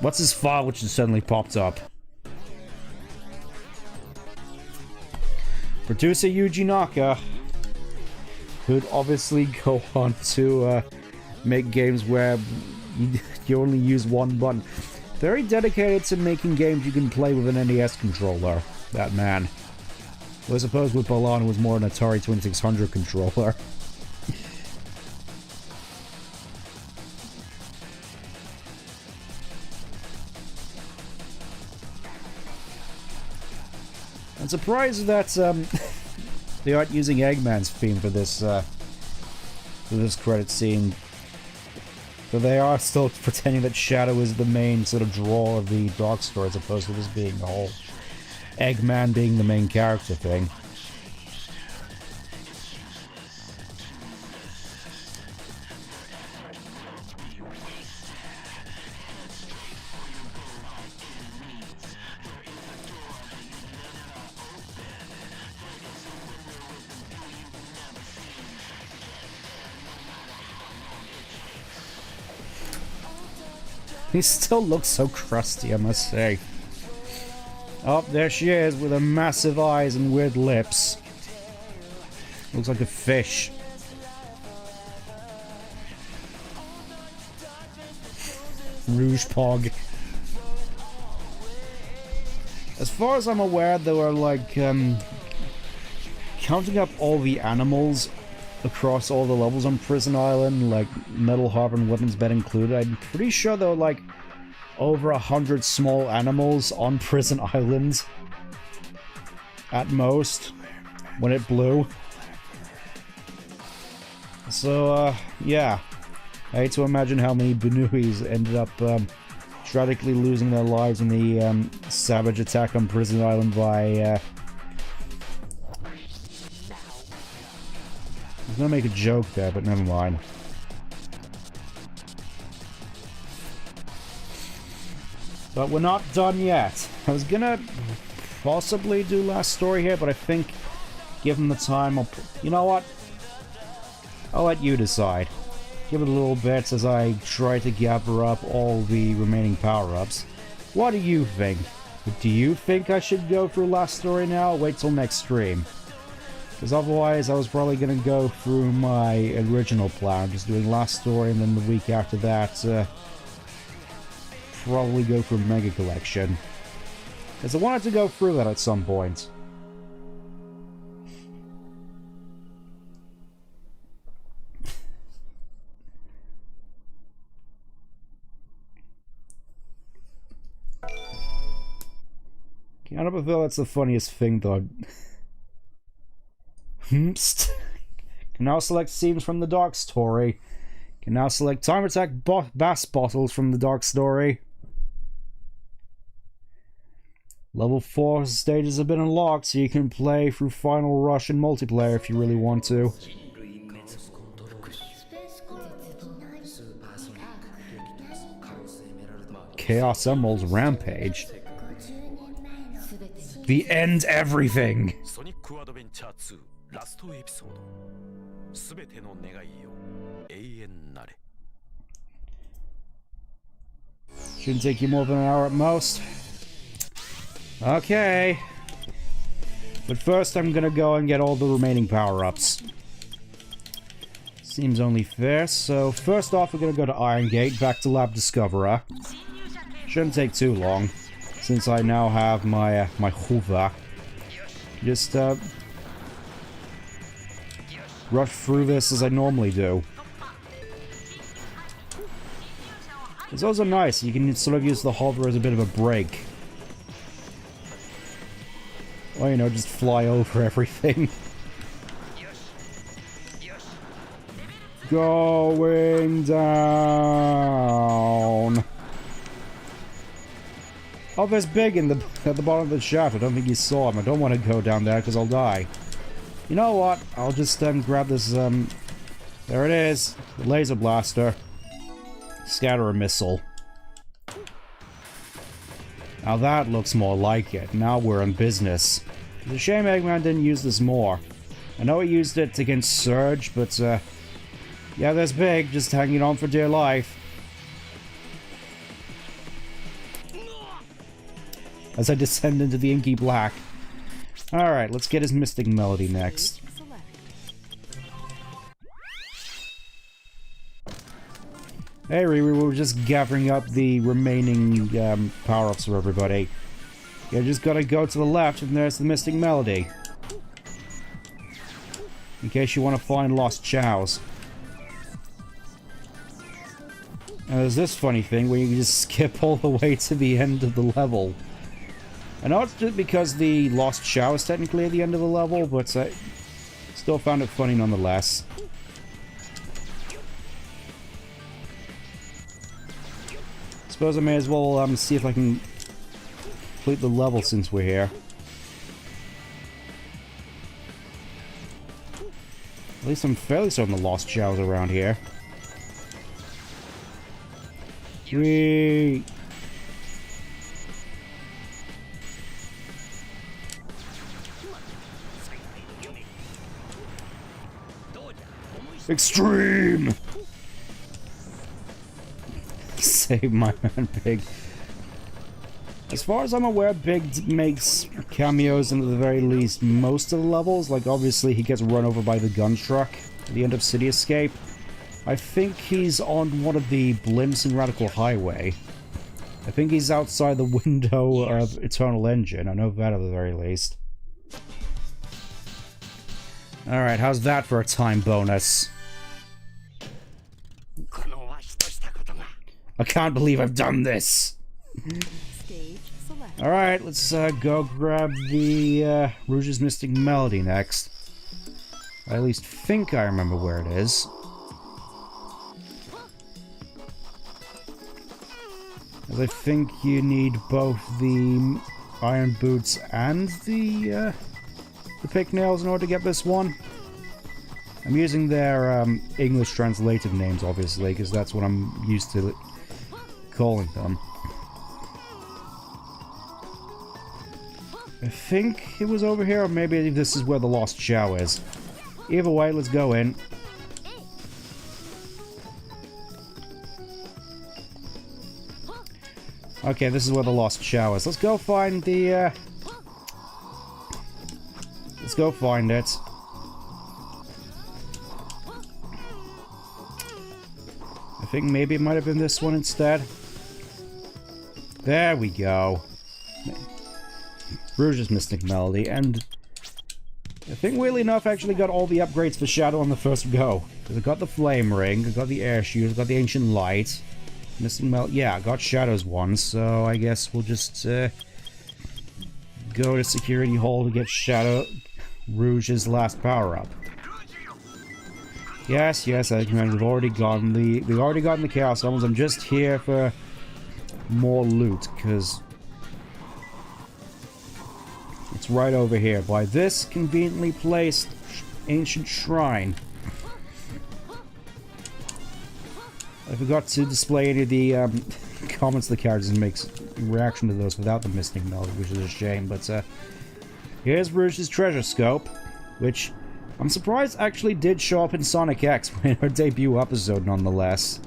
what's his file which has suddenly popped up? Producer Yuji Naka, who'd obviously go on to make games where you only use one button. Very dedicated to making games you can play with an NES controller, that man. Well, I suppose with Balan was more an Atari 2600 controller. I'm surprised that they aren't using Eggman's theme for this credit scene. But they are still pretending that Shadow is the main sort of draw of the Dark Story, as opposed to this being the whole Eggman being the main character thing. He still looks so crusty, I must say. Oh, there she is with her massive eyes and weird lips. Looks like a fish. Rouge Pog. As far as I'm aware, there were like, counting up all the animals across all the levels on Prison Island, like Metal Harbor and Weapons Bed included, I'm pretty sure there were like over 100 small animals on Prison Island at most when it blew. So yeah, I hate to imagine how many Banuis ended up tragically losing their lives in the savage attack on Prison Island by I was gonna make a joke there, but never mind. But we're not done yet. I was gonna possibly do last story here, but I think, given the time, you know what? I'll let you decide. Give it a little bit as I try to gather up all the remaining power-ups. What do you think? Do you think I should go through last story now, or wait till next stream? Because otherwise I was probably going to go through my original plan, just doing last story, and then the week after that, probably go for Mega Collection. Because I wanted to go through that at some point. Can't help but feel that's the funniest thing, though. Can now select scenes from the Dark Story. Can now select time attack bass bottles from the Dark Story. Level 4 stages have been unlocked, so you can play through Final Rush and multiplayer if you really want to. Chaos Emerald's Rampage. The end everything! ソニックアドベンチャー2ラストエピソードすべての願いよ永遠なれ Shouldn't take you more than an hour at most. Okay. But first I'm gonna go and get all the remaining power-ups. Seems only fair. So first off we're gonna go to Iron Gate, back to Lab Discoverer. Shouldn't take too long, since I now have my my Hoover. Just rush through this as I normally do. It's also nice, you can sort of use the hover as a bit of a break. Or, you know, just fly over everything. Going down. Oh, there's Big in at the bottom of the shaft. I don't think you saw him. I don't want to go down there because I'll die. You know what? I'll just grab this, there it is. The laser blaster. Scatter a missile. Now that looks more like it. Now we're in business. It's a shame Eggman didn't use this more. I know he used it against Surge, but, yeah, there's Big, just hanging on for dear life. As I descend into the inky black. Alright, let's get his Mystic Melody next. Hey Riri, we were just gathering up the remaining power-ups for everybody. You just gotta go to the left and there's the Mystic Melody. In case you want to find lost chows. And there's this funny thing where you can just skip all the way to the end of the level. I know it's just because the lost chow is technically at the end of the level, but I still found it funny nonetheless. Suppose I may as well see if I can complete the level since we're here. At least I'm fairly certain the lost chows around here. Sweet. Extreme! Save my man, Big. As far as I'm aware, Big makes cameos in, at the very least, most of the levels. Like, obviously, he gets run over by the gun truck at the end of City Escape. I think he's on one of the blimps in Radical Highway. I think he's outside the window of Eternal Engine. I know that at the very least. Alright, how's that for a time bonus? I can't believe I've done this! Alright, let's go grab the Rouge's Mystic Melody next. I at least think I remember where it is. As I think you need both the Iron Boots and the Pick Nails in order to get this one. I'm using their English translated names, obviously, because that's what I'm used to calling them. I think it was over here, or maybe this is where the lost chow is. Either way, let's go in. Okay, this is where the lost chow is. Let's go find the, let's go find it. I think maybe it might have been this one instead. There we go. Rouge's Mystic Melody, and I think weirdly enough I actually got all the upgrades for Shadow on the first go. Because I got the Flame Ring, I got the Air Shoes, I got the Ancient Light. Mystic Melody, yeah, I got Shadow's one, so I guess we'll just go to Security Hall to get Shadow Rouge's last power-up. Yes, we've already gotten the Chaos Emeralds. I'm just here for more loot, because it's right over here by this conveniently placed ancient shrine. I forgot to display any of the comments the characters and makes reaction to those without the mystic melody, which is a shame. But here's Rouge's treasure scope, which I'm surprised actually did show up in Sonic X in her debut episode, nonetheless.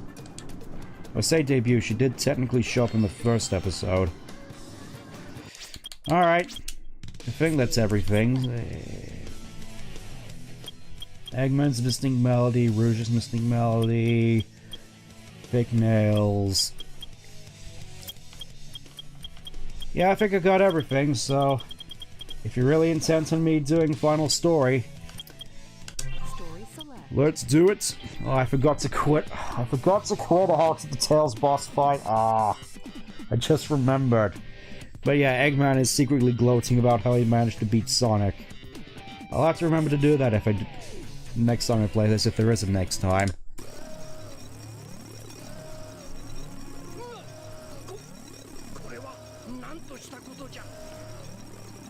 I say debut, she did technically show up in the first episode. Alright. I think that's everything. Eggman's Mystic Melody, Rouge's Mystic Melody, fake nails. Yeah, I think I got everything, so if you're really intent on me doing final story, let's do it. Oh, I forgot to quit. I forgot to quit after the Tails boss fight. Ah, I just remembered. But yeah, Eggman is secretly gloating about how he managed to beat Sonic. I'll have to remember to do that if next time I play this, if there is a next time.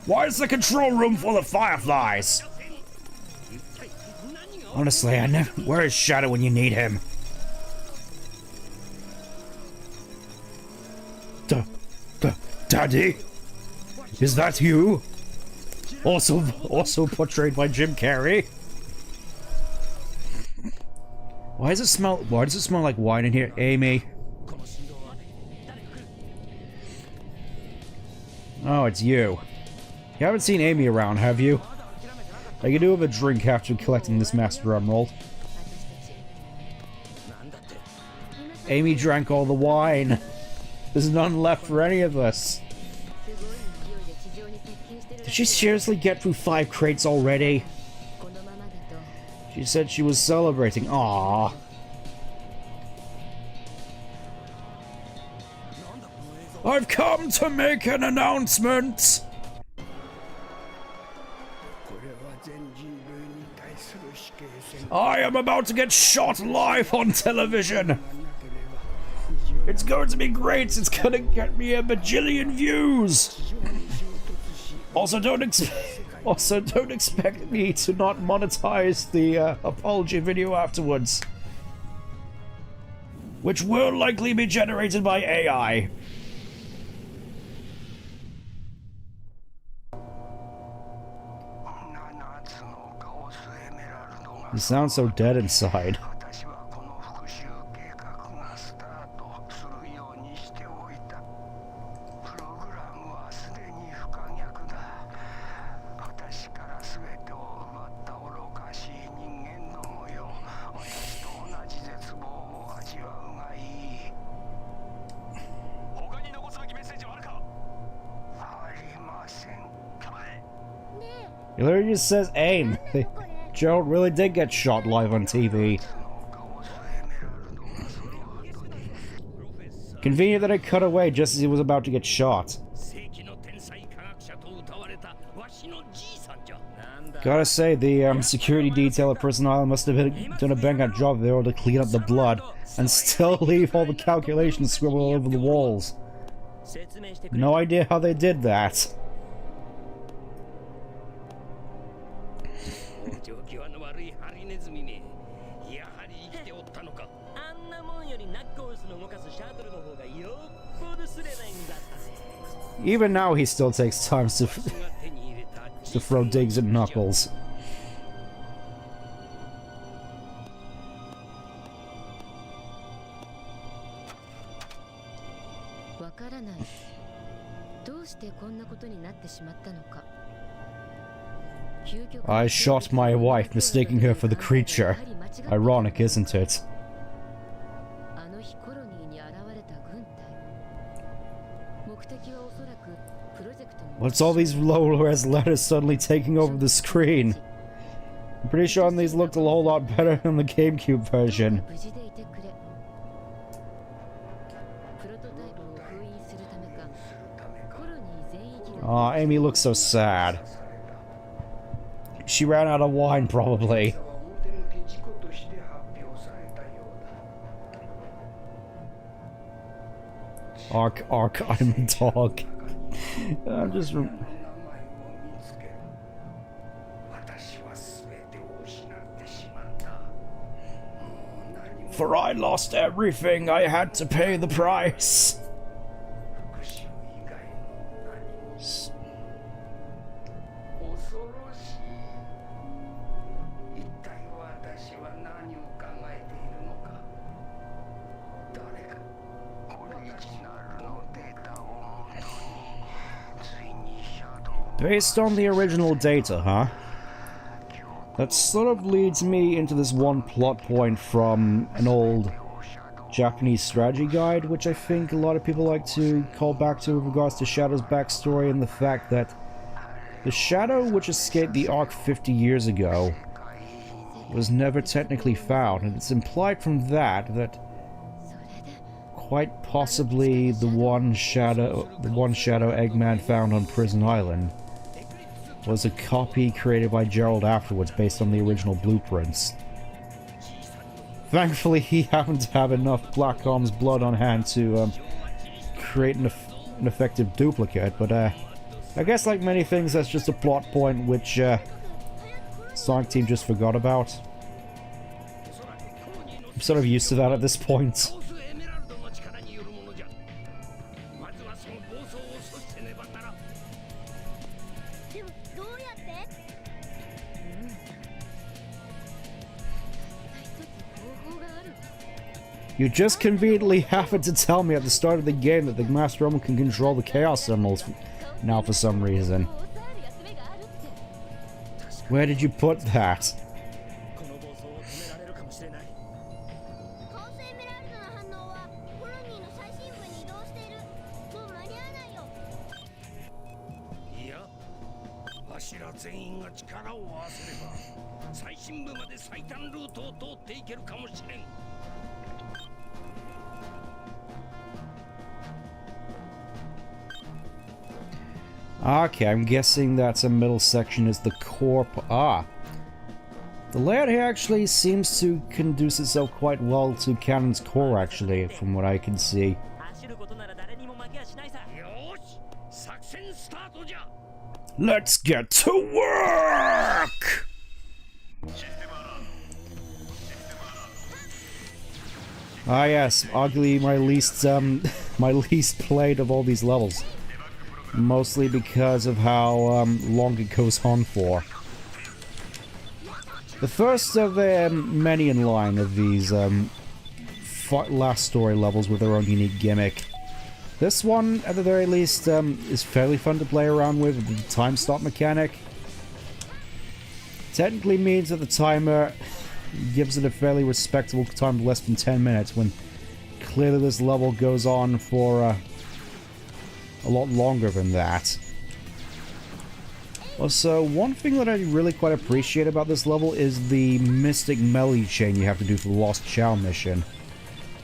Why is the control room full of fireflies? Honestly, I never. Where is Shadow when you need him? Daddy? Is that you? Also portrayed by Jim Carrey? Why does it smell like wine in here, Amy? Oh, it's you. You haven't seen Amy around, have you? I could do with a drink after collecting this Master Emerald. Amy drank all the wine. There's none left for any of us. Did she seriously get through 5 crates already? She said she was celebrating. Aww. I've come to make an announcement! I am about to get shot live on television! It's going to be great! It's gonna get me a bajillion views! Also, don't expect me to not monetize the apology video afterwards. Which will likely be generated by AI. You sound so dead inside. It literally just says aim. Gerald really did get shot live on TV. Convenient that it cut away just as he was about to get shot. Gotta say, the security detail at Prison Island must have done a bang-up job there to clean up the blood and still leave all the calculations scribbled all over the walls. No idea how they did that. Even now, he still takes time to throw digs at Knuckles. I shot my wife, mistaking her for the creature. Ironic, isn't it? What's all these low-res letters suddenly taking over the screen? I'm pretty sure these looked a whole lot better than the GameCube version. Aw, Amy looks so sad. She ran out of wine, probably. Ark, I'm a dog. I'm just... For I lost everything, I had to pay the price. Based on the original data, huh? That sort of leads me into this one plot point from an old Japanese strategy guide, which I think a lot of people like to call back to with regards to Shadow's backstory, and the fact that the Shadow which escaped the Ark 50 years ago was never technically found, and it's implied from that quite possibly the one Shadow Eggman found on Prison Island was a copy created by Gerald afterwards based on the original blueprints. Thankfully, he happened to have enough Black Arm's blood on hand to create an effective duplicate, but I guess like many things, that's just a plot point which Sonic Team just forgot about. I'm sort of used to that at this point. You just conveniently happened to tell me at the start of the game that the Master Emerald can control the Chaos Emeralds now for some reason. Where did you put that? Okay, I'm guessing that's a middle section is the core. The layout here actually seems to conduce itself quite well to Canon's core, actually, from what I can see. Let's get to work! Ah yes, arguably my least played of all these levels. Mostly because of how long it goes on for. The first of many in line of these last story levels with their own unique gimmick. This one, at the very least, is fairly fun to play around with the time stop mechanic. Technically means that the timer gives it a fairly respectable time of less than 10 minutes, when clearly this level goes on for a lot longer than that. Also, one thing that I really quite appreciate about this level is the Mystic Melody chain you have to do for the Lost Chow mission.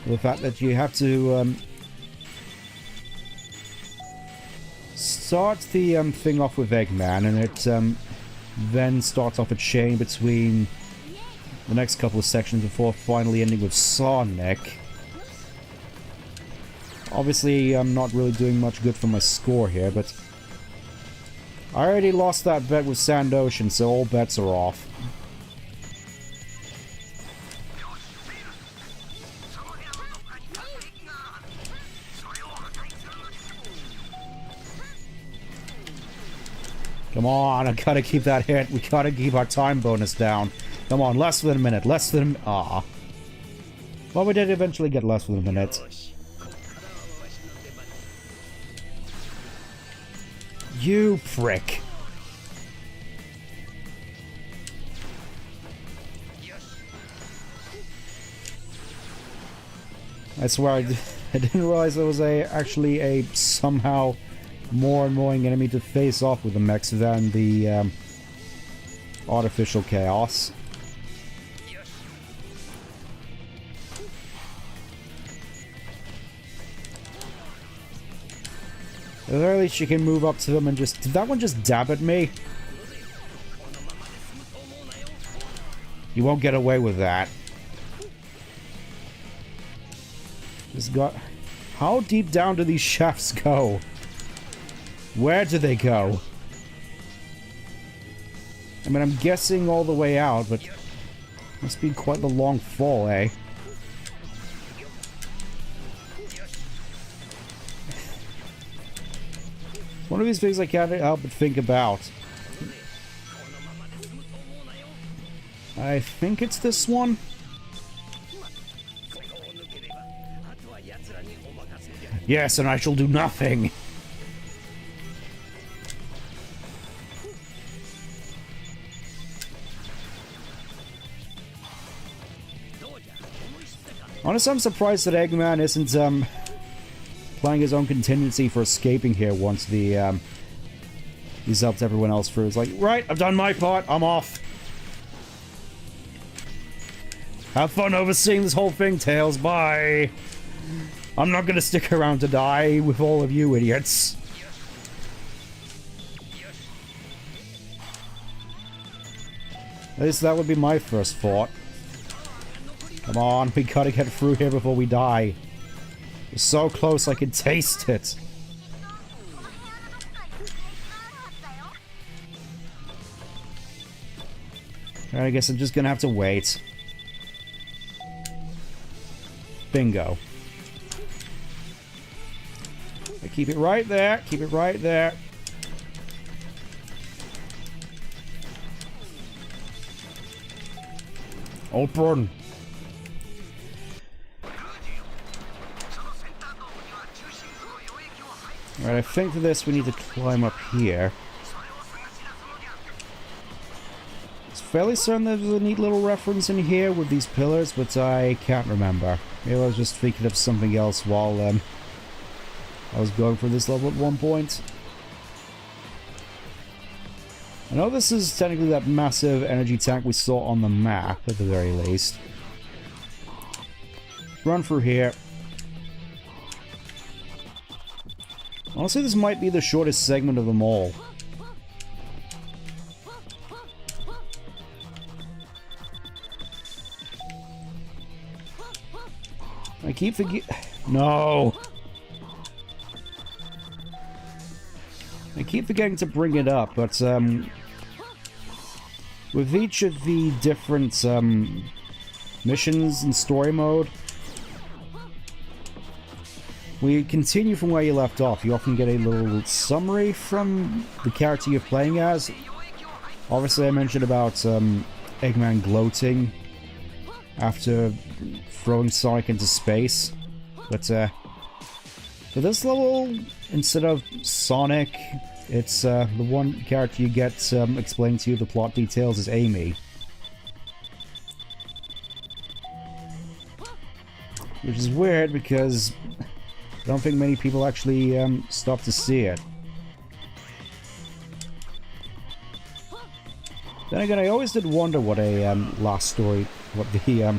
The fact that you have to start the thing off with Eggman, and it then starts off a chain between the next couple of sections before finally ending with Sonic. Obviously, I'm not really doing much good for my score here, but I already lost that bet with Sand Ocean, so all bets are off. Come on, I gotta keep that hit. We gotta keep our time bonus down. Come on, less than a minute. Less than... Well, we did eventually get less than a minute. You prick. I swear I didn't realize there was actually a somehow more annoying enemy to face off with the mechs than the artificial chaos. At the very least, you can move up to them and just... Did that one just dab at me? You won't get away with that. Just got... How deep down do these shafts go? Where do they go? I mean, I'm guessing all the way out, but... Must be quite the long fall, eh? One of these things I can't help but think about. I think it's this one. Yes, and I shall do nothing. Honestly, I'm surprised that Eggman isn't, planning his own contingency for escaping here once the, he's helped everyone else through. It's like, right, I've done my part, I'm off. Have fun overseeing this whole thing, Tails, bye. I'm not gonna stick around to die with all of you idiots. At least that would be my first thought. Come on, we gotta get through here before we die. We're so close, I can taste it. I guess I'm just gonna have to wait. Bingo. Keep it right there, keep it right there. Open. Alright, I think for this we need to climb up here. It's fairly certain there's a neat little reference in here with these pillars, but I can't remember. Maybe I was just thinking of something else while I was going for this level at one point. I know this is technically that massive energy tank we saw on the map, at the very least. Run through here. Honestly, this might be the shortest segment of them all. I keep forgetting... No! I keep forgetting to bring it up, but, with each of the different, missions and story mode, we continue from where you left off. You often get a little summary from the character you're playing as. Obviously, I mentioned about, Eggman gloating after throwing Sonic into space, but, for this level, instead of Sonic, it's the one character you get explaining to you the plot details is Amy. Which is weird because I don't think many people actually stop to see it. Then again, I always did wonder what a last story, what the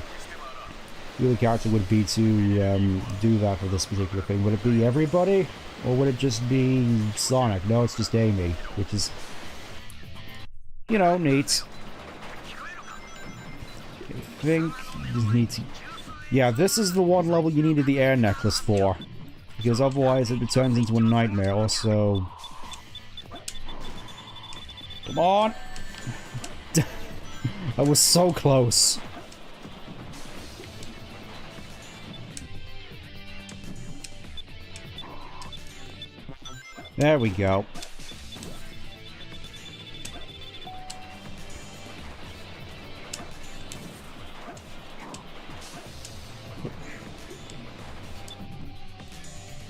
really character would be to do that for this particular thing. Would it be everybody? Or would it just be Sonic? No, it's just Amy, which is, you know, neat. I think you need to... Yeah, this is the one level you needed the air necklace for. Because otherwise it turns into a nightmare. Also... Come on! I was so close. There we go.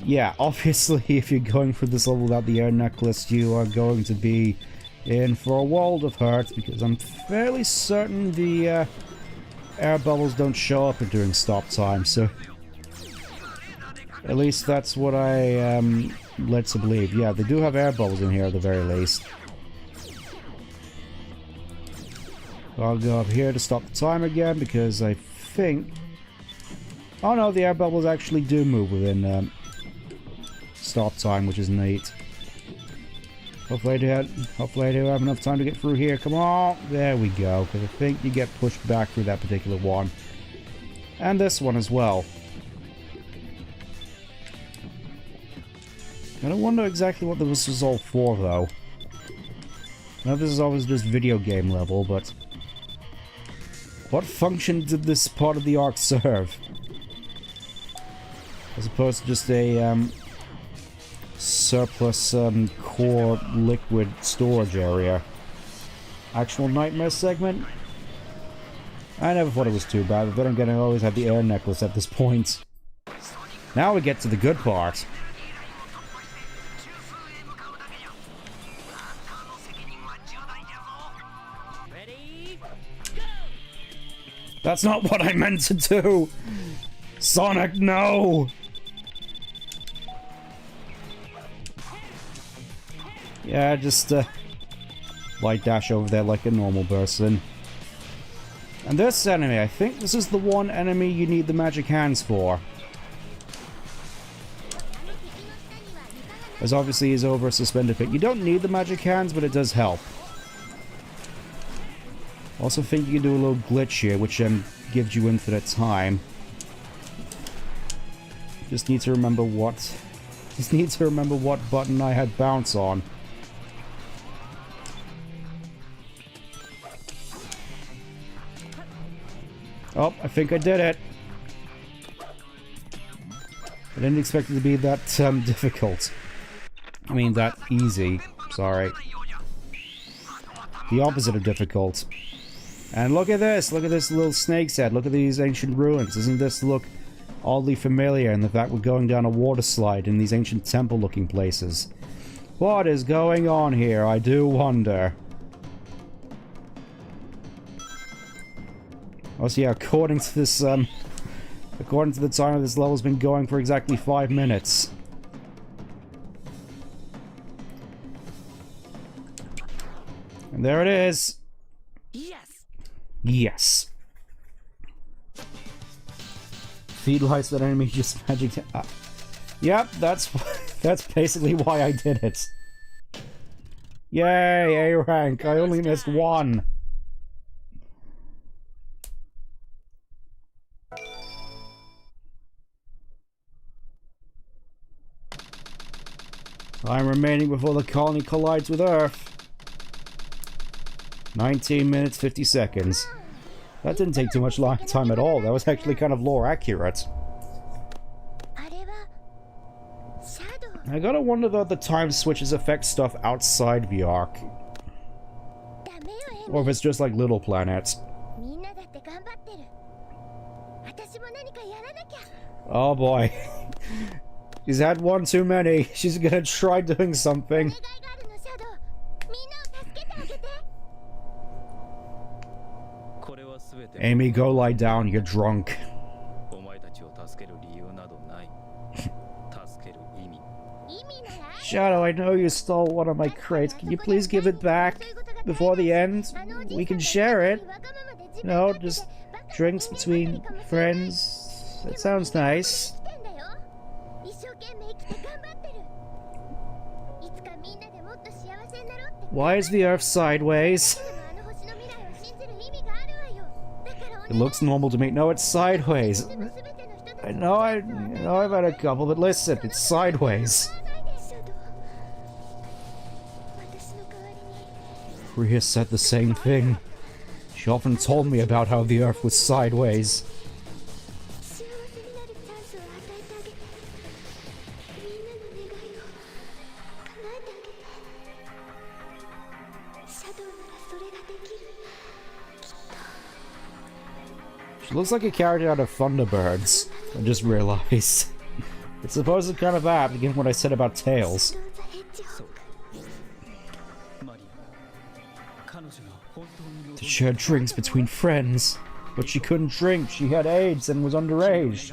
Yeah, obviously if you're going for this level without the air necklace, you are going to be in for a world of hurt, because I'm fairly certain the air bubbles don't show up during stop time, so... At least that's what I led to believe. Yeah, they do have air bubbles in here at the very least. I'll go up here to stop the time again, because I think... Oh no, the air bubbles actually do move within stop time, which is neat. Hopefully I do have enough time to get through here. Come on! There we go, because I think you get pushed back through that particular one. And this one as well. I don't wonder exactly what this was all for, though. I know this is always just video game level, but... What function did this part of the arc serve? As opposed to just a, surplus, core liquid storage area. Actual nightmare segment? I never thought it was too bad, but then again, I always had the air necklace at this point. Now we get to the good part. That's not what I meant to do! Sonic, no! Yeah, just light dash over there like a normal person. And this enemy, I think this is the one enemy you need the magic hands for. As obviously he's over a suspended pit. You don't need the magic hands, but it does help. Also think you can do a little glitch here, which gives you infinite time. Just need to remember what... Just need to remember what button I had bounce on. Oh, I think I did it. I didn't expect it to be that difficult. I mean, that easy. Sorry. The opposite of difficult. And look at this little snake's head. Look at these ancient ruins. Doesn't this look oddly familiar in the fact we're going down a water slide in these ancient temple-looking places? What is going on here? I do wonder. Also, yeah, according to this, according to the timer, this level's been going for exactly 5 minutes. And there it is. Yes. Yes. Feed lights that enemy just magic. Yep, that's basically why I did it. Yay, A rank. I only missed one. Time remaining before the colony collides with Earth. 19 minutes, 50 seconds. That didn't take too much time at all. That was actually kind of lore accurate. I gotta wonder though if the time switches affect stuff outside the arc. Or if it's just like little planets. Oh boy. She's had one too many. She's gonna try doing something. Amy, go lie down, you're drunk. Shadow, I know you stole one of my crates. Can you please give it back before the end? We can share it. No, just drinks between friends. That sounds nice. Why is the Earth sideways? It looks normal to me. No, it's sideways. I know I've had a couple, but listen, it's sideways. Rhea said the same thing. She often told me about how the Earth was sideways. She looks like a character out of Thunderbirds. I just realized. It's supposed to kind of apt, given what I said about Tails. To share drinks between friends. But she couldn't drink. She had AIDS and was underage.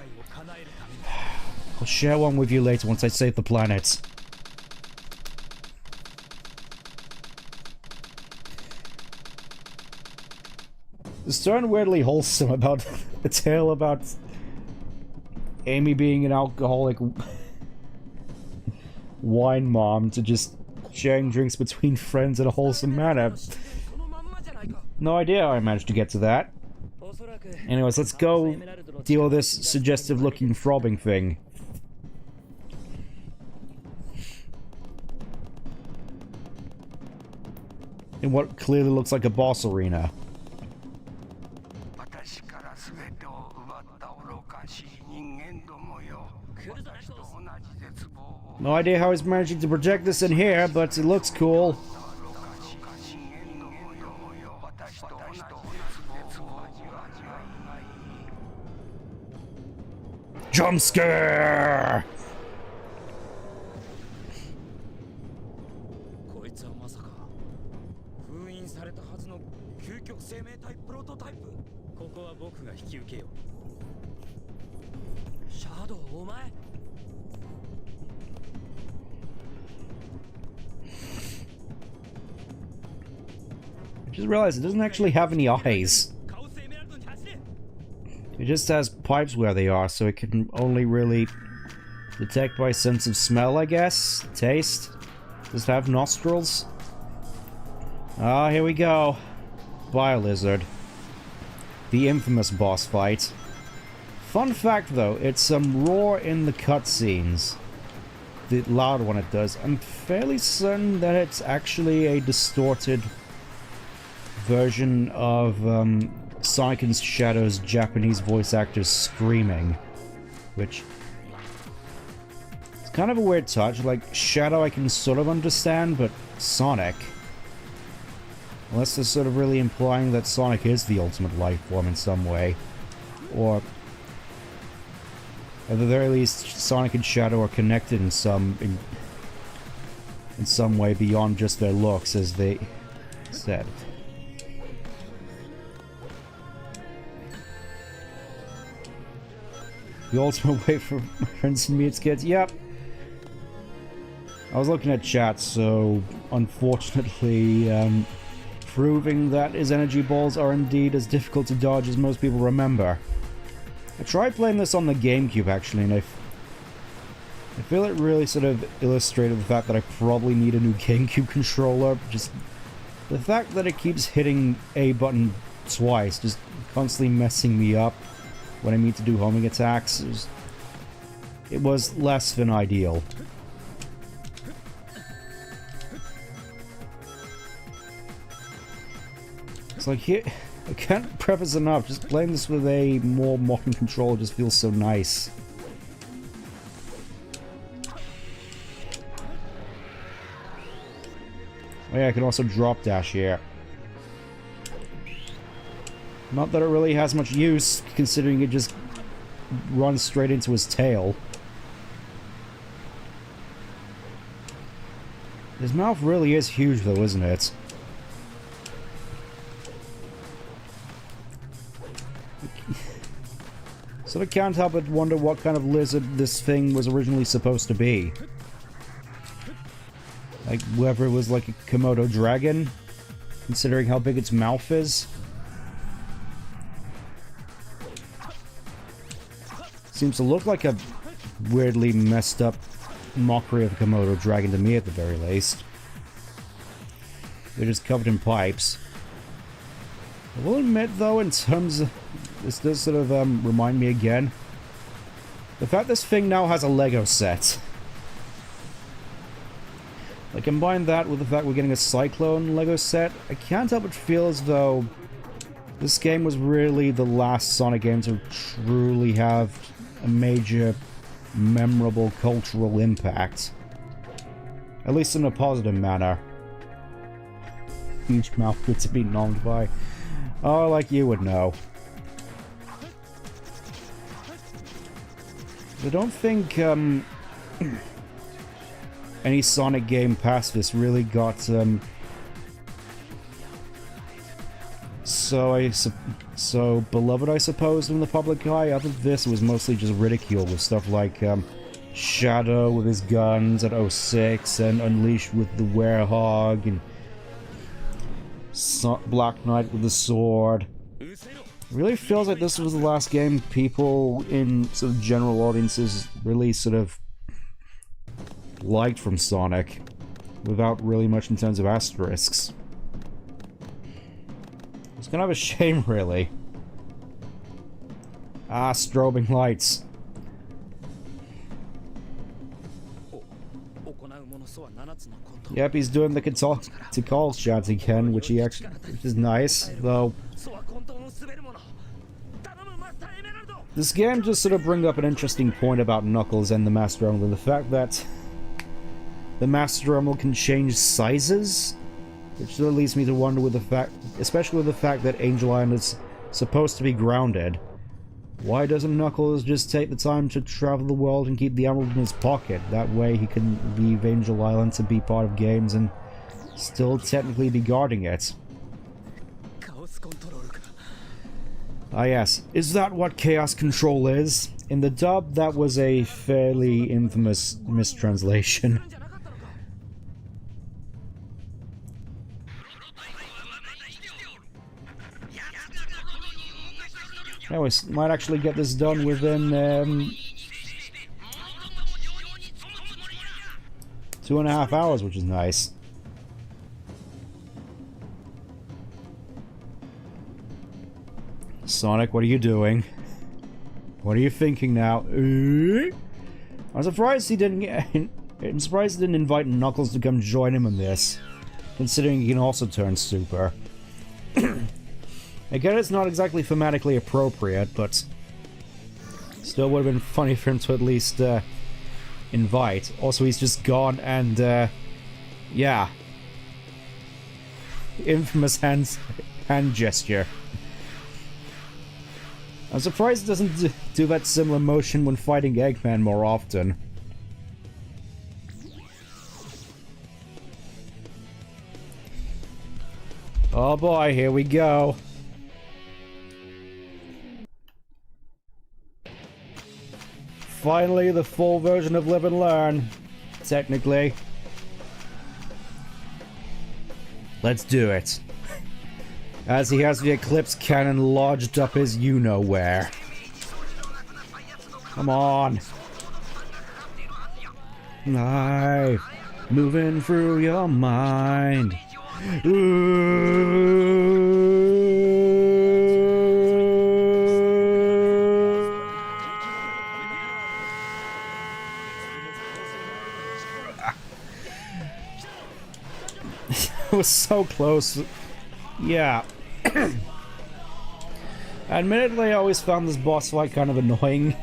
I'll share one with you later once I save the planet. It's starting weirdly wholesome about the tale about Amy being an alcoholic wine mom to just sharing drinks between friends in a wholesome manner. No idea how I managed to get to that. Anyways, let's go deal with this suggestive looking throbbing thing. In what clearly looks like a boss arena. No idea how he's managing to project this in here, but it looks cool. Jump scare! I just realized it doesn't actually have any eyes. It just has pipes where they are, so it can only really detect by sense of smell, I guess. Taste. Does it have nostrils? Ah, here we go. Bio-lizard. The infamous boss fight. Fun fact though, it's raw in the cutscenes. The loud one it does. I'm fairly certain that it's actually a distorted version of Sonic and Shadow's Japanese voice actors screaming. Which is kind of a weird touch. Like, Shadow I can sort of understand, but Sonic... Unless they're sort of really implying that Sonic is the ultimate life form in some way. Or, at the very least, Sonic and Shadow are connected in some way beyond just their looks, as they said. The ultimate way for friends and meets kids? Yep. I was looking at chat, so unfortunately, proving that his energy balls are indeed as difficult to dodge as most people remember. I tried playing this on the GameCube actually, and I feel it really sort of illustrated the fact that I probably need a new GameCube controller. Just the fact that it keeps hitting A button twice, just constantly messing me up when I need to do homing attacks. It was less than ideal. It's like, here, I can't preface enough, just playing this with a more modern controller just feels so nice. Oh yeah, I can also drop dash here. Not that it really has much use, considering it just runs straight into his tail. His mouth really is huge though, isn't it? Sort of can't help but wonder what kind of lizard this thing was originally supposed to be. Like, whether it was like a Komodo dragon, considering how big its mouth is. Seems to look like a weirdly messed up mockery of a Komodo dragon to me at the very least. They're just covered in pipes. I will admit though, in terms of... This does sort of remind me again. The fact this thing now has a Lego set. Like, combine that with the fact we're getting a Cyclone Lego set, I can't help but feel as though this game was really the last Sonic game to truly have a major, memorable cultural impact. At least in a positive manner. Huge mouth good to be nommed by. Oh, like you would know. I don't think any Sonic game past this really got so beloved, I suppose, in the public eye. Other than this, it was mostly just ridicule with stuff like Shadow with his guns at 06 and Unleashed with the Werehog and Black Knight with the sword. It really feels like this was the last game people in sort of general audiences really sort of liked from Sonic, without really much in terms of asterisks. It's kind of a shame, really. Ah, strobing lights. Yep, he's doing the Tikal shots again, which is nice, though. This game just sort of brings up an interesting point about Knuckles and the Master Emerald, the fact that the Master Emerald can change sizes, which sort of leads me to wonder with the fact, especially with the fact that Angel Island is supposed to be grounded, why doesn't Knuckles just take the time to travel the world and keep the emerald in his pocket? That way he can leave Angel Island to be part of games and still technically be guarding it. Ah yes, is that what Chaos Control is? In the dub, that was a fairly infamous mistranslation. Yeah, we might actually get this done within 2.5 hours, which is nice. Sonic, what are you doing? What are you thinking now? I'm surprised he didn't I'm surprised he didn't invite Knuckles to come join him in this, considering he can also turn super. Again, it's not exactly thematically appropriate, but still would have been funny for him to at least invite. Also, he's just gone, and yeah, infamous hand gesture. I'm surprised it doesn't do that similar motion when fighting Eggman more often. Oh boy, here we go. Finally, the full version of Live and Learn. Technically. Let's do it. As he has the Eclipse Cannon lodged up his you-know-where. Come on. Life moving through your mind. It was so close. Yeah. Admittedly, I always found this boss fight kind of annoying.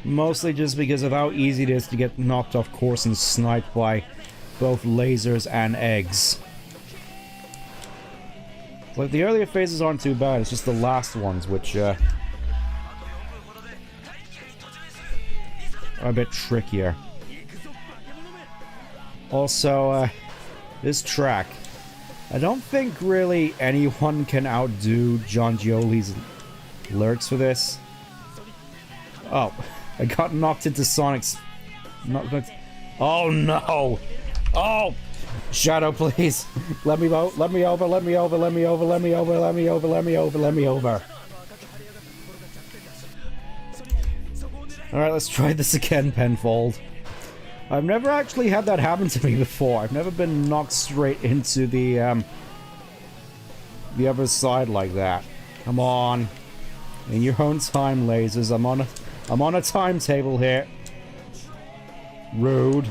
Mostly just because of how easy it is to get knocked off course and sniped by both lasers and eggs. Like, the earlier phases aren't too bad, it's just the last ones which, are a bit trickier. Also, this track. I don't think really anyone can outdo John Gioli's lyrics for this. Oh, I got knocked into Sonic's... Oh no! Oh! Shadow, please! Let me over, let me over, let me over, let me over, let me over, let me over, let me over, let me over. Alright, let's try this again, Penfold. I've never actually had that happen to me before. I've never been knocked straight into the other side like that. Come on. In your own time, lasers. I'm on a timetable here. Rude.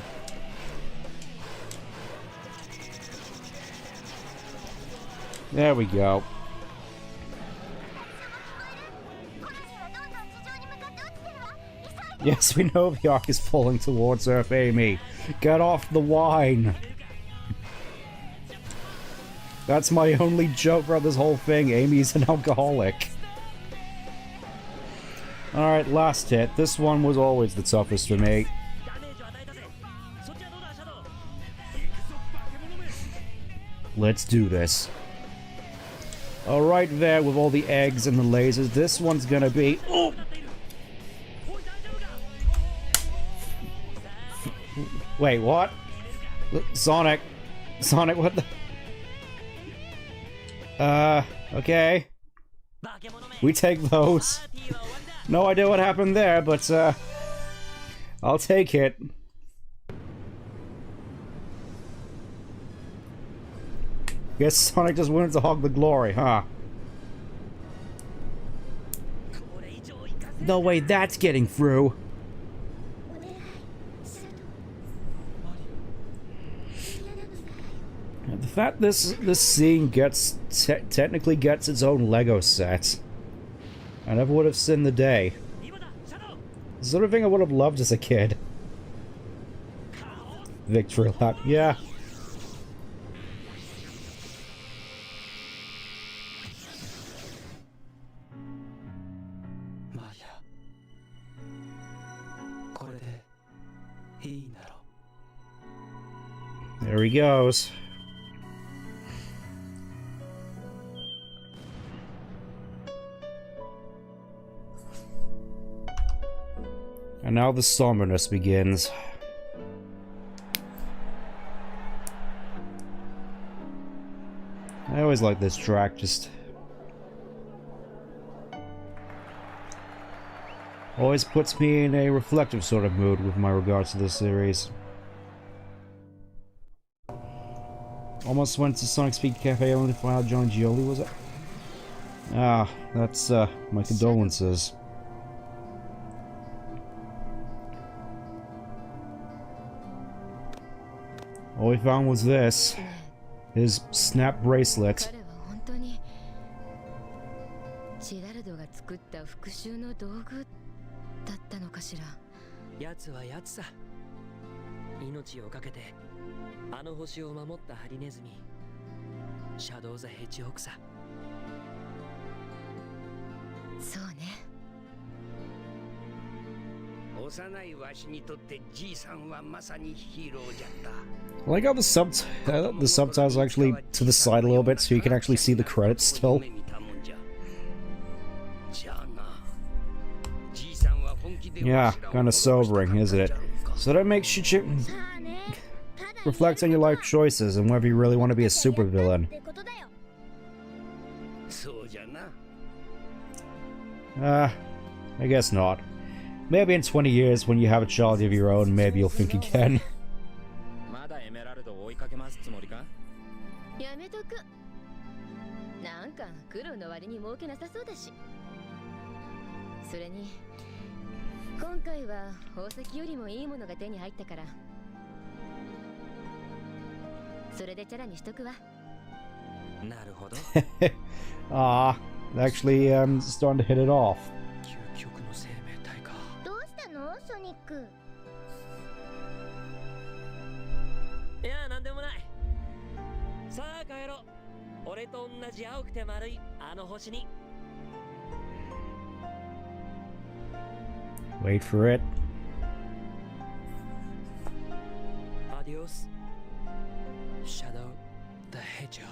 There we go. Yes, we know the arc is falling towards Earth, Amy. Get off the wine. That's my only joke about this whole thing. Amy's an alcoholic. Alright, last hit. This one was always the toughest for me. Let's do this. Alright there with all the eggs and the lasers. This one's gonna be... Oh! Wait, what? Sonic. Sonic, what the... okay. We take those. No idea what happened there, but, I'll take it. Guess Sonic just wanted to hog the glory, huh? No way that's getting through. The fact this scene gets technically gets its own Lego set, I never would have seen the day. The sort of thing I would have loved as a kid. Victory lap, yeah. There he goes. And now the somberness begins. I always like this track, just... always puts me in a reflective sort of mood with my regards to this series. Almost went to Sonic Speed Cafe only to find out John Gioli was it? Ah, that's, my condolences. All we found was this. His snap bracelet. 彼は本当にジェラルドが作った復讐の道具だったのかしら。奴は奴さ。命をかけてあの星を守ったハリネズミ、シャドウ・ザ・ヘッジホークさ。そうね。幼いわしにとってじいさんはまさにヒーローじゃった。I like how the subtitles are actually to the side a little bit so you can actually see the credits still. Yeah, kind of sobering, isn't it? So that makes you reflect on your life choices and whether you really want to be a supervillain. I guess not. Maybe in 20 years when you have a child of your own, maybe you'll think again. まだエメラルドを追いかけますつもりか？やめとく。なんか苦労の割に儲けなさそうだし。それに今回は宝石よりもいいものが手に入ったから。それでチャラにしとくわ。なるほど。Ah, actually, starting to hit it off. 究極の生命体か。どうしたのソニック。いや、なんでもない。さあ帰ろう。俺と同じ青くて丸いあの星に。Wait for it. Adios, Shadow the Hedgehog.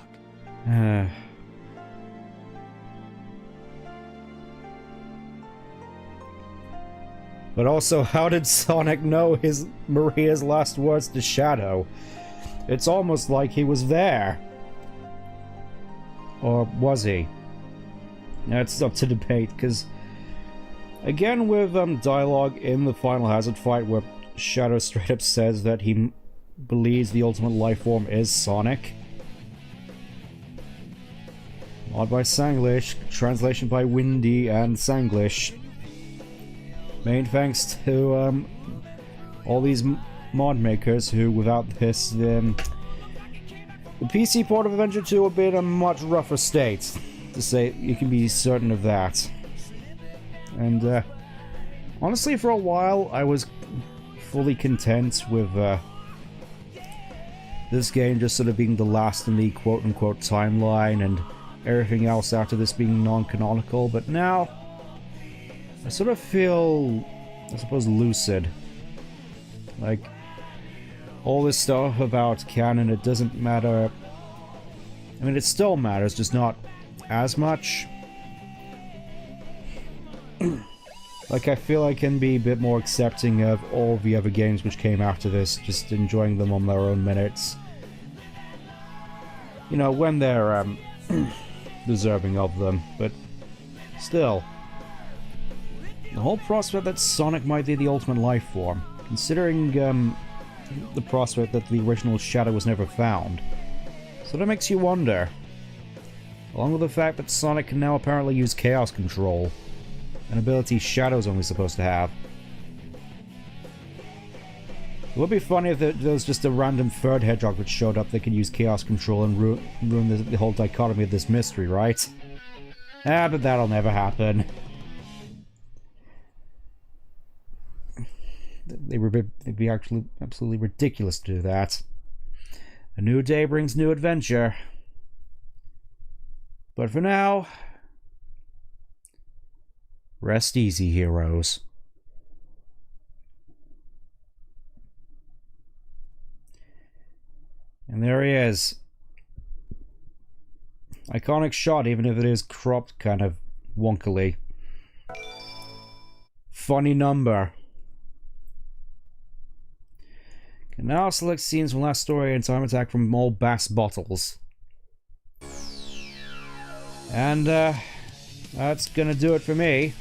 But also, how did Sonic know Maria's last words to Shadow? It's almost like he was there. Or was he? That's up to debate, because... Again with dialogue in the Final Hazard fight where Shadow straight up says that he believes the ultimate life form is Sonic. Mod by Sanglish, translation by Windy and Sanglish. Main thanks to all these mod makers who, without this, the PC port of Adventure 2 would be in a much rougher state. To say, you can be certain of that. And honestly, for a while, I was fully content with this game just sort of being the last in the quote-unquote timeline and everything else after this being non-canonical, but now I sort of feel, I suppose, lucid. Like, all this stuff about canon, it doesn't matter. I mean, it still matters, just not as much. Like, I feel I can be a bit more accepting of all the other games which came after this, just enjoying them on their own minutes. You know, when they're, deserving of them, but still. The whole prospect that Sonic might be the ultimate life form, considering, the prospect that the original Shadow was never found. So that makes you wonder. Along with the fact that Sonic can now apparently use Chaos Control. An ability Shadow's only supposed to have. It would be funny if there was just a random third Hedgehog that showed up that could use Chaos Control and ruin the whole dichotomy of this mystery, right? Ah, but that'll never happen. It'd be actually absolutely ridiculous to do that. A new day brings new adventure. But for now... Rest easy, heroes. And there he is. Iconic shot, even if it is cropped kind of wonkily. Funny number. Now select scenes from last story and time attack from all bass bottles. And, that's gonna do it for me.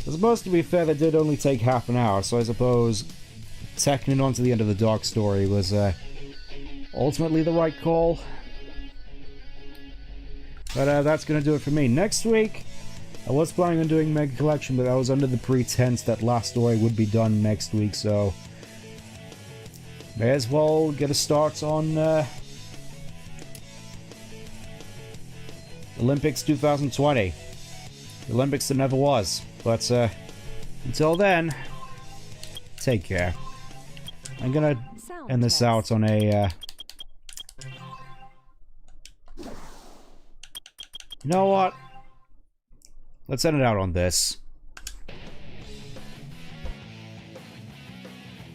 I suppose, to be fair, that did only take half an hour, so I suppose tacking it on to the end of the Dark story was, ultimately the right call. But, that's gonna do it for me. Next week, I was planning on doing Mega Collection, but I was under the pretense that last story would be done next week, so may as well get a start on Olympics 2020. The Olympics that never was. But until then, take care. I'm gonna end this out on a you know what? Let's end it out on this.